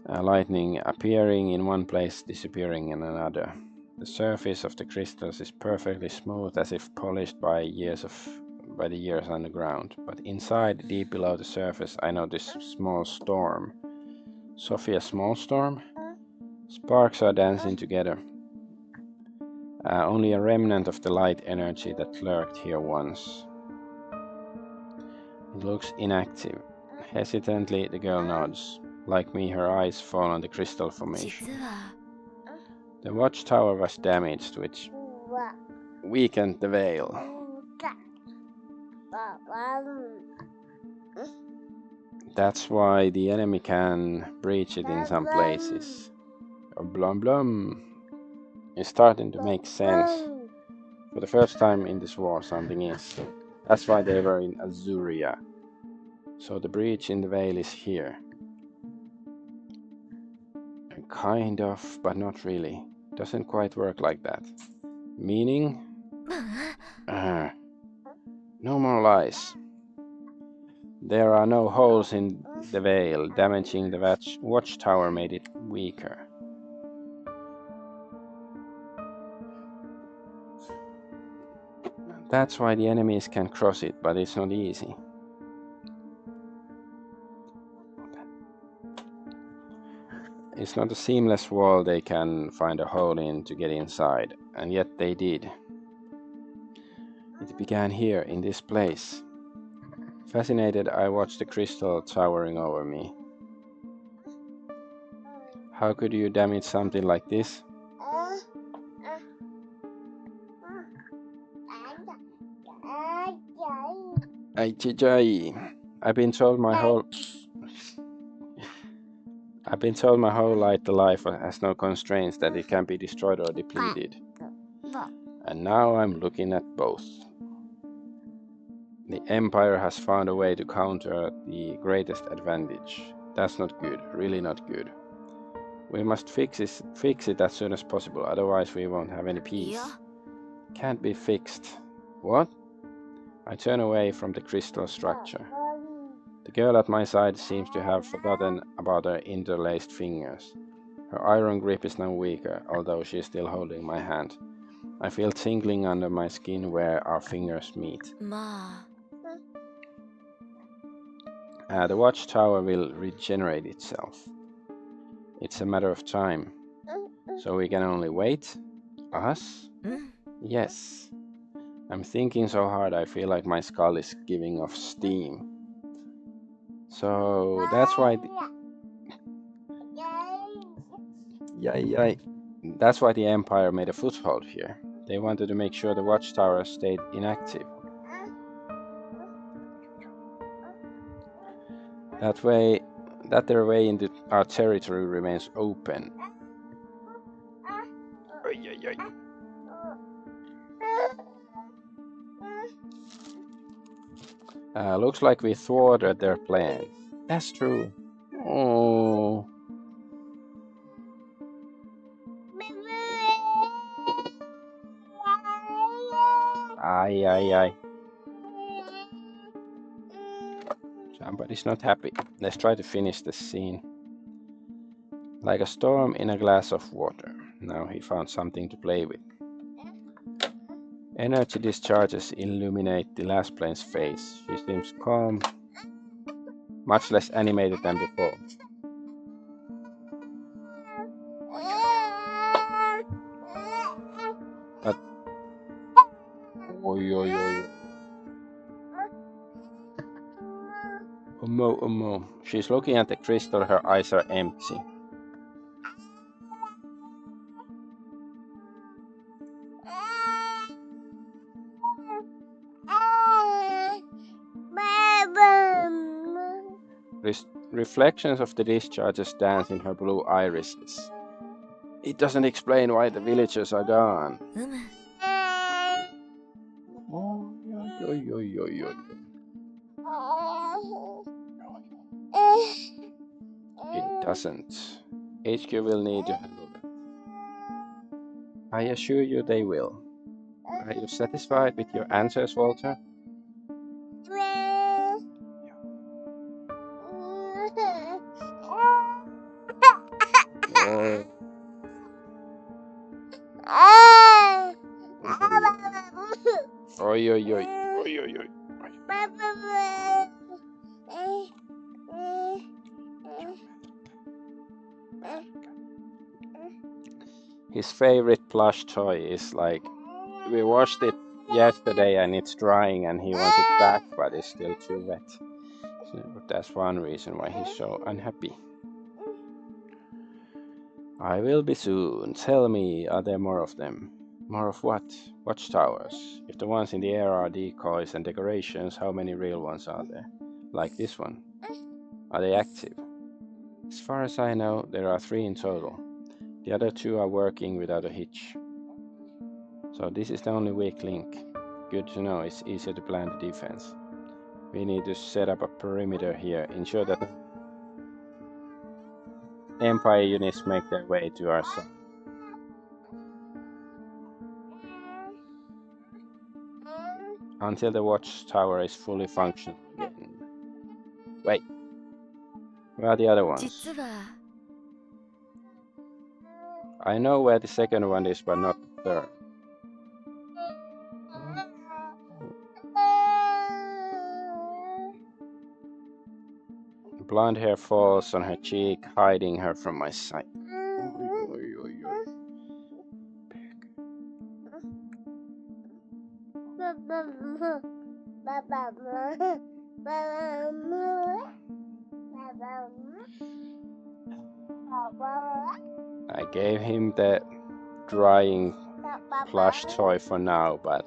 Lightning appearing in one place, disappearing in another. The surface of the crystals is perfectly smooth, as if polished by the years underground. But inside, deep below the surface, I notice a small storm. Sophia, small storm? Sparks are dancing together. Only a remnant of the light energy that lurked here once. It looks inactive. Hesitantly, the girl nods. Like me, her eyes fall on the crystal formation. The watchtower was damaged, which weakened the veil. That's why the enemy can breach it in some places. Blum blum. It's starting to make sense. For the first time in this war, something is. That's why they were in Azuria. So the breach in the veil is here. Kind of, but not really. Doesn't quite work like that. Meaning? No more lies. There are no holes in the veil. Damaging the watchtower made it weaker. That's why the enemies can cross it, but it's not easy. It's not a seamless wall they can find a hole in to get inside, and yet they did. It began here, in this place. Fascinated, I watched the crystal towering over me. How could you damage something like this? I've been told my whole life has no constraints, that it can be destroyed or depleted. And now I'm looking at both. The Empire has found a way to counter the greatest advantage. That's not good, really not good. We must fix it as soon as possible, otherwise we won't have any peace. Can't be fixed. What? I turn away from the crystal structure. The girl at my side seems to have forgotten about her interlaced fingers. Her iron grip is now weaker, although she is still holding my hand. I feel tingling under my skin where our fingers meet. The watchtower will regenerate itself. It's a matter of time. So we can only wait? Us? Yes. I'm thinking so hard I feel like my skull is giving off steam. So that's why that's why the Empire made a foothold here. They wanted to make sure the watchtower stayed inactive. That their way into our territory remains open. Looks like we thwarted their plans. That's true. Oh. Aye. Somebody's not happy. Let's try to finish this scene. Like a storm in a glass of water. Now he found something to play with. Energy discharges illuminate the Lassplanes' face. She seems calm, much less animated than before. But Omo. She's looking at the crystal, her eyes are empty. Reflections of the discharges dance in her blue irises. It doesn't explain why the villagers are gone. It doesn't. HQ will need to handle that. I assure you they will. Are you satisfied with your answers, Walter? Oi, oi, oi. Oi, oi, oi. His favorite plush toy is like, we washed it yesterday and it's drying and he wants it back, but it's still too wet. So that's one reason why he's so unhappy. I will be soon. Tell me, are there more of them? More of what? Watchtowers. If the ones in the air are decoys and decorations, how many real ones are there? Like this one. Are they active? As far as I know, there are 3 in total. The other 2 are working without a hitch. So this is the only weak link. Good to know, it's easier to plan the defense. We need to set up a perimeter here, ensure that Empire units make their way to our side. Until the watchtower is fully functional again. Wait, where are the other ones? I know where the second one is, but not the third. Blonde hair falls on her cheek, hiding her from my sight. I gave him the drying plush toy for now, but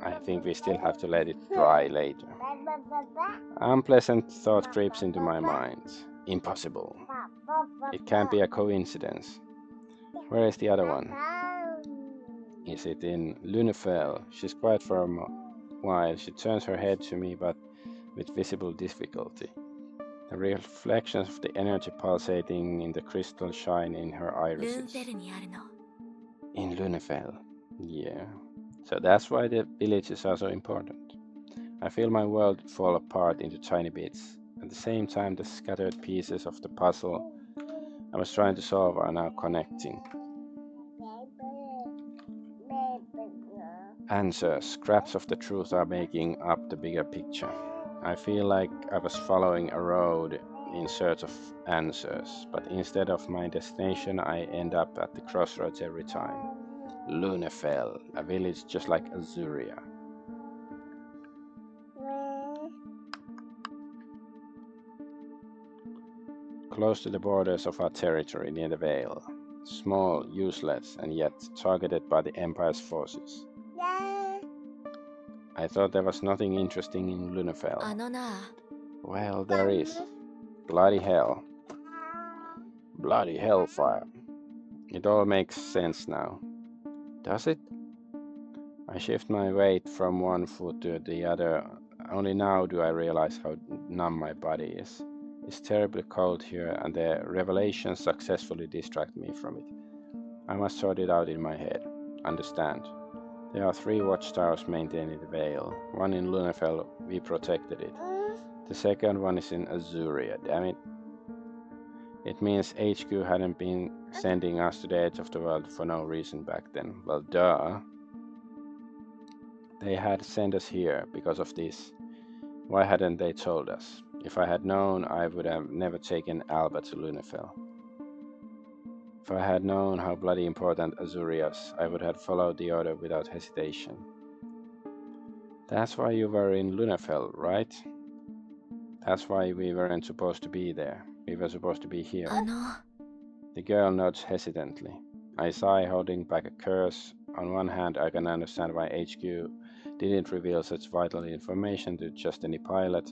I think we still have to let it dry later. Unpleasant thought creeps into my mind. Impossible. It can't be a coincidence. Where is the other one? Is it in Lunefell? She's quiet for a while. She turns her head to me, but with visible difficulty. The reflections of the energy pulsating in the crystal shine in her irises. In Lunefell. Yeah. So that's why the villages are so important. I feel my world fall apart into tiny bits. At the same time, the scattered pieces of the puzzle I was trying to solve are now connecting. Answers, scraps of the truth are making up the bigger picture. I feel like I was following a road in search of answers, but instead of my destination, I end up at the crossroads every time. Lunefell, a village just like Azuria. Close to the borders of our territory near the Vale. Small, useless, and yet targeted by the Empire's forces. I thought there was nothing interesting in Lunefell. Well, there is. Bloody hell. Bloody hellfire. It all makes sense now. Does it? I shift my weight from one foot to the other. Only now do I realize how numb my body is. It's terribly cold here, and the revelations successfully distract me from it. I must sort it out in my head. Understand. There are 3 watchtowers maintaining the Vale. One in Lunefell, we protected it. The second one is in Azuria, damn it. It means HQ hadn't been sending us to the edge of the world for no reason back then. Well, duh. They had sent us here because of this. Why hadn't they told us? If I had known, I would have never taken Alba to Lunefell. If I had known how bloody important Azuria is, I would have followed the order without hesitation. That's why you were in Lunefell, right? That's why we weren't supposed to be there. We were supposed to be here. The girl nods hesitantly. I sigh, holding back a curse. On one hand, I can understand why HQ didn't reveal such vital information to just any pilot.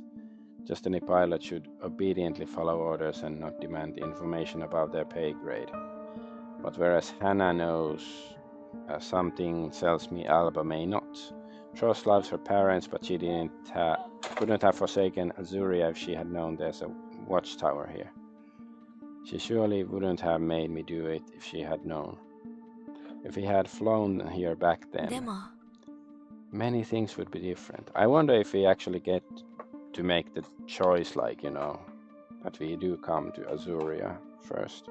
Just any pilot should obediently follow orders and not demand information above their pay grade. But whereas Hannah knows something tells me Alba may not. Trost loves her parents, but she couldn't have forsaken Azuria if she had known there's a watchtower here. She surely wouldn't have made me do it if she had known. If we had flown here back then, many things would be different. I wonder if we actually get to make the choice, like, that we do come to Azuria first.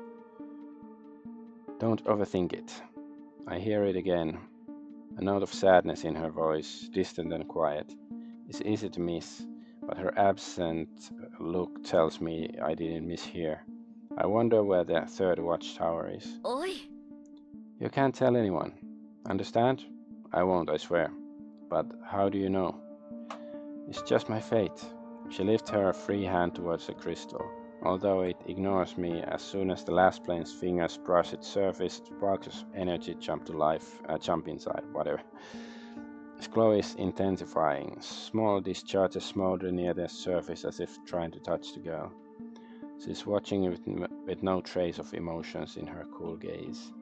Don't overthink it. I hear it again. A note of sadness in her voice, distant and quiet. It's easy to miss, but her absent look tells me I didn't mishear. I wonder where the third watchtower is. Oi. You can't tell anyone. Understand? I won't, I swear. But how do you know? It's just my fate. She lifts her free hand towards the crystal. Although it ignores me, as soon as the Lassplane's fingers brush its surface, sparks of energy jump inside, whatever. Its glow is intensifying. Small discharges smolder near the surface as if trying to touch the girl. She's watching with no trace of emotions in her cool gaze.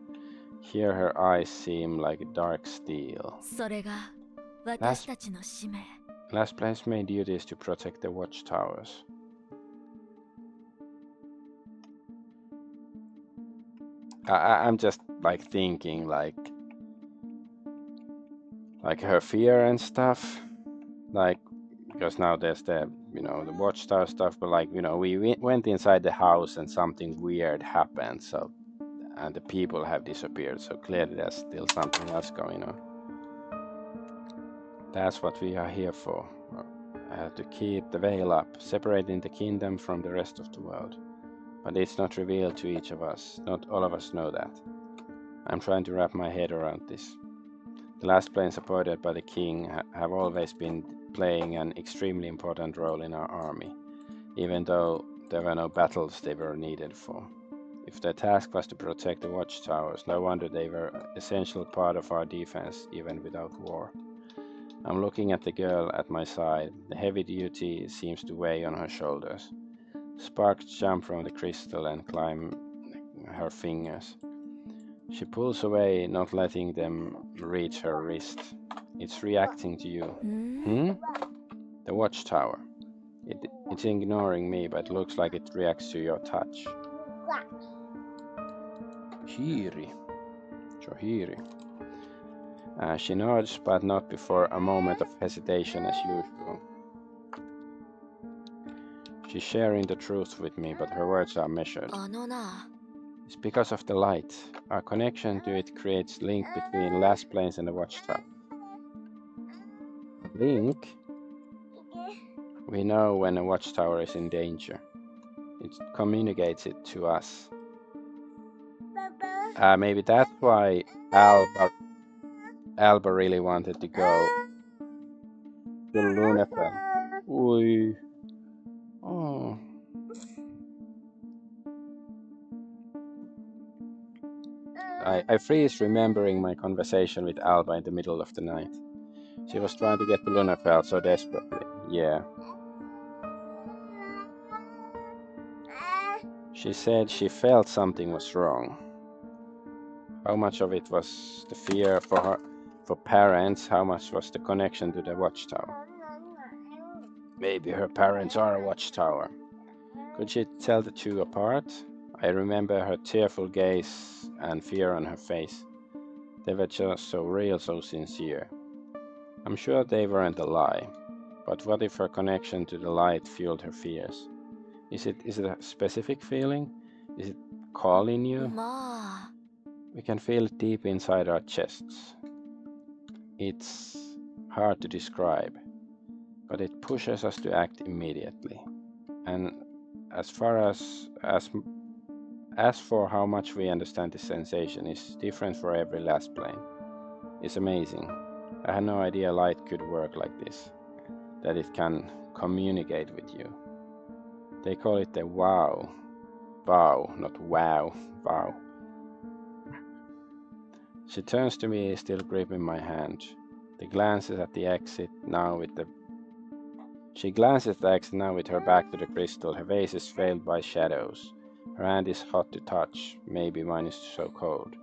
Here her eyes seem like dark steel. Lassplane's main duty is to protect the watchtowers. I'm just thinking like her fear and stuff, because now there's the the watchtower stuff, but we went inside the house and something weird happened, and the people have disappeared, so clearly there's still something else going on. That's what we are here for, to keep the veil up, separating the kingdom from the rest of the world. But it's not revealed to each of us. Not all of us know that. I'm trying to wrap my head around this. The Lassplanes supported by the king have always been playing an extremely important role in our army, even though there were no battles they were needed for. If their task was to protect the watchtowers, no wonder they were an essential part of our defense, even without war. I'm looking at the girl at my side. The heavy duty seems to weigh on her shoulders. Sparks jump from the crystal and climb her fingers. She pulls away, not letting them reach her wrist. It's reacting to you. The watchtower. It's ignoring me, but looks like it reacts to your touch. Hiri. Johiri. She nods, but not before a moment of hesitation as usual. She's sharing the truth with me, but her words are measured. It's because of the light. Our connection to it creates link between Lassplanes and the watchtower. Link? We know when a watchtower is in danger. It communicates it to us. Maybe that's why Alba really wanted to go to Lunefell. Oi. Oh. I freeze remembering my conversation with Alba in the middle of the night. She was trying to get to Lunefell so desperately. Yeah. She said she felt something was wrong. How much of it was the fear for parents? How much was the connection to the watchtower? Maybe her parents are a watchtower. Could she tell the two apart? I remember her tearful gaze and fear on her face. They were just so real, so sincere. I'm sure they weren't a lie, but what if her connection to the light fueled her fears? Is it a specific feeling? Is it calling you? We can feel it deep inside our chests. It's hard to describe, but it pushes us to act immediately. And as for how much we understand this sensation is different for every Lassplane. It's amazing. I had no idea light could work like this, that it can communicate with you. They call it the wow. Vow, not wow. Vow. She turns to me, still gripping my hand. The glances at the exit now with the She glances at the exit now with her back to the crystal. Her face is veiled by shadows. Her hand is hot to touch. Maybe mine is so cold.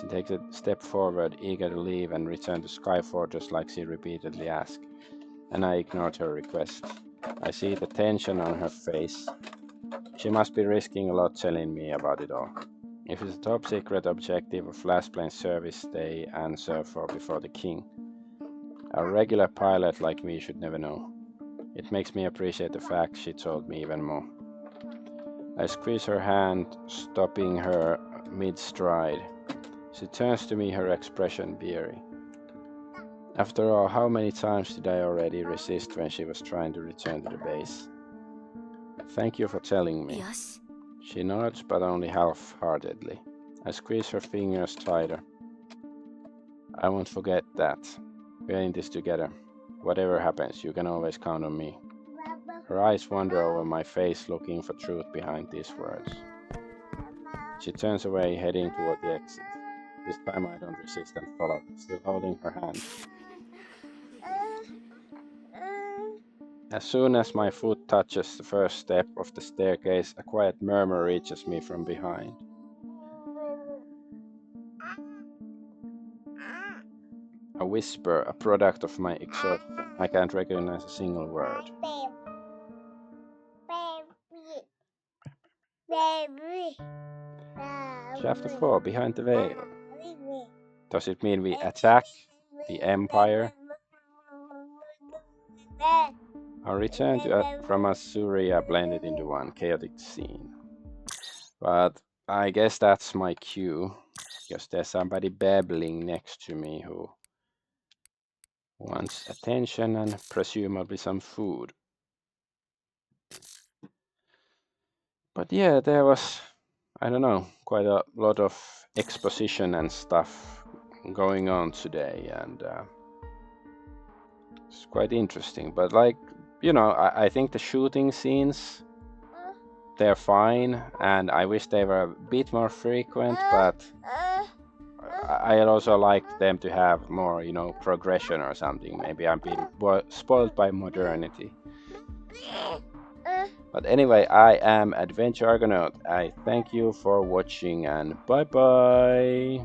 She takes a step forward, eager to leave and return to Sky Fortress like she repeatedly asked. And I ignored her request. I see the tension on her face. She must be risking a lot telling me about it all. If it's a top secret objective of Lassplane service they answer for before the king. A regular pilot like me should never know. It makes me appreciate the fact she told me even more. I squeeze her hand, stopping her mid-stride. She turns to me, her expression beery. After all, how many times did I already resist when she was trying to return to the base? Thank you for telling me. Yes. She nods, but only half-heartedly. I squeeze her fingers tighter. I won't forget that. We're in this together. Whatever happens, you can always count on me. Her eyes wander over my face, looking for truth behind these words. She turns away, heading toward the exit. This time I don't resist and follow, still holding her hand. As soon as my foot touches the first step of the staircase, a quiet murmur reaches me from behind. A whisper, a product of my exhaustion. I can't recognize a single word. Chapter 4, Behind the Veil. Does it mean we attack the Empire? Our return from Asuria blended into one chaotic scene. But I guess that's my cue, because there's somebody babbling next to me who wants attention and presumably some food. But yeah, there was, I don't know, quite a lot of exposition and stuff going on today, and it's quite interesting. But like, you know, I think the shooting scenes, they're fine, and I wish they were a bit more frequent, but I'd also like them to have more, you know, progression or something. Maybe I'm being spoiled by modernity. But anyway, I am Adventure Argonaut. I thank you for watching, and bye bye!